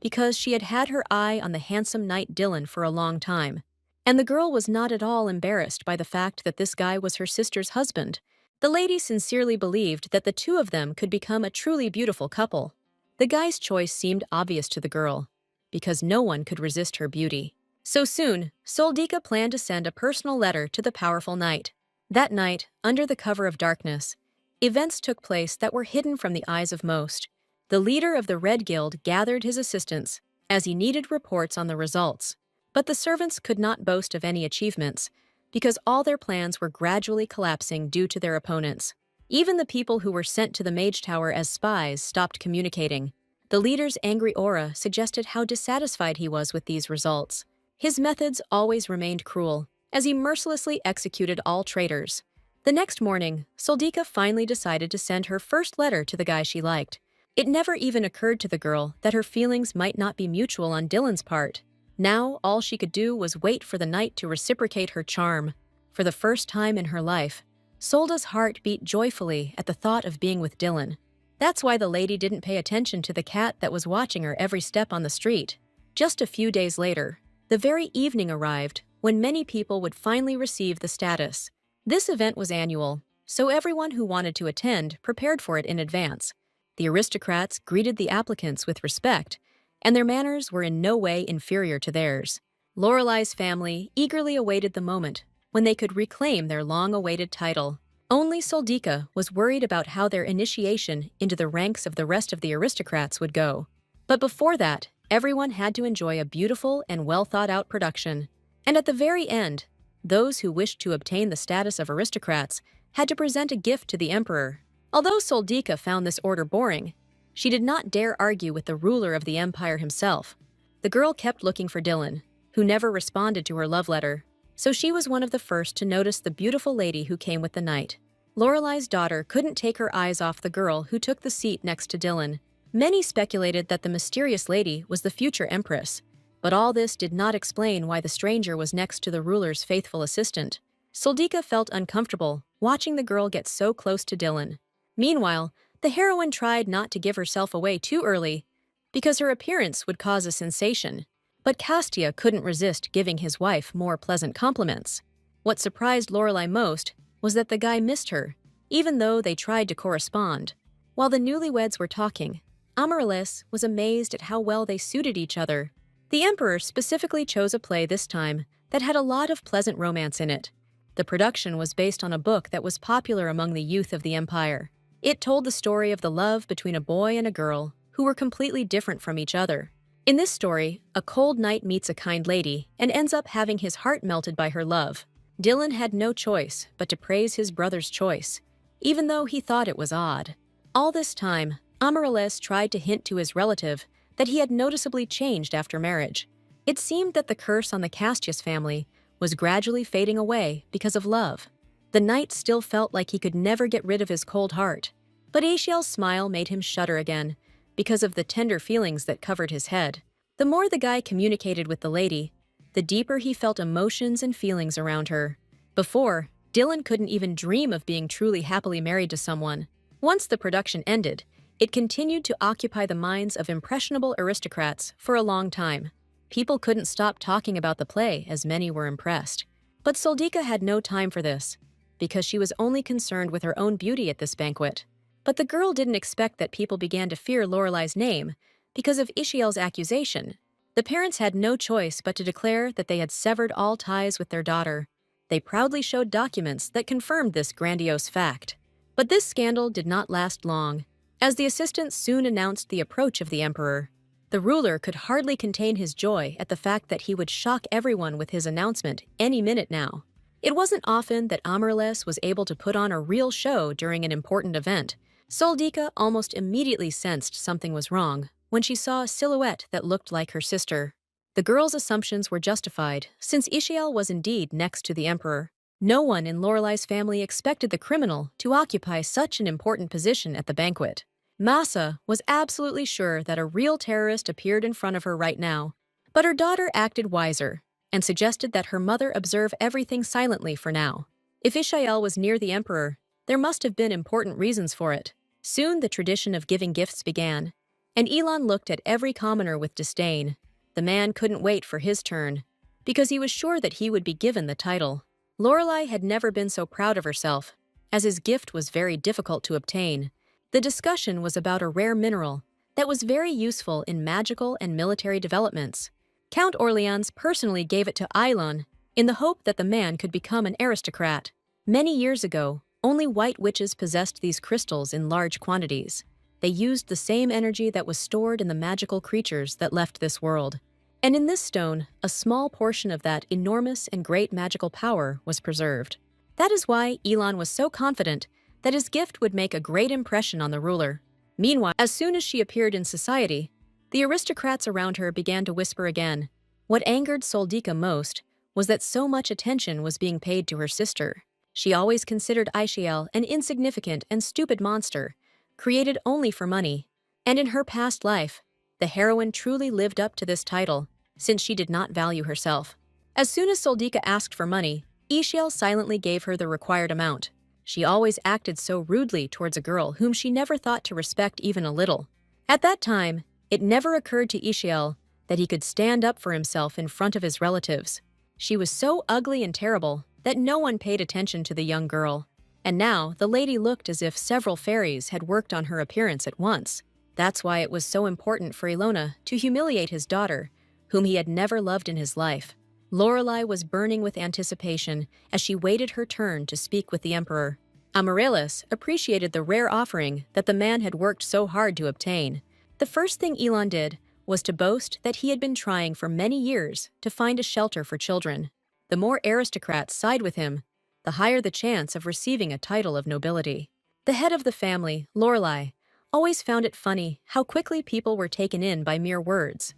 because she had had her eye on the handsome knight Dylan for a long time, and the girl was not at all embarrassed by the fact that this guy was her sister's husband. The lady sincerely believed that the two of them could become a truly beautiful couple. The guy's choice seemed obvious to the girl, because no one could resist her beauty. So soon, Soldika planned to send a personal letter to the powerful knight. That night, under the cover of darkness, events took place that were hidden from the eyes of most. The leader of the Red Guild gathered his assistants, as he needed reports on the results. But the servants could not boast of any achievements, because all their plans were gradually collapsing due to their opponents. Even the people who were sent to the Mage Tower as spies stopped communicating. The leader's angry aura suggested how dissatisfied he was with these results. His methods always remained cruel, as he mercilessly executed all traitors. The next morning, Soldika finally decided to send her first letter to the guy she liked. It never even occurred to the girl that her feelings might not be mutual on Dylan's part. Now, all she could do was wait for the night to reciprocate her charm. For the first time in her life, Solda's heart beat joyfully at the thought of being with Dylan. That's why the lady didn't pay attention to the cat that was watching her every step on the street. Just a few days later, the very evening arrived when many people would finally receive the status. This event was annual, so everyone who wanted to attend prepared for it in advance. The aristocrats greeted the applicants with respect, and their manners were in no way inferior to theirs. Lorelai's family eagerly awaited the moment when they could reclaim their long-awaited title. Only Soldika was worried about how their initiation into the ranks of the rest of the aristocrats would go. But before that, everyone had to enjoy a beautiful and well-thought-out production. And at the very end, those who wished to obtain the status of aristocrats had to present a gift to the emperor. Although Soldika found this order boring, she did not dare argue with the ruler of the empire himself. The girl kept looking for Dylan, who never responded to her love letter, so she was one of the first to notice the beautiful lady who came with the knight. Lorelai's daughter couldn't take her eyes off the girl who took the seat next to Dylan. Many speculated that the mysterious lady was the future empress, but all this did not explain why the stranger was next to the ruler's faithful assistant. Soldika felt uncomfortable watching the girl get so close to Dylan. Meanwhile, the heroine tried not to give herself away too early, because her appearance would cause a sensation. But Castia couldn't resist giving his wife more pleasant compliments. What surprised Lorelai most was that the guy missed her, even though they tried to correspond. While the newlyweds were talking, Amaryllis was amazed at how well they suited each other. The emperor specifically chose a play this time that had a lot of pleasant romance in it. The production was based on a book that was popular among the youth of the empire. It told the story of the love between a boy and a girl who were completely different from each other. In this story, a cold knight meets a kind lady and ends up having his heart melted by her love. Dylan had no choice but to praise his brother's choice, even though he thought it was odd. All this time, Amaryllis tried to hint to his relative that he had noticeably changed after marriage. It seemed that the curse on the Castius family was gradually fading away because of love. The knight still felt like he could never get rid of his cold heart, but Ashiel's smile made him shudder again because of the tender feelings that covered his head. The more the guy communicated with the lady, the deeper he felt emotions and feelings around her. Before, Dylan couldn't even dream of being truly happily married to someone. Once the production ended, it continued to occupy the minds of impressionable aristocrats for a long time. People couldn't stop talking about the play as many were impressed. But Soldika had no time for this, because she was only concerned with her own beauty at this banquet. But the girl didn't expect that people began to fear Lorelai's name because of Ashiel's accusation. The parents had no choice but to declare that they had severed all ties with their daughter. They proudly showed documents that confirmed this grandiose fact. But this scandal did not last long, as the assistant soon announced the approach of the emperor. The ruler could hardly contain his joy at the fact that he would shock everyone with his announcement any minute now. It wasn't often that Amaryllis was able to put on a real show during an important event. Soldika almost immediately sensed something was wrong when she saw a silhouette that looked like her sister. The girl's assumptions were justified, since Ashiel was indeed next to the emperor. No one in Lorelai's family expected the criminal to occupy such an important position at the banquet. Masa was absolutely sure that a real terrorist appeared in front of her right now, but her daughter acted wiser and suggested that her mother observe everything silently for now. If Ashiel was near the emperor, there must have been important reasons for it. Soon the tradition of giving gifts began, and Elon looked at every commoner with disdain. The man couldn't wait for his turn, because he was sure that he would be given the title. Lorelai had never been so proud of herself, as his gift was very difficult to obtain. The discussion was about a rare mineral that was very useful in magical and military developments. Count Orleans personally gave it to Elon in the hope that the man could become an aristocrat. Many years ago, only white witches possessed these crystals in large quantities. They used the same energy that was stored in the magical creatures that left this world. And in this stone, a small portion of that enormous and great magical power was preserved. That is why Elon was so confident that his gift would make a great impression on the ruler. Meanwhile, as soon as she appeared in society, the aristocrats around her began to whisper again. What angered Soldika most was that so much attention was being paid to her sister. She always considered Aishiel an insignificant and stupid monster, created only for money. And in her past life, the heroine truly lived up to this title, since she did not value herself. As soon as Soldika asked for money, Aishiel silently gave her the required amount. She always acted so rudely towards a girl whom she never thought to respect even a little. At that time, it never occurred to Aishiel that he could stand up for himself in front of his relatives. She was so ugly and terrible that no one paid attention to the young girl. And now, the lady looked as if several fairies had worked on her appearance at once. That's why it was so important for Ilona to humiliate his daughter, whom he had never loved in his life. Lorelei was burning with anticipation as she waited her turn to speak with the Emperor. Amaryllis appreciated the rare offering that the man had worked so hard to obtain. The first thing Elon did was to boast that he had been trying for many years to find a shelter for children. The more aristocrats side with him, the higher the chance of receiving a title of nobility. The head of the family, Lorelei, always found it funny how quickly people were taken in by mere words.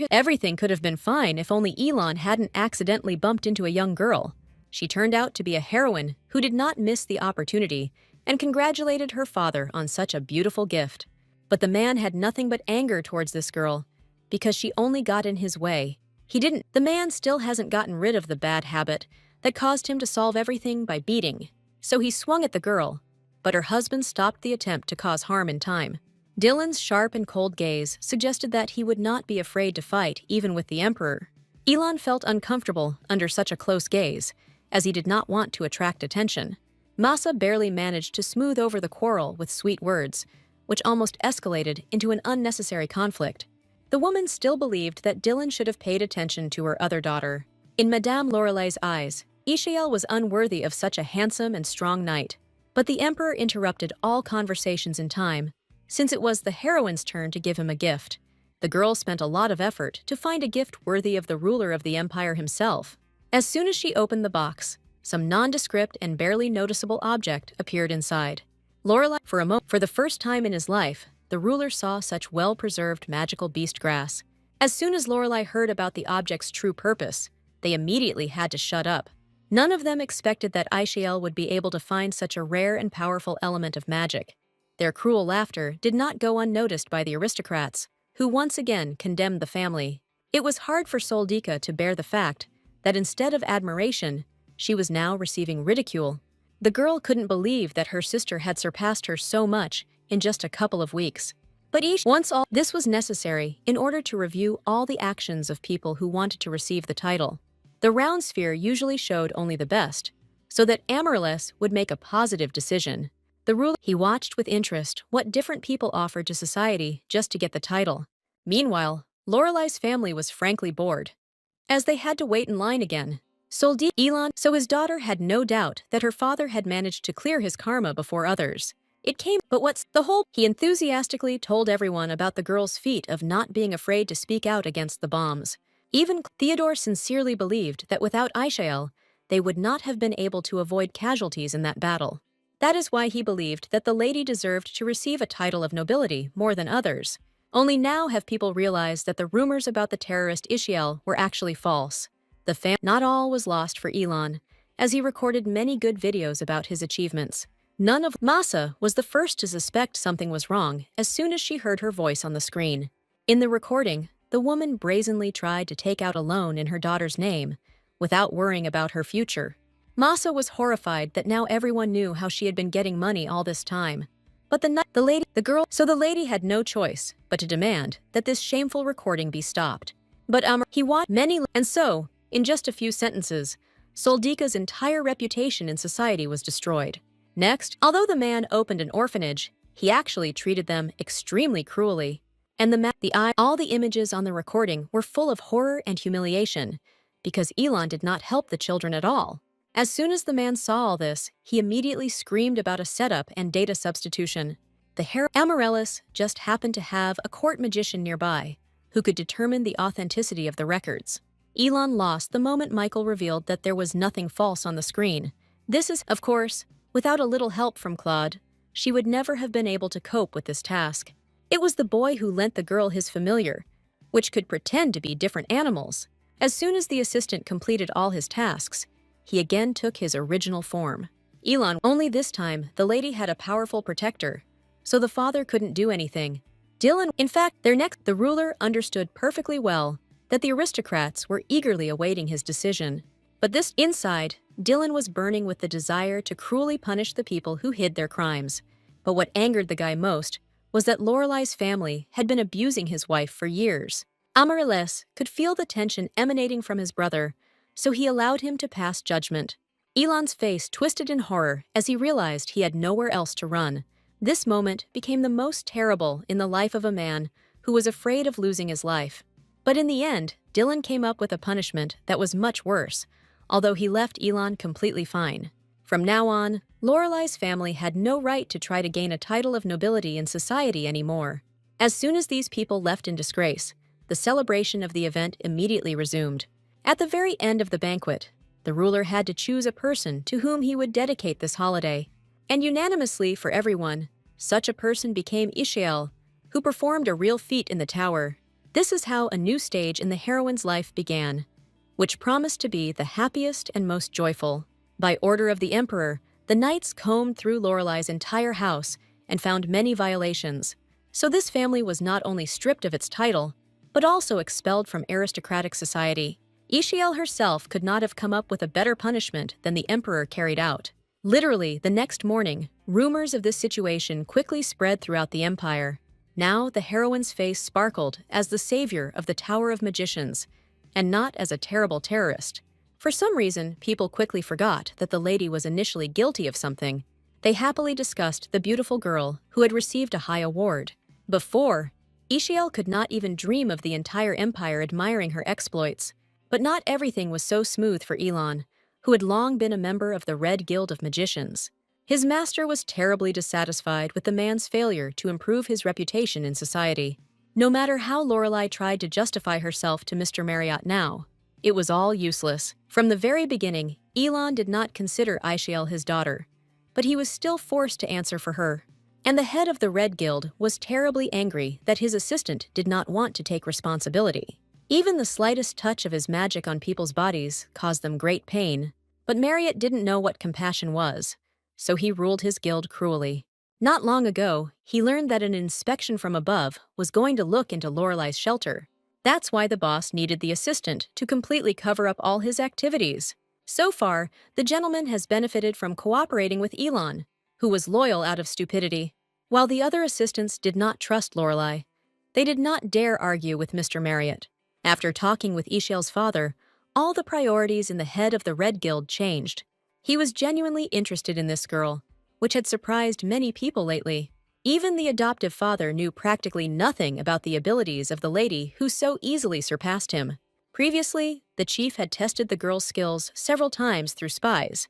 Everything could have been fine if only Elon hadn't accidentally bumped into a young girl. She turned out to be a heroine who did not miss the opportunity and congratulated her father on such a beautiful gift. But the man had nothing but anger towards this girl because she only got in his way. The man still hasn't gotten rid of the bad habit that caused him to solve everything by beating. So he swung at the girl, but her husband stopped the attempt to cause harm in time. Dylan's sharp and cold gaze suggested that he would not be afraid to fight even with the Emperor. Elon felt uncomfortable under such a close gaze, as he did not want to attract attention. Masa barely managed to smooth over the quarrel with sweet words, which almost escalated into an unnecessary conflict. The woman still believed that Dylan should have paid attention to her other daughter. In Madame Lorelei's eyes, Aishiel was unworthy of such a handsome and strong knight. But the Emperor interrupted all conversations in time, since it was the heroine's turn to give him a gift. The girl spent a lot of effort to find a gift worthy of the ruler of the empire himself. As soon as she opened the box, some nondescript and barely noticeable object appeared inside. Lorelei, for the first time in his life, the ruler saw such well-preserved magical beast grass. As soon as Lorelei heard about the object's true purpose, they immediately had to shut up. None of them expected that Aishiel would be able to find such a rare and powerful element of magic. Their cruel laughter did not go unnoticed by the aristocrats, who once again condemned the family. It was hard for Soldika to bear the fact that instead of admiration, she was now receiving ridicule. The girl couldn't believe that her sister had surpassed her so much in just a couple of weeks. But once all this was necessary in order to review all the actions of people who wanted to receive the title. The round sphere usually showed only the best, so that Amaryllis would make a positive decision. The ruler, he watched with interest what different people offered to society just to get the title. Meanwhile, Lorelei's family was frankly bored, as they had to wait in line again. So his daughter had no doubt that her father had managed to clear his karma before others. He enthusiastically told everyone about the girl's feat of not being afraid to speak out against the bombs. Even Theodore sincerely believed that without Aishiel, they would not have been able to avoid casualties in that battle. That is why he believed that the lady deserved to receive a title of nobility more than others. Only now have people realized that the rumors about the terrorist Aishiel were actually false. Not all was lost for Elon, as he recorded many good videos about his achievements. Masa was the first to suspect something was wrong as soon as she heard her voice on the screen. In the recording, the woman brazenly tried to take out a loan in her daughter's name, without worrying about her future. Masa was horrified that now everyone knew how she had been getting money all this time. But so the lady had no choice but to demand that this shameful recording be stopped. But he watched many, and so, in just a few sentences, Soldika's entire reputation in society was destroyed. Next, although the man opened an orphanage, he actually treated them extremely cruelly. And all the images on the recording were full of horror and humiliation, because Elon did not help the children at all. As soon as the man saw all this, he immediately screamed about a setup and data substitution. The Amaryllis just happened to have a court magician nearby, who could determine the authenticity of the records. Elon lost the moment Michael revealed that there was nothing false on the screen. This is, of course, without a little help from Claude, she would never have been able to cope with this task. It was the boy who lent the girl his familiar, which could pretend to be different animals. As soon as the assistant completed all his tasks, he again took his original form. Elon, only this time, the lady had a powerful protector, so the father couldn't do anything. Dylan, in fact, the ruler understood perfectly well that the aristocrats were eagerly awaiting his decision. But this inside, Dylan was burning with the desire to cruelly punish the people who hid their crimes. But what angered the guy most was that Lorelai's family had been abusing his wife for years. Amaryllis could feel the tension emanating from his brother, so he allowed him to pass judgment. Elon's face twisted in horror as he realized he had nowhere else to run. This moment became the most terrible in the life of a man who was afraid of losing his life. But in the end, Dylan came up with a punishment that was much worse, although he left Elon completely fine. From now on, Lorelai's family had no right to try to gain a title of nobility in society anymore. As soon as these people left in disgrace, the celebration of the event immediately resumed. At the very end of the banquet, the ruler had to choose a person to whom he would dedicate this holiday. And unanimously for everyone, such a person became Yahello, who performed a real feat in the tower. This is how a new stage in the heroine's life began, which promised to be the happiest and most joyful. By order of the emperor, the knights combed through Lorelai's entire house and found many violations. So this family was not only stripped of its title, but also expelled from aristocratic society. Yahello herself could not have come up with a better punishment than the emperor carried out. Literally, the next morning, rumors of this situation quickly spread throughout the empire. Now the heroine's face sparkled as the savior of the Tower of Magicians, and not as a terrible terrorist. For some reason, people quickly forgot that the lady was initially guilty of something. They happily discussed the beautiful girl who had received a high award. Before, Yahello could not even dream of the entire empire admiring her exploits. But not everything was so smooth for Elon, who had long been a member of the Red Guild of Magicians. His master was terribly dissatisfied with the man's failure to improve his reputation in society. No matter how Lorelai tried to justify herself to Mr. Marriott now, it was all useless. From the very beginning, Elon did not consider Yahello his daughter, but he was still forced to answer for her. And the head of the Red Guild was terribly angry that his assistant did not want to take responsibility. Even the slightest touch of his magic on people's bodies caused them great pain, but Marriott didn't know what compassion was, so he ruled his guild cruelly. Not long ago, he learned that an inspection from above was going to look into Lorelai's shelter. That's why the boss needed the assistant to completely cover up all his activities. So far, the gentleman has benefited from cooperating with Elon, who was loyal out of stupidity. While the other assistants did not trust Lorelai, they did not dare argue with Mr. Marriott. After talking with Yahello's father, all the priorities in the head of the Red Guild changed. He was genuinely interested in this girl, which had surprised many people lately. Even the adoptive father knew practically nothing about the abilities of the lady who so easily surpassed him. Previously, the chief had tested the girl's skills several times through spies,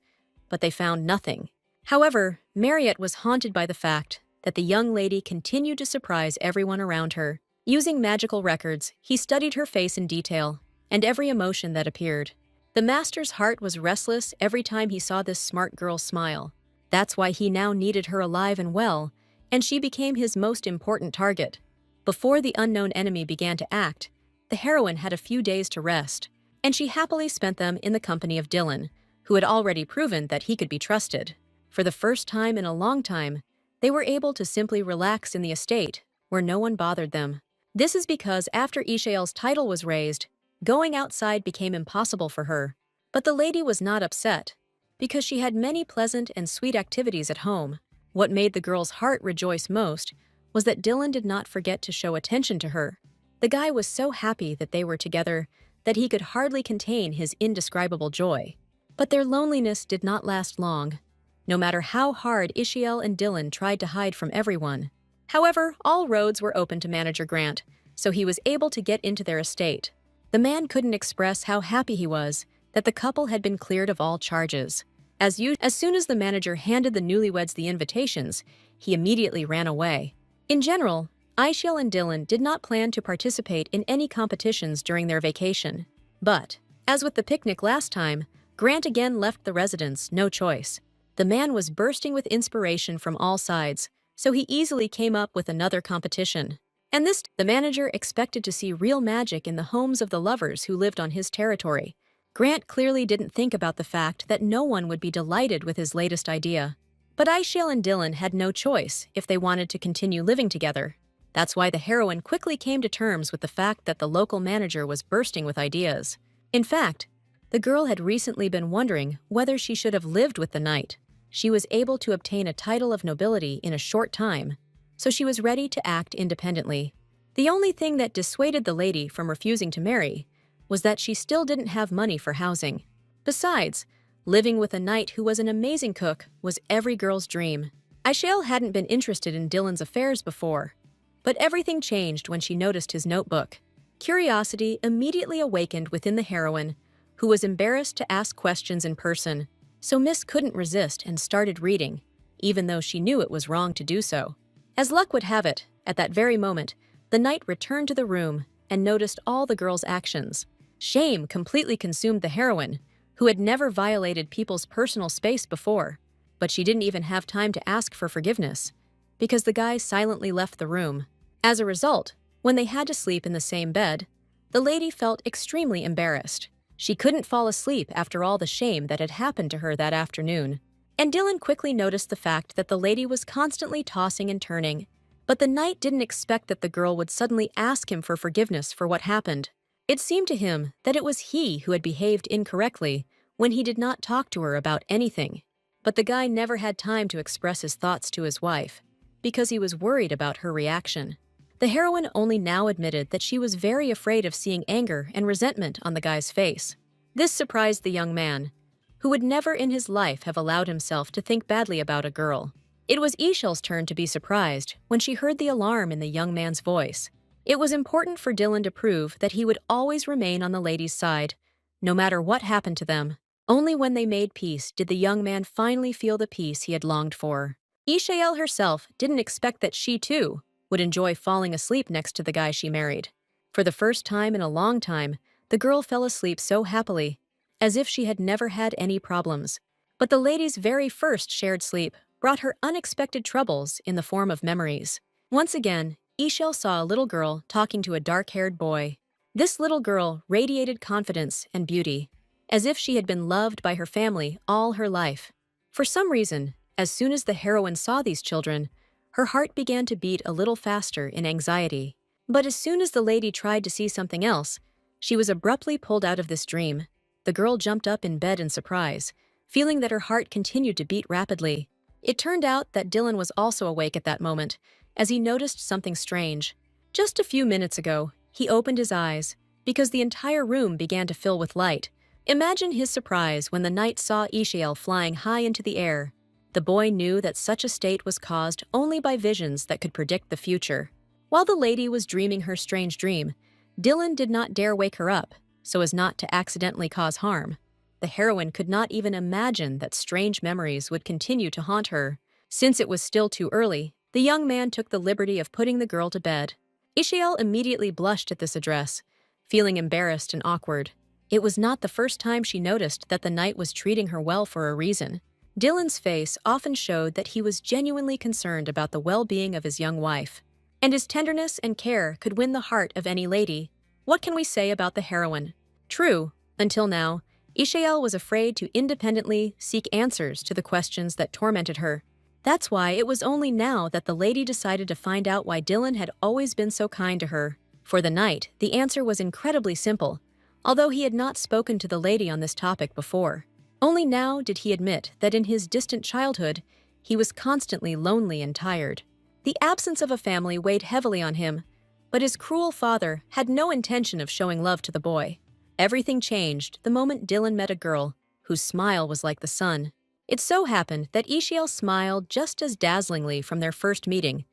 but they found nothing. However, Marriott was haunted by the fact that the young lady continued to surprise everyone around her. Using magical records, he studied her face in detail and every emotion that appeared. The master's heart was restless every time he saw this smart girl smile. That's why he now needed her alive and well, and she became his most important target. Before the unknown enemy began to act, the heroine had a few days to rest, and she happily spent them in the company of Dylan, who had already proven that he could be trusted. For the first time in a long time, they were able to simply relax in the estate, where no one bothered them. This is because after Yahello's title was raised, going outside became impossible for her. But the lady was not upset, because she had many pleasant and sweet activities at home. What made the girl's heart rejoice most was that Dylan did not forget to show attention to her. The guy was so happy that they were together that he could hardly contain his indescribable joy. But their loneliness did not last long, no matter how hard Yahello and Dylan tried to hide from everyone. However, all roads were open to Manager Grant, so he was able to get into their estate. The man couldn't express how happy he was that the couple had been cleared of all charges. As soon as the manager handed the newlyweds the invitations, he immediately ran away. In general, Aishiel and Dylan did not plan to participate in any competitions during their vacation. But, as with the picnic last time, Grant again left the residence, no choice. The man was bursting with inspiration from all sides, so he easily came up with another competition. And the manager expected to see real magic in the homes of the lovers who lived on his territory. Grant clearly didn't think about the fact that no one would be delighted with his latest idea. But Aishiel and Dylan had no choice if they wanted to continue living together. That's why the heroine quickly came to terms with the fact that the local manager was bursting with ideas. In fact, the girl had recently been wondering whether she should have lived with the knight. She was able to obtain a title of nobility in a short time, so she was ready to act independently. The only thing that dissuaded the lady from refusing to marry was that she still didn't have money for housing. Besides, living with a knight who was an amazing cook was every girl's dream. Aishiel hadn't been interested in Dylan's affairs before, but everything changed when she noticed his notebook. Curiosity immediately awakened within the heroine, who was embarrassed to ask questions in person, so Miss couldn't resist and started reading, even though she knew it was wrong to do so. As luck would have it, at that very moment, the knight returned to the room and noticed all the girl's actions. Shame completely consumed the heroine, who had never violated people's personal space before, but she didn't even have time to ask for forgiveness, because the guy silently left the room. As a result, when they had to sleep in the same bed, the lady felt extremely embarrassed. She couldn't fall asleep after all the shame that had happened to her that afternoon. And Dylan quickly noticed the fact that the lady was constantly tossing and turning, but the knight didn't expect that the girl would suddenly ask him for forgiveness for what happened. It seemed to him that it was he who had behaved incorrectly when he did not talk to her about anything. But the guy never had time to express his thoughts to his wife, because he was worried about her reaction. The heroine only now admitted that she was very afraid of seeing anger and resentment on the guy's face. This surprised the young man, who would never in his life have allowed himself to think badly about a girl. It was Aishiel's turn to be surprised when she heard the alarm in the young man's voice. It was important for Dylan to prove that he would always remain on the lady's side, no matter what happened to them. Only when they made peace did the young man finally feel the peace he had longed for. Aishiel herself didn't expect that she, too, would enjoy falling asleep next to the guy she married. For the first time in a long time, the girl fell asleep so happily, as if she had never had any problems. But the lady's very first shared sleep brought her unexpected troubles in the form of memories. Once again, Aishiel saw a little girl talking to a dark-haired boy. This little girl radiated confidence and beauty, as if she had been loved by her family all her life. For some reason, as soon as the heroine saw these children, her heart began to beat a little faster in anxiety. But as soon as the lady tried to see something else, she was abruptly pulled out of this dream. The girl jumped up in bed in surprise, feeling that her heart continued to beat rapidly. It turned out that Dylan was also awake at that moment, as he noticed something strange. Just a few minutes ago, he opened his eyes, because the entire room began to fill with light. Imagine his surprise when the knight saw Aishiel flying high into the air. The boy knew that such a state was caused only by visions that could predict the future. While the lady was dreaming her strange dream, Dylan did not dare wake her up, so as not to accidentally cause harm. The heroine could not even imagine that strange memories would continue to haunt her. Since it was still too early, the young man took the liberty of putting the girl to bed. Aishiel immediately blushed at this address, feeling embarrassed and awkward. It was not the first time she noticed that the knight was treating her well for a reason. Dylan's face often showed that he was genuinely concerned about the well-being of his young wife, and his tenderness and care could win the heart of any lady. What can we say about the heroine? True, until now, Aishiel was afraid to independently seek answers to the questions that tormented her. That's why it was only now that the lady decided to find out why Dylan had always been so kind to her. For the knight, the answer was incredibly simple, although he had not spoken to the lady on this topic before. Only now did he admit that in his distant childhood, he was constantly lonely and tired. The absence of a family weighed heavily on him, but his cruel father had no intention of showing love to the boy. Everything changed the moment Dylan met a girl whose smile was like the sun. It so happened that Aishiel smiled just as dazzlingly from their first meeting,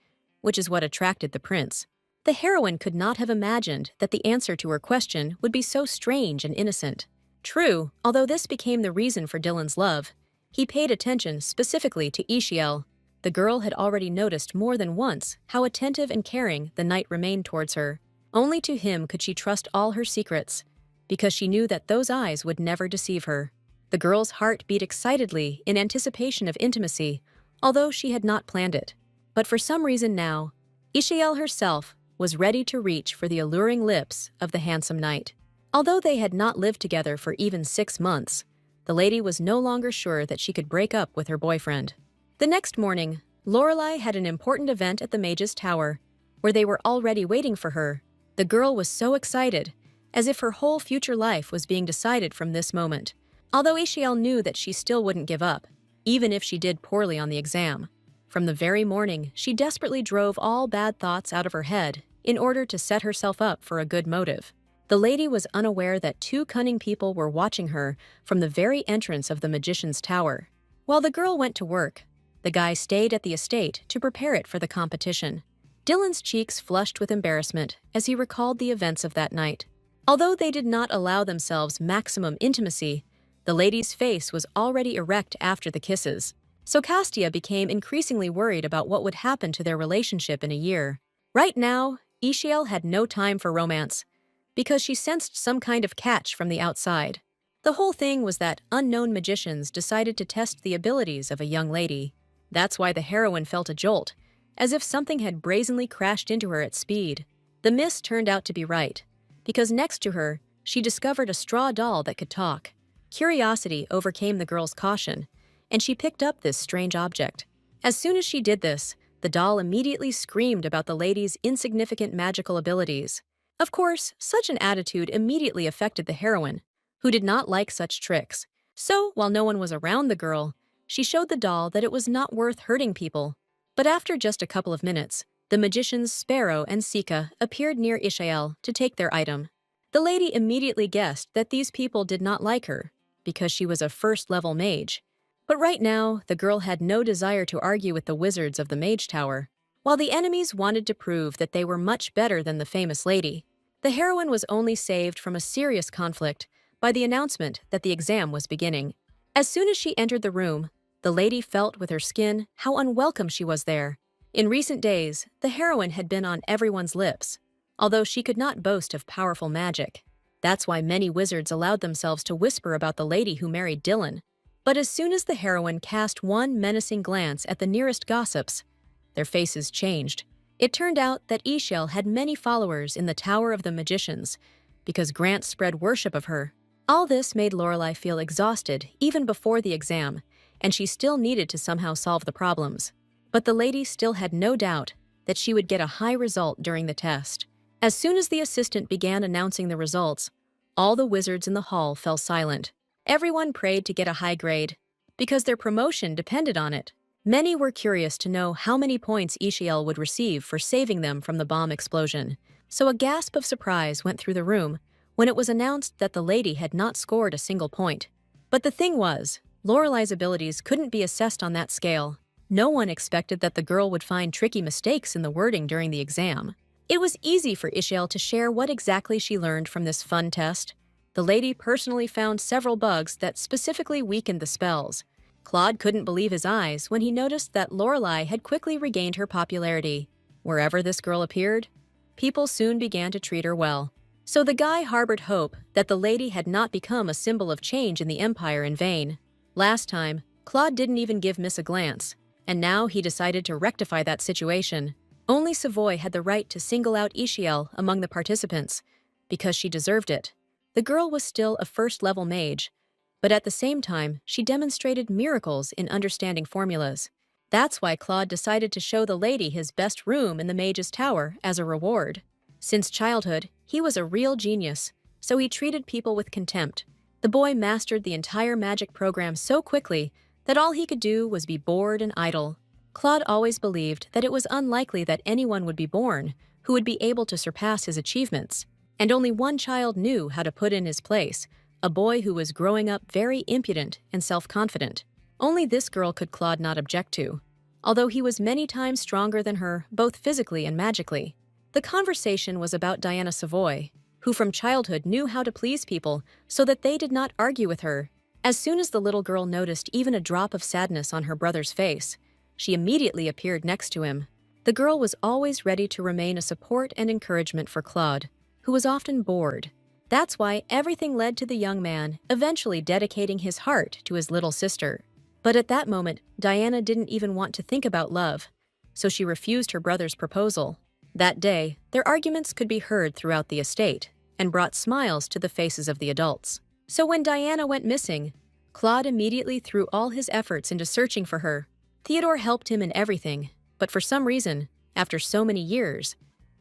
which is what attracted the prince. The heroine could not have imagined that the answer to her question would be so strange and innocent. True, although this became the reason for Dylan's love, he paid attention specifically to Aishiel. The girl had already noticed more than once how attentive and caring the knight remained towards her. Only to him could she trust all her secrets, because she knew that those eyes would never deceive her. The girl's heart beat excitedly in anticipation of intimacy, although she had not planned it. But for some reason now, Yahello herself was ready to reach for the alluring lips of the handsome knight. Although they had not lived together for even 6 months, the lady was no longer sure that she could break up with her boyfriend. The next morning, Lorelei had an important event at the Mage's Tower, where they were already waiting for her. The girl was so excited, as if her whole future life was being decided from this moment. Although Yahello knew that she still wouldn't give up, even if she did poorly on the exam. From the very morning, she desperately drove all bad thoughts out of her head in order to set herself up for a good motive. The lady was unaware that 2 cunning people were watching her from the very entrance of the magician's tower. While the girl went to work, the guy stayed at the estate to prepare it for the competition. Dylan's cheeks flushed with embarrassment as he recalled the events of that night. Although they did not allow themselves maximum intimacy, the lady's face was already erect after the kisses. So Castia became increasingly worried about what would happen to their relationship in a year. Right now, Yahello had no time for romance, because she sensed some kind of catch from the outside. The whole thing was that unknown magicians decided to test the abilities of a young lady. That's why the heroine felt a jolt, as if something had brazenly crashed into her at speed. The miss turned out to be right, because next to her, she discovered a straw doll that could talk. Curiosity overcame the girl's caution, and she picked up this strange object. As soon as she did this, the doll immediately screamed about the lady's insignificant magical abilities. Of course, such an attitude immediately affected the heroine, who did not like such tricks. So, while no one was around the girl, she showed the doll that it was not worth hurting people. But after just a couple of minutes, the magicians Sparrow and Sika appeared near Yahello to take their item. The lady immediately guessed that these people did not like her, because she was a first-level mage. But right now, the girl had no desire to argue with the wizards of the Mage Tower. While the enemies wanted to prove that they were much better than the famous lady, the heroine was only saved from a serious conflict by the announcement that the exam was beginning. As soon as she entered the room, the lady felt with her skin how unwelcome she was there. In recent days, the heroine had been on everyone's lips, although she could not boast of powerful magic. That's why many wizards allowed themselves to whisper about the lady who married Dylan. But as soon as the heroine cast one menacing glance at the nearest gossips, their faces changed. It turned out that Yahello had many followers in the Tower of the Magicians, because Grant spread worship of her. All this made Lorelei feel exhausted even before the exam, and she still needed to somehow solve the problems. But the lady still had no doubt that she would get a high result during the test. As soon as the assistant began announcing the results, all the wizards in the hall fell silent. Everyone prayed to get a high grade, because their promotion depended on it. Many were curious to know how many points Yahello would receive for saving them from the bomb explosion. So a gasp of surprise went through the room when it was announced that the lady had not scored a single point. But the thing was, Lorelei's abilities couldn't be assessed on that scale. No one expected that the girl would find tricky mistakes in the wording during the exam. It was easy for Yahello to share what exactly she learned from this fun test. The lady personally found several bugs that specifically weakened the spells. Claude couldn't believe his eyes when he noticed that Lorelei had quickly regained her popularity. Wherever this girl appeared, people soon began to treat her well. So the guy harbored hope that the lady had not become a symbol of change in the Empire in vain. Last time, Claude didn't even give Miss a glance, and now he decided to rectify that situation. Only Savoy had the right to single out Yahello among the participants, because she deserved it. The girl was still a first-level mage, but at the same time, she demonstrated miracles in understanding formulas. That's why Claude decided to show the lady his best room in the Mage's Tower as a reward. Since childhood, he was a real genius, so he treated people with contempt. The boy mastered the entire magic program so quickly that all he could do was be bored and idle. Claude always believed that it was unlikely that anyone would be born who would be able to surpass his achievements. And only one child knew how to put in his place, a boy who was growing up very impudent and self-confident. Only this girl could Claude not object to, although he was many times stronger than her, both physically and magically. The conversation was about Diana Savoy, who from childhood knew how to please people so that they did not argue with her. As soon as the little girl noticed even a drop of sadness on her brother's face, she immediately appeared next to him. The girl was always ready to remain a support and encouragement for Claude, who was often bored. That's why everything led to the young man eventually dedicating his heart to his little sister. But at that moment, Diana didn't even want to think about love, so she refused her brother's proposal. That day, their arguments could be heard throughout the estate and brought smiles to the faces of the adults. So when Diana went missing, Claude immediately threw all his efforts into searching for her. Theodore helped him in everything, but for some reason, after so many years,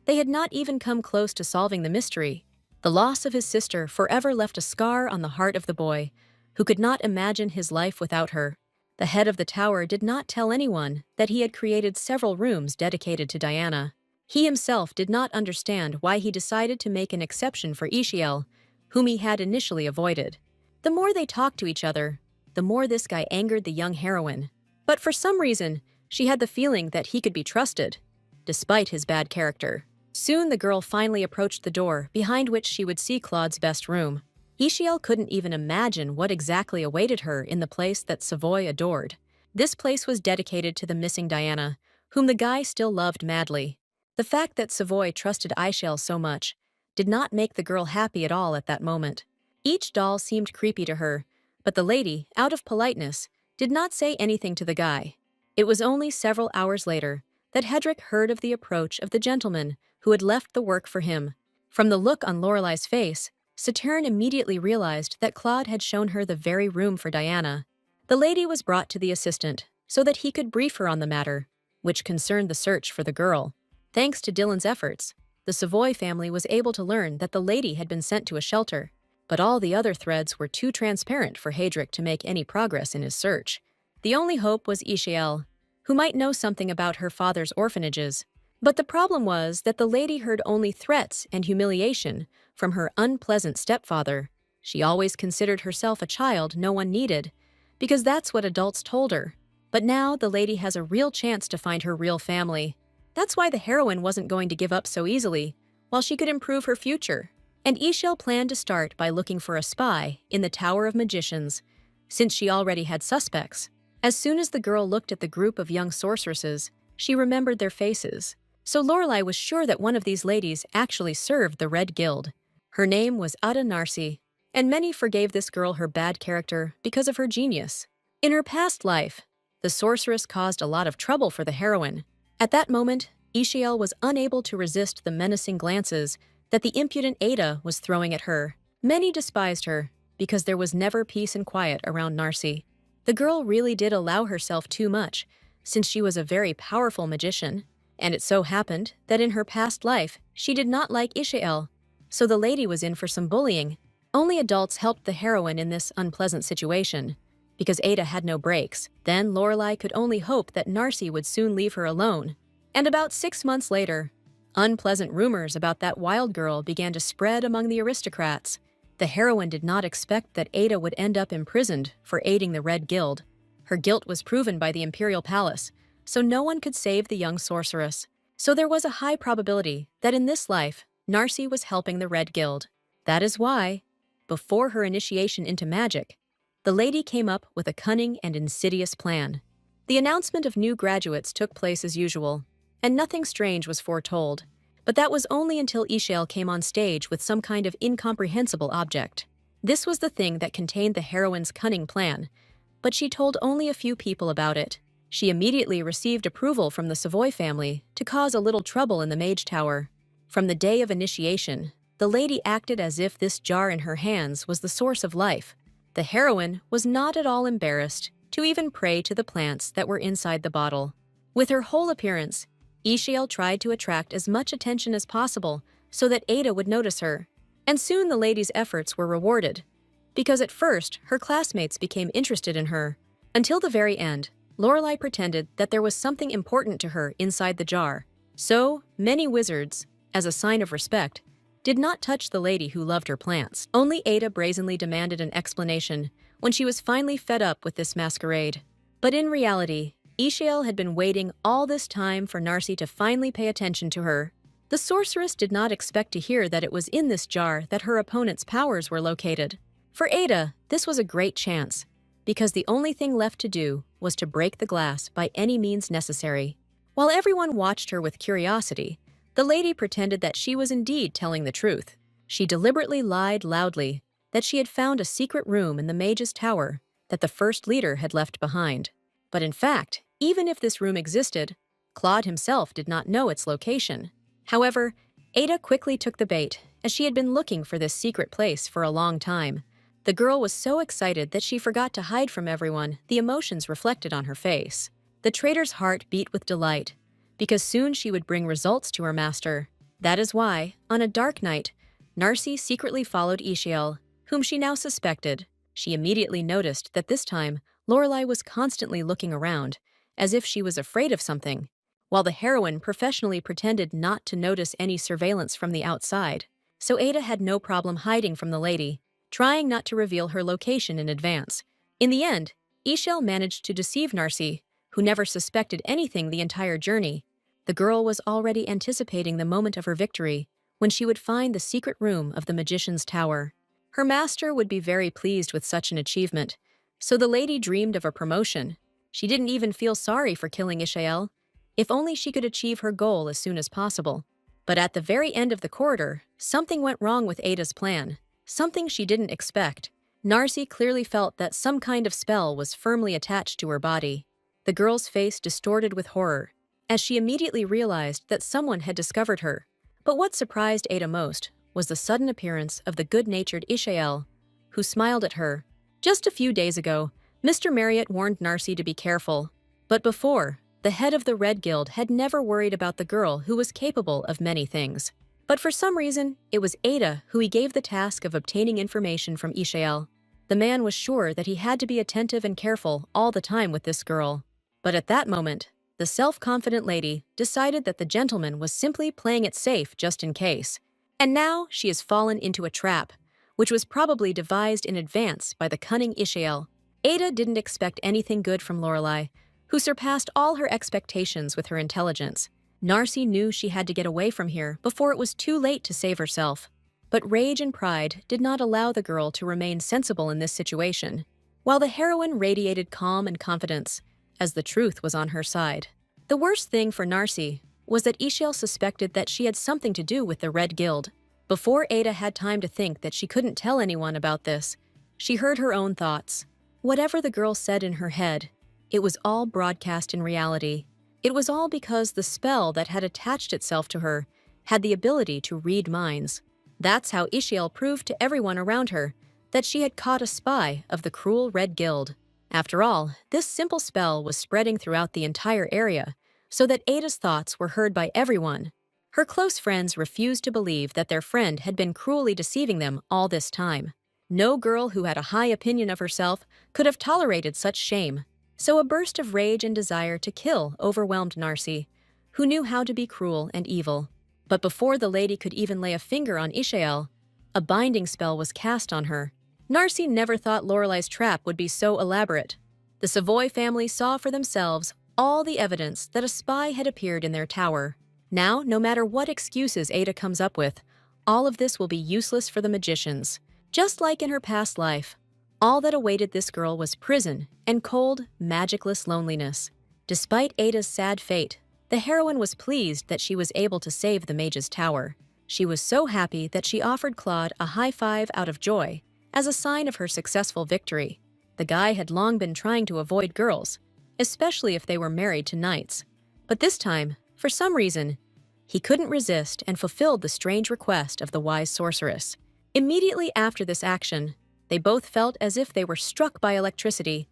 they had not even come close to solving the mystery. The loss of his sister forever left a scar on the heart of the boy, who could not imagine his life without her. The head of the tower did not tell anyone that he had created several rooms dedicated to Diana. He himself did not understand why he decided to make an exception for Yahello, whom he had initially avoided. The more they talked to each other, the more this guy angered the young heroine. But for some reason, she had the feeling that he could be trusted, despite his bad character. Soon the girl finally approached the door behind which she would see Claude's best room. Yahello couldn't even imagine what exactly awaited her in the place that Savoy adored. This place was dedicated to the missing Diana, whom the guy still loved madly. The fact that Savoy trusted Yahello so much did not make the girl happy at all at that moment. Each doll seemed creepy to her, but the lady, out of politeness, did not say anything to the guy. It was only several hours later that Hedrick heard of the approach of the gentleman who had left the work for him. From the look on Lorelai's face, Saturn immediately realized that Claude had shown her the very room for Diana. The lady was brought to the assistant so that he could brief her on the matter, which concerned the search for the girl. Thanks to Dylan's efforts, the Savoy family was able to learn that the lady had been sent to a shelter, but all the other threads were too transparent for Hedrick to make any progress in his search. The only hope was Yahello, who might know something about her father's orphanages. But the problem was that the lady heard only threats and humiliation from her unpleasant stepfather. She always considered herself a child no one needed, because that's what adults told her. But now the lady has a real chance to find her real family. That's why the heroine wasn't going to give up so easily, while she could improve her future. And Yahello planned to start by looking for a spy in the Tower of Magicians, since she already had suspects. As soon as the girl looked at the group of young sorceresses, she remembered their faces. So Lorelai was sure that one of these ladies actually served the Red Guild. Her name was Ada Narcy, and many forgave this girl her bad character because of her genius. In her past life, the sorceress caused a lot of trouble for the heroine. At that moment, Yahello was unable to resist the menacing glances that the impudent Ada was throwing at her. Many despised her because there was never peace and quiet around Narcy. The girl really did allow herself too much, since she was a very powerful magician, and it so happened that in her past life, she did not like Yahello, so the lady was in for some bullying. Only adults helped the heroine in this unpleasant situation, because Ada had no breaks. Then Lorelai could only hope that Narcy would soon leave her alone. And about 6 months later, unpleasant rumors about that wild girl began to spread among the aristocrats. The heroine did not expect that Ada would end up imprisoned for aiding the Red Guild. Her guilt was proven by the Imperial Palace, so no one could save the young sorceress. So there was a high probability that in this life, Narcy was helping the Red Guild. That is why, before her initiation into magic, the lady came up with a cunning and insidious plan. The announcement of new graduates took place as usual, and nothing strange was foretold. But that was only until Yahello came on stage with some kind of incomprehensible object. This was the thing that contained the heroine's cunning plan, but she told only a few people about it. She immediately received approval from the Savoy family to cause a little trouble in the Mage Tower. From the day of initiation, the lady acted as if this jar in her hands was the source of life. The heroine was not at all embarrassed to even pray to the plants that were inside the bottle. With her whole appearance, Yahello tried to attract as much attention as possible so that Ada would notice her. And soon the lady's efforts were rewarded, because at first her classmates became interested in her. Until the very end, Lorelai pretended that there was something important to her inside the jar. So, many wizards, as a sign of respect, did not touch the lady who loved her plants. Only Ada brazenly demanded an explanation when she was finally fed up with this masquerade. But in reality, Yahello had been waiting all this time for Narcy to finally pay attention to her. The sorceress did not expect to hear that it was in this jar that her opponent's powers were located. For Ada, this was a great chance, because the only thing left to do was was to break the glass by any means necessary. While everyone watched her with curiosity, the lady pretended that she was indeed telling the truth. She deliberately lied loudly that she had found a secret room in the mage's tower that the first leader had left behind. But in fact, even if this room existed, Claude himself did not know its location. However, Ada quickly took the bait, as she had been looking for this secret place for a long time. The girl was so excited that she forgot to hide from everyone the emotions reflected on her face. The traitor's heart beat with delight, because soon she would bring results to her master. That is why, on a dark night, Narcy secretly followed Ishiel, whom she now suspected. She immediately noticed that this time, Lorelei was constantly looking around, as if she was afraid of something, while the heroine professionally pretended not to notice any surveillance from the outside. So Ada had no problem hiding from the lady, trying not to reveal her location in advance. In the end, Ishiel managed to deceive Narcy, who never suspected anything the entire journey. The girl was already anticipating the moment of her victory, when she would find the secret room of the magician's tower. Her master would be very pleased with such an achievement, so the lady dreamed of a promotion. She didn't even feel sorry for killing Ishiel, if only she could achieve her goal as soon as possible. But at the very end of the corridor, something went wrong with Ada's plan, something she didn't expect. Narcy clearly felt that some kind of spell was firmly attached to her body. The girl's face distorted with horror, as she immediately realized that someone had discovered her. But what surprised Ada most was the sudden appearance of the good-natured Ishiel, who smiled at her. Just a few days ago, Mr. Marriott warned Narcy to be careful. But before, the head of the Red Guild had never worried about the girl who was capable of many things. But for some reason, it was Ada who he gave the task of obtaining information from Ishiel. The man was sure that he had to be attentive and careful all the time with this girl. But at that moment, the self-confident lady decided that the gentleman was simply playing it safe just in case. And now she has fallen into a trap, which was probably devised in advance by the cunning Ishiel. Ada didn't expect anything good from Lorelei, who surpassed all her expectations with her intelligence. Narcy knew she had to get away from here before it was too late to save herself. But rage and pride did not allow the girl to remain sensible in this situation, while the heroine radiated calm and confidence, as the truth was on her side. The worst thing for Narcy was that Ishiel suspected that she had something to do with the Red Guild. Before Ada had time to think that she couldn't tell anyone about this, she heard her own thoughts. Whatever the girl said in her head, it was all broadcast in reality. It was all because the spell that had attached itself to her had the ability to read minds. That's how Ishiel proved to everyone around her that she had caught a spy of the cruel Red Guild. After all, this simple spell was spreading throughout the entire area, so that Ada's thoughts were heard by everyone. Her close friends refused to believe that their friend had been cruelly deceiving them all this time. No girl who had a high opinion of herself could have tolerated such shame. So a burst of rage and desire to kill overwhelmed Narcy, who knew how to be cruel and evil. But before the lady could even lay a finger on Ishiel, a binding spell was cast on her. Narcy never thought Lorelei's trap would be so elaborate. The Savoy family saw for themselves all the evidence that a spy had appeared in their tower. Now, no matter what excuses Ada comes up with, all of this will be useless for the magicians. Just like in her past life, all that awaited this girl was prison and cold, magicless loneliness. Despite Ada's sad fate, the heroine was pleased that she was able to save the mage's tower. She was so happy that she offered Claude a high five out of joy, as a sign of her successful victory. The guy had long been trying to avoid girls, especially if they were married to knights. But this time, for some reason, he couldn't resist and fulfilled the strange request of the wise sorceress. Immediately after this action, they both felt as if they were struck by electricity,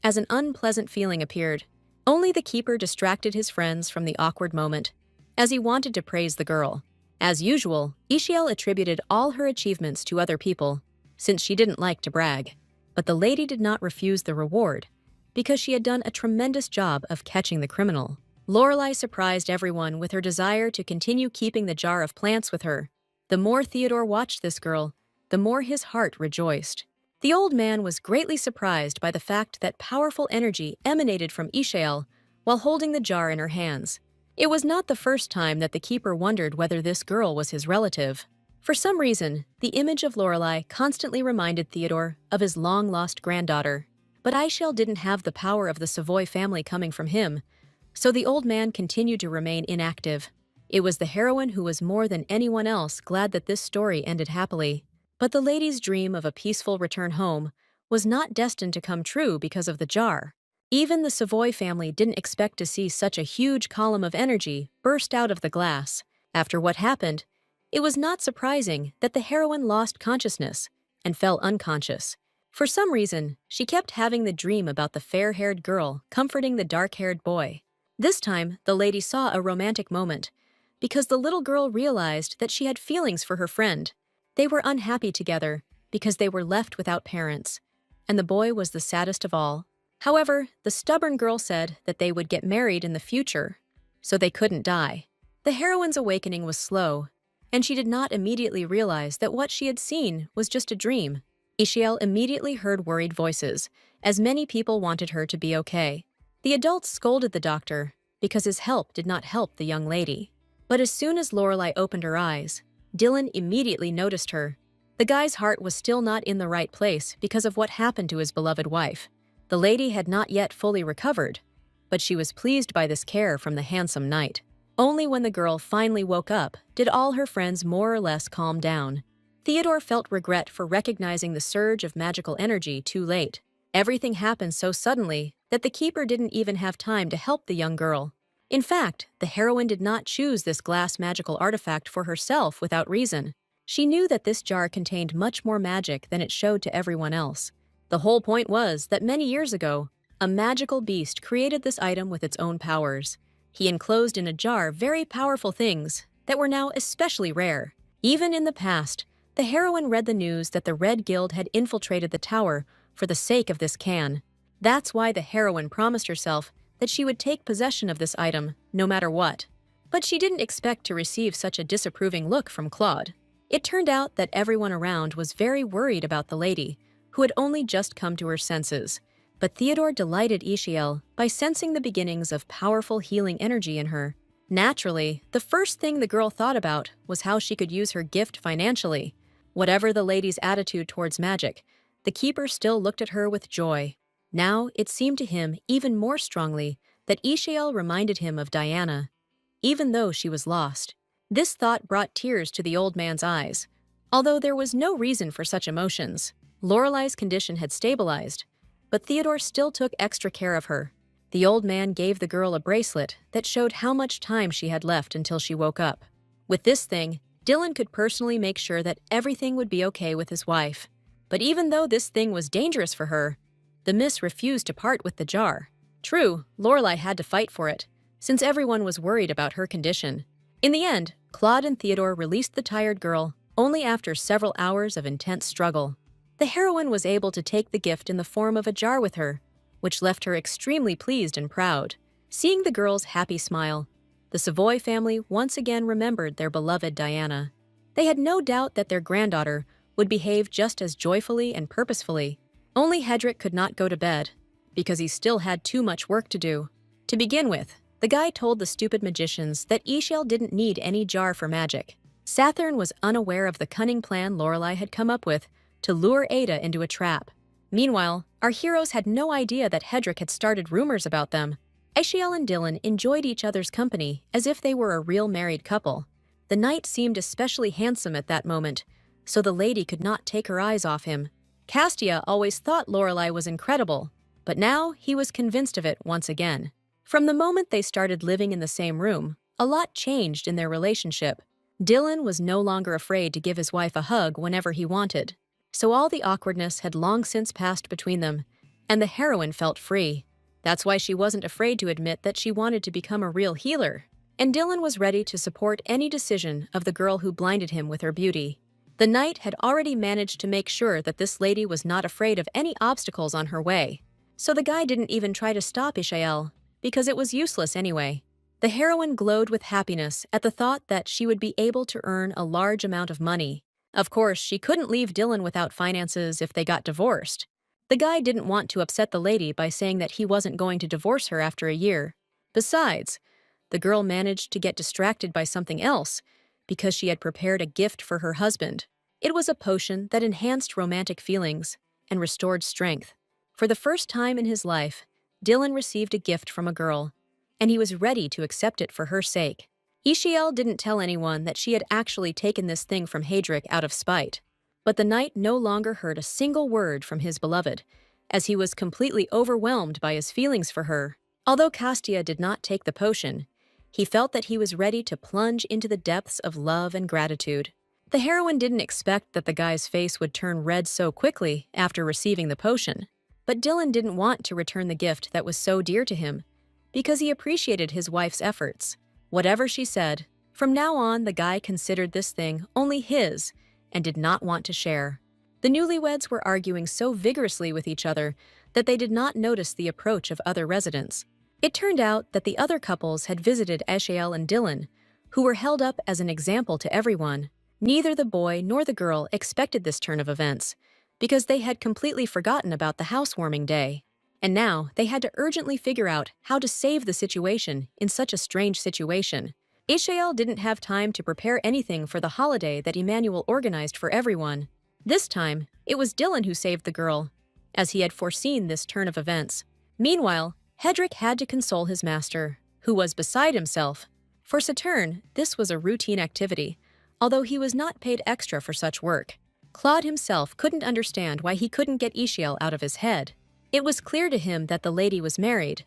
as an unpleasant feeling appeared. Only the keeper distracted his friends from the awkward moment, as he wanted to praise the girl. As usual, Ishiel attributed all her achievements to other people, since she didn't like to brag. But the lady did not refuse the reward, because she had done a tremendous job of catching the criminal. Lorelei surprised everyone with her desire to continue keeping the jar of plants with her. The more Theodore watched this girl, the more his heart rejoiced. The old man was greatly surprised by the fact that powerful energy emanated from Ishiel while holding the jar in her hands. It was not the first time that the keeper wondered whether this girl was his relative. For some reason, the image of Lorelei constantly reminded Theodore of his long-lost granddaughter. But Aishel didn't have the power of the Savoy family coming from him, so the old man continued to remain inactive. It was the heroine who was more than anyone else glad that this story ended happily. But the lady's dream of a peaceful return home was not destined to come true because of the jar. Even the Savoy family didn't expect to see such a huge column of energy burst out of the glass. After what happened, it was not surprising that the heroine lost consciousness and fell unconscious. For some reason, she kept having the dream about the fair-haired girl comforting the dark-haired boy. This time, the lady saw a romantic moment, because the little girl realized that she had feelings for her friend. They were unhappy together because they were left without parents, and the boy was the saddest of all. However, the stubborn girl said that they would get married in the future, so they couldn't die. The heroine's awakening was slow, and she did not immediately realize that what she had seen was just a dream. Ishiel immediately heard worried voices, as many people wanted her to be okay. The adults scolded the doctor because his help did not help the young lady. But as soon as Lorelai opened her eyes, Dylan immediately noticed her. The guy's heart was still not in the right place because of what happened to his beloved wife. The lady had not yet fully recovered, but she was pleased by this care from the handsome knight. Only when the girl finally woke up did all her friends more or less calm down. Theodore felt regret for recognizing the surge of magical energy too late. Everything happened so suddenly that the keeper didn't even have time to help the young girl. In fact, the heroine did not choose this glass magical artifact for herself without reason. She knew that this jar contained much more magic than it showed to everyone else. The whole point was that many years ago, a magical beast created this item with its own powers. He enclosed in a jar very powerful things that were now especially rare. Even in the past, the heroine read the news that the Red Guild had infiltrated the tower for the sake of this can. That's why the heroine promised herself that she would take possession of this item no matter what. But she didn't expect to receive such a disapproving look from Claude. It turned out that everyone around was very worried about the lady, who had only just come to her senses. But Theodore delighted Ishiel by sensing the beginnings of powerful healing energy in her. Naturally, the first thing the girl thought about was how she could use her gift financially. Whatever the lady's attitude towards magic, the keeper still looked at her with joy. Now, it seemed to him even more strongly that Ishiel reminded him of Diana, even though she was lost. This thought brought tears to the old man's eyes. Although there was no reason for such emotions, Lorelai's condition had stabilized, but Theodore still took extra care of her. The old man gave the girl a bracelet that showed how much time she had left until she woke up. With this thing, Dylan could personally make sure that everything would be okay with his wife. But even though this thing was dangerous for her, the miss refused to part with the jar. True, Lorelai had to fight for it, since everyone was worried about her condition. In the end, Claude and Theodore released the tired girl only after several hours of intense struggle. The heroine was able to take the gift in the form of a jar with her, which left her extremely pleased and proud. Seeing the girl's happy smile, the Savoy family once again remembered their beloved Diana. They had no doubt that their granddaughter would behave just as joyfully and purposefully. Only Hedrick could not go to bed, because he still had too much work to do. To begin with, the guy told the stupid magicians that Ishiel didn't need any jar for magic. Sathern was unaware of the cunning plan Lorelai had come up with to lure Ada into a trap. Meanwhile, our heroes had no idea that Hedrick had started rumors about them. Ishiel and Dylan enjoyed each other's company as if they were a real married couple. The knight seemed especially handsome at that moment, so the lady could not take her eyes off him. Castia always thought Lorelai was incredible, but now he was convinced of it once again. From the moment they started living in the same room, a lot changed in their relationship. Dylan was no longer afraid to give his wife a hug whenever he wanted, so all the awkwardness had long since passed between them, and the heroine felt free. That's why she wasn't afraid to admit that she wanted to become a real healer, and Dylan was ready to support any decision of the girl who blinded him with her beauty. The knight had already managed to make sure that this lady was not afraid of any obstacles on her way, so the guy didn't even try to stop Ishiel, because it was useless anyway. The heroine glowed with happiness at the thought that she would be able to earn a large amount of money. Of course, she couldn't leave Dylan without finances if they got divorced. The guy didn't want to upset the lady by saying that he wasn't going to divorce her after a year. Besides, the girl managed to get distracted by something else because she had prepared a gift for her husband. It was a potion that enhanced romantic feelings and restored strength. For the first time in his life, Dylan received a gift from a girl, and he was ready to accept it for her sake. Ishiel didn't tell anyone that she had actually taken this thing from Hadric out of spite. But the knight no longer heard a single word from his beloved, as he was completely overwhelmed by his feelings for her. Although Castia did not take the potion, he felt that he was ready to plunge into the depths of love and gratitude. The heroine didn't expect that the guy's face would turn red so quickly after receiving the potion. But Dylan didn't want to return the gift that was so dear to him, because he appreciated his wife's efforts. Whatever she said, from now on the guy considered this thing only his and did not want to share. The newlyweds were arguing so vigorously with each other that they did not notice the approach of other residents. It turned out that the other couples had visited Ashiel and Dylan, who were held up as an example to everyone. Neither the boy nor the girl expected this turn of events, because they had completely forgotten about the housewarming day. And now they had to urgently figure out how to save the situation in such a strange situation. Ashiel didn't have time to prepare anything for the holiday that Emmanuel organized for everyone. This time, it was Dylan who saved the girl, as he had foreseen this turn of events. Meanwhile, Hedrick had to console his master, who was beside himself. For Saturn, this was a routine activity, although he was not paid extra for such work. Claude himself couldn't understand why he couldn't get Ishiel out of his head. It was clear to him that the lady was married,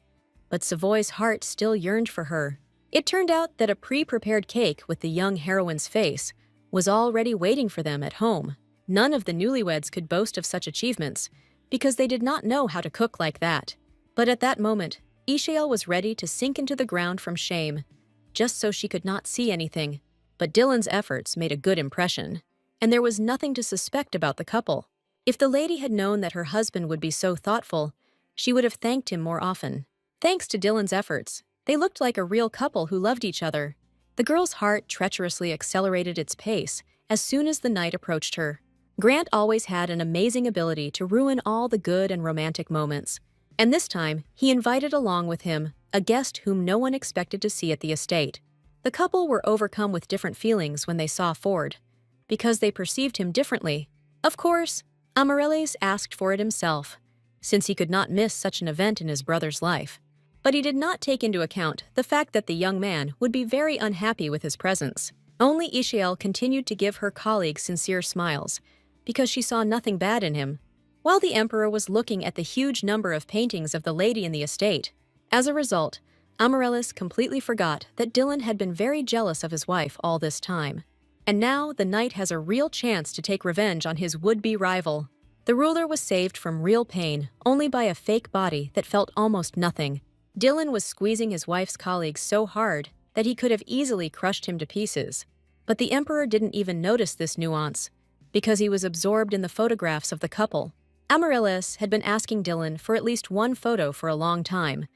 but Savoy's heart still yearned for her. It turned out that a pre-prepared cake with the young heroine's face was already waiting for them at home. None of the newlyweds could boast of such achievements, because they did not know how to cook like that. But at that moment, Ishiel was ready to sink into the ground from shame, just so she could not see anything. But Dylan's efforts made a good impression, and there was nothing to suspect about the couple. If the lady had known that her husband would be so thoughtful, she would have thanked him more often. Thanks to Dylan's efforts, they looked like a real couple who loved each other. The girl's heart treacherously accelerated its pace as soon as the knight approached her. Grant always had an amazing ability to ruin all the good and romantic moments, and this time he invited along with him a guest whom no one expected to see at the estate. The couple were overcome with different feelings when they saw Ford, because they perceived him differently. Of course, Amaryllis asked for it himself, since he could not miss such an event in his brother's life. But he did not take into account the fact that the young man would be very unhappy with his presence. Only Ishiel continued to give her colleague sincere smiles, because she saw nothing bad in him, while the emperor was looking at the huge number of paintings of the lady in the estate. As a result, Amaryllis completely forgot that Dylan had been very jealous of his wife all this time. And now the knight has a real chance to take revenge on his would-be rival. The ruler was saved from real pain only by a fake body that felt almost nothing. Dylan was squeezing his wife's colleague so hard that he could have easily crushed him to pieces. But the emperor didn't even notice this nuance, because he was absorbed in the photographs of the couple. Amaryllis had been asking Dylan for at least one photo for a long time,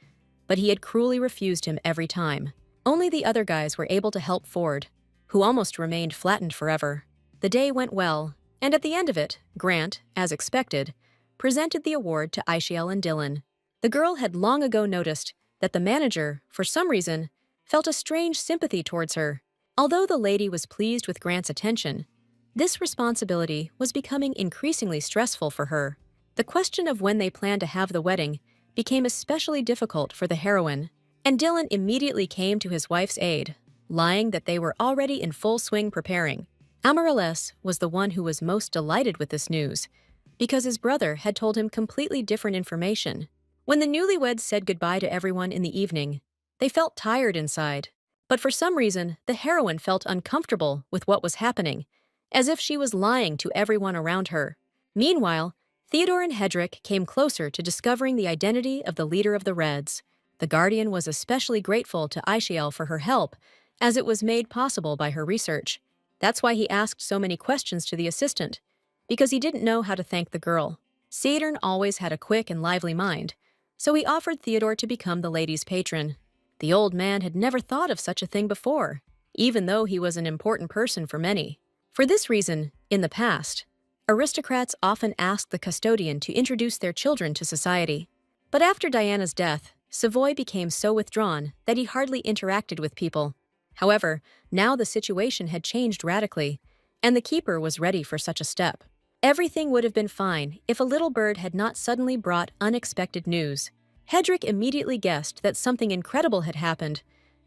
but he had cruelly refused him every time. Only the other guys were able to help Ford, who almost remained flattened forever. The day went well, and at the end of it, Grant, as expected, presented the award to Ishiel and Dylan. The girl had long ago noticed that the manager, for some reason, felt a strange sympathy towards her. Although the lady was pleased with Grant's attention, this responsibility was becoming increasingly stressful for her. The question of when they planned to have the wedding became especially difficult for the heroine, and Dylan immediately came to his wife's aid, lying that they were already in full swing preparing. Amaryllis was the one who was most delighted with this news, because his brother had told him completely different information. When the newlyweds said goodbye to everyone in the evening, they felt tired inside. But for some reason, the heroine felt uncomfortable with what was happening, as if she was lying to everyone around her. Meanwhile, Theodore and Hedrick came closer to discovering the identity of the leader of the Reds. The Guardian was especially grateful to Ishiel for her help, as it was made possible by her research. That's why he asked so many questions to the assistant, because he didn't know how to thank the girl. Saturn always had a quick and lively mind, so he offered Theodore to become the lady's patron. The old man had never thought of such a thing before, even though he was an important person for many. For this reason, in the past, aristocrats often asked the custodian to introduce their children to society. But after Diana's death, Savoy became so withdrawn that he hardly interacted with people. However, now the situation had changed radically, and the keeper was ready for such a step. Everything would have been fine if a little bird had not suddenly brought unexpected news. Hedrick immediately guessed that something incredible had happened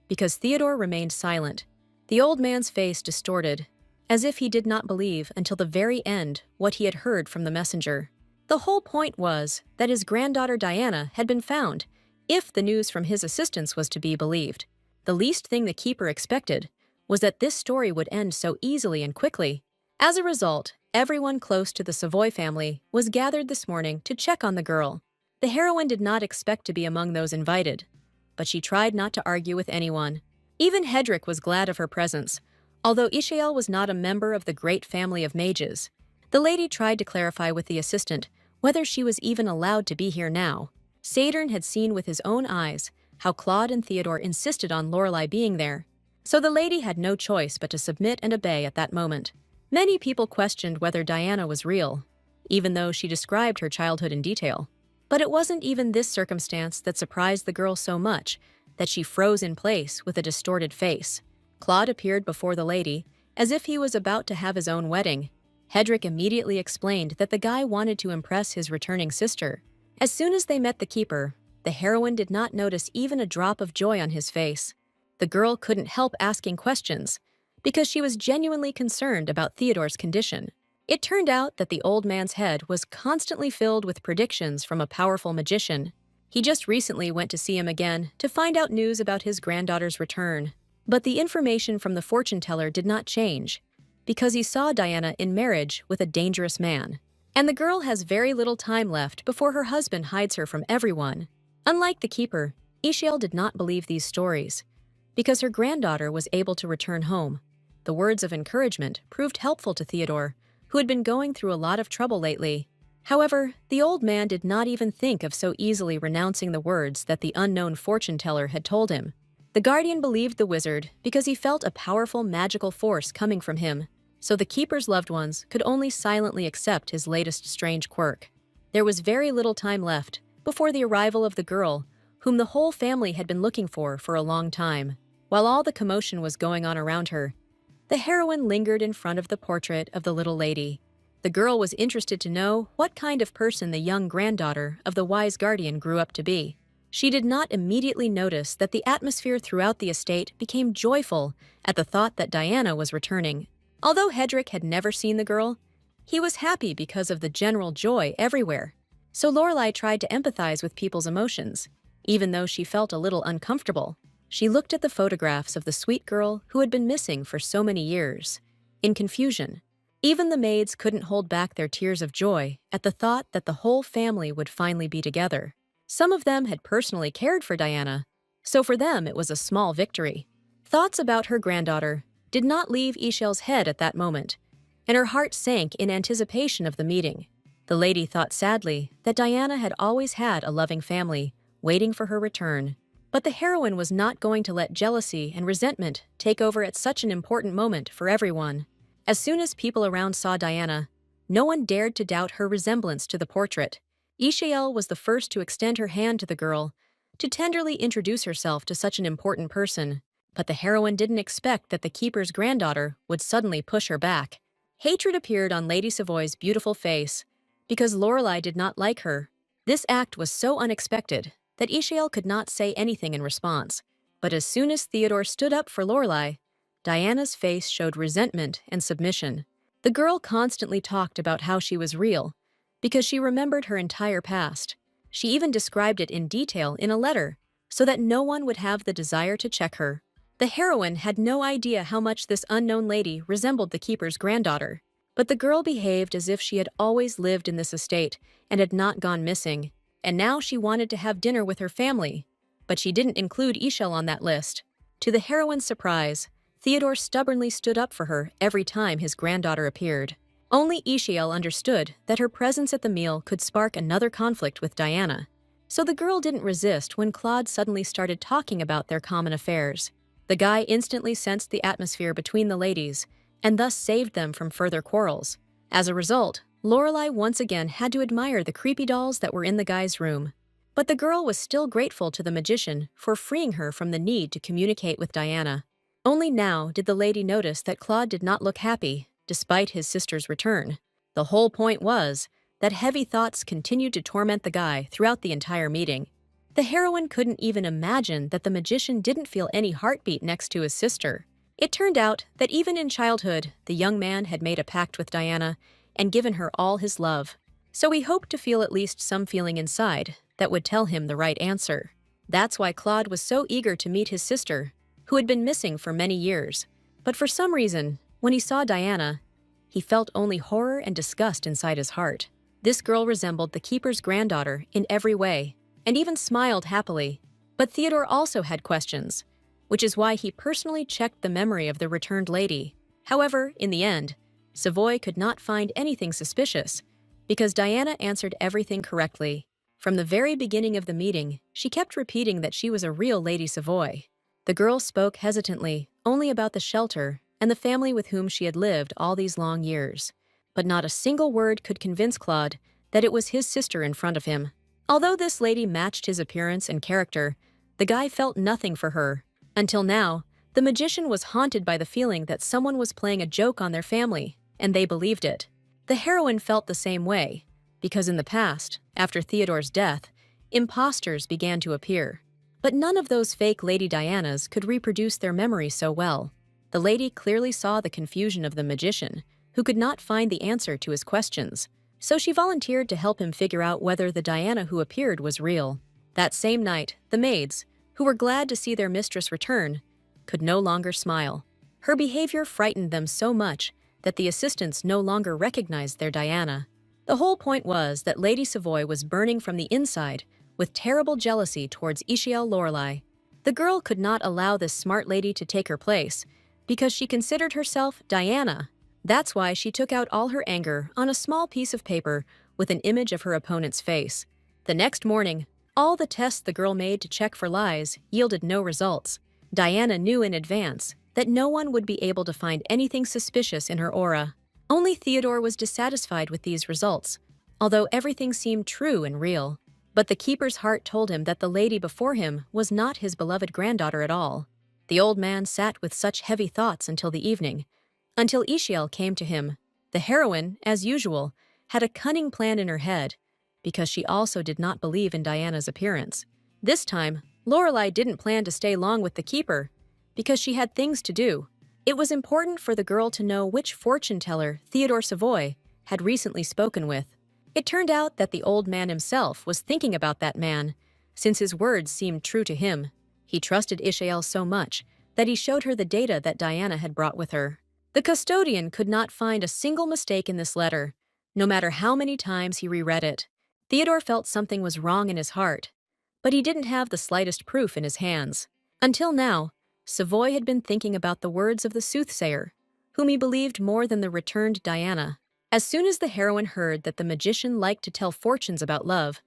because Theodore remained silent, the old man's face distorted, as if he did not believe until the very end what he had heard from the messenger. The whole point was that his granddaughter Diana had been found, if the news from his assistants was to be believed. The least thing the keeper expected was that this story would end so easily and quickly. As a result, everyone close to the Savoy family was gathered this morning to check on the girl. The heroine did not expect to be among those invited, but she tried not to argue with anyone. Even Hedrick was glad of her presence, although Yahello was not a member of the great family of mages. The lady tried to clarify with the assistant whether she was even allowed to be here now. Saturn had seen with his own eyes how Claude and Theodore insisted on Lorelei being there, so the lady had no choice but to submit and obey at that moment. Many people questioned whether Diana was real, even though she described her childhood in detail. But it wasn't even this circumstance that surprised the girl so much that she froze in place with a distorted face. Claude appeared before the lady as if he was about to have his own wedding. Hedrick immediately explained that the guy wanted to impress his returning sister. As soon as they met the keeper, the heroine did not notice even a drop of joy on his face. The girl couldn't help asking questions because she was genuinely concerned about Theodore's condition. It turned out that the old man's head was constantly filled with predictions from a powerful magician. He just recently went to see him again to find out news about his granddaughter's return. But the information from the fortune teller did not change, because he saw Diana in marriage with a dangerous man. And the girl has very little time left before her husband hides her from everyone. Unlike the keeper, Yahello did not believe these stories, because her granddaughter was able to return home. The words of encouragement proved helpful to Theodore, who had been going through a lot of trouble lately. However, the old man did not even think of so easily renouncing the words that the unknown fortune teller had told him. The guardian believed the wizard because he felt a powerful magical force coming from him, so the keeper's loved ones could only silently accept his latest strange quirk. There was very little time left before the arrival of the girl, whom the whole family had been looking for a long time. While all the commotion was going on around her, the heroine lingered in front of the portrait of the little lady. The girl was interested to know what kind of person the young granddaughter of the wise guardian grew up to be. She did not immediately notice that the atmosphere throughout the estate became joyful at the thought that Diana was returning. Although Hedrick had never seen the girl, he was happy because of the general joy everywhere. So Lorelei tried to empathize with people's emotions, even though she felt a little uncomfortable. She looked at the photographs of the sweet girl who had been missing for so many years. In confusion, even the maids couldn't hold back their tears of joy at the thought that the whole family would finally be together. Some of them had personally cared for Diana, so for them it was a small victory. Thoughts about her granddaughter did not leave Yahello's head at that moment, and her heart sank in anticipation of the meeting. The lady thought sadly that Diana had always had a loving family, waiting for her return. But the heroine was not going to let jealousy and resentment take over at such an important moment for everyone. As soon as people around saw Diana, no one dared to doubt her resemblance to the portrait. Yahello was the first to extend her hand to the girl, to tenderly introduce herself to such an important person. But the heroine didn't expect that the keeper's granddaughter would suddenly push her back. Hatred appeared on Lady Savoy's beautiful face, because Lorelei did not like her. This act was so unexpected that Yahello could not say anything in response. But as soon as Theodore stood up for Lorelei, Diana's face showed resentment and submission. The girl constantly talked about how she was real, because she remembered her entire past. She even described it in detail in a letter, so that no one would have the desire to check her. The heroine had no idea how much this unknown lady resembled the keeper's granddaughter, but the girl behaved as if she had always lived in this estate and had not gone missing. And now she wanted to have dinner with her family, but she didn't include Yahello on that list. To the heroine's surprise, Theodore stubbornly stood up for her every time his granddaughter appeared. Only Yahello understood that her presence at the meal could spark another conflict with Diana. So the girl didn't resist when Claude suddenly started talking about their common affairs. The guy instantly sensed the atmosphere between the ladies, and thus saved them from further quarrels. As a result, Lorelei once again had to admire the creepy dolls that were in the guy's room. But the girl was still grateful to the magician for freeing her from the need to communicate with Diana. Only now did the lady notice that Claude did not look happy, despite his sister's return. The whole point was that heavy thoughts continued to torment the guy throughout the entire meeting. The heroine couldn't even imagine that the magician didn't feel any heartbeat next to his sister. It turned out that even in childhood, the young man had made a pact with Diana and given her all his love. So he hoped to feel at least some feeling inside that would tell him the right answer. That's why Claude was so eager to meet his sister, who had been missing for many years. But for some reason, when he saw Diana, he felt only horror and disgust inside his heart. This girl resembled the keeper's granddaughter in every way, and even smiled happily. But Theodore also had questions, which is why he personally checked the memory of the returned lady. However, in the end, Savoy could not find anything suspicious, because Diana answered everything correctly. From the very beginning of the meeting, she kept repeating that she was a real Lady Savoy. The girl spoke hesitantly, only about the shelter and the family with whom she had lived all these long years. But not a single word could convince Claude that it was his sister in front of him. Although this lady matched his appearance and character, the guy felt nothing for her. Until now, the magician was haunted by the feeling that someone was playing a joke on their family, and they believed it. The heroine felt the same way, because in the past, after Theodore's death, imposters began to appear. But none of those fake Lady Dianas could reproduce their memory so well. The lady clearly saw the confusion of the magician, who could not find the answer to his questions, so she volunteered to help him figure out whether the Diana who appeared was real. That same night, the maids, who were glad to see their mistress return, could no longer smile. Her behavior frightened them so much that the assistants no longer recognized their Diana. The whole point was that Lady Savoy was burning from the inside with terrible jealousy towards Yahello Lorelei. The girl could not allow this smart lady to take her place because she considered herself Diana. That's why she took out all her anger on a small piece of paper with an image of her opponent's face. The next morning, all the tests the girl made to check for lies yielded no results. Diana knew in advance that no one would be able to find anything suspicious in her aura. Only Theodore was dissatisfied with these results, although everything seemed true and real. But the keeper's heart told him that the lady before him was not his beloved granddaughter at all. The old man sat with such heavy thoughts until the evening, until Yahello came to him. The heroine, as usual, had a cunning plan in her head, because she also did not believe in Diana's appearance. This time, Lorelei didn't plan to stay long with the keeper, because she had things to do. It was important for the girl to know which fortune-teller Theodore Savoy had recently spoken with. It turned out that the old man himself was thinking about that man, since his words seemed true to him. He trusted Yahello so much that he showed her the data that Diana had brought with her. The custodian could not find a single mistake in this letter, no matter how many times he reread it. Theodore felt something was wrong in his heart, but he didn't have the slightest proof in his hands. Until now, Savoy had been thinking about the words of the soothsayer, whom he believed more than the returned Diana. As soon as the heroine heard that the magician liked to tell fortunes about love,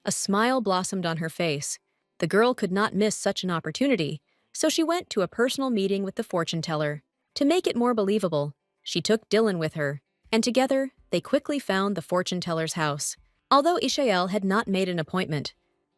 a smile blossomed on her face. The girl could not miss such an opportunity, so she went to a personal meeting with the fortune-teller. To make it more believable, she took Dylan with her, and together they quickly found the fortune-teller's house. Although Yahello had not made an appointment,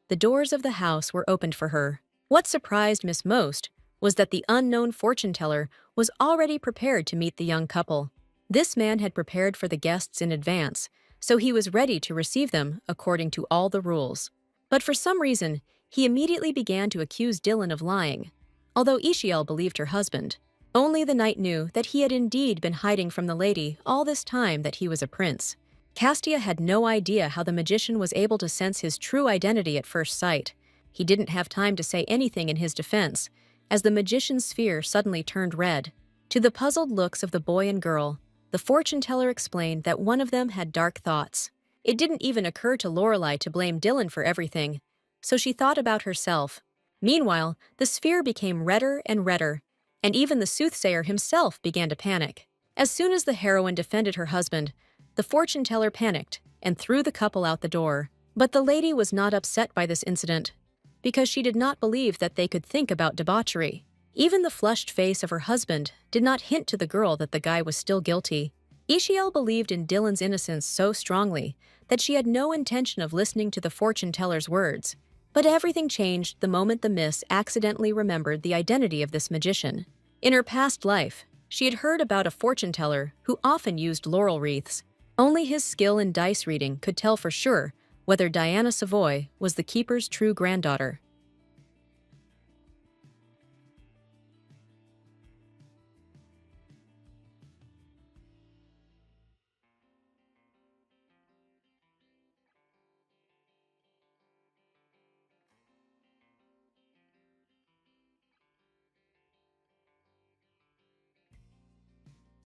the doors of the house were opened for her. What surprised Miss most was that the unknown fortune-teller was already prepared to meet the young couple. This man had prepared for the guests in advance, so he was ready to receive them according to all the rules. But for some reason, he immediately began to accuse Dylan of lying, although Yahello believed her husband. Only the knight knew that he had indeed been hiding from the lady all this time that he was a prince. Castia had no idea how the magician was able to sense his true identity at first sight. He didn't have time to say anything in his defense, as the magician's sphere suddenly turned red. To the puzzled looks of the boy and girl, the fortune-teller explained that one of them had dark thoughts. It didn't even occur to Lorelei to blame Dylan for everything, so she thought about herself. Meanwhile, the sphere became redder and redder, and even the soothsayer himself began to panic. As soon as the heroine defended her husband, the fortune-teller panicked and threw the couple out the door. But the lady was not upset by this incident, because she did not believe that they could think about debauchery. Even the flushed face of her husband did not hint to the girl that the guy was still guilty. Yahello believed in Dylan's innocence so strongly that she had no intention of listening to the fortune-teller's words. But everything changed the moment the miss accidentally remembered the identity of this magician. In her past life, she had heard about a fortune-teller who often used laurel wreaths. Only his skill in dice reading could tell for sure whether Diana Savoy was the keeper's true granddaughter.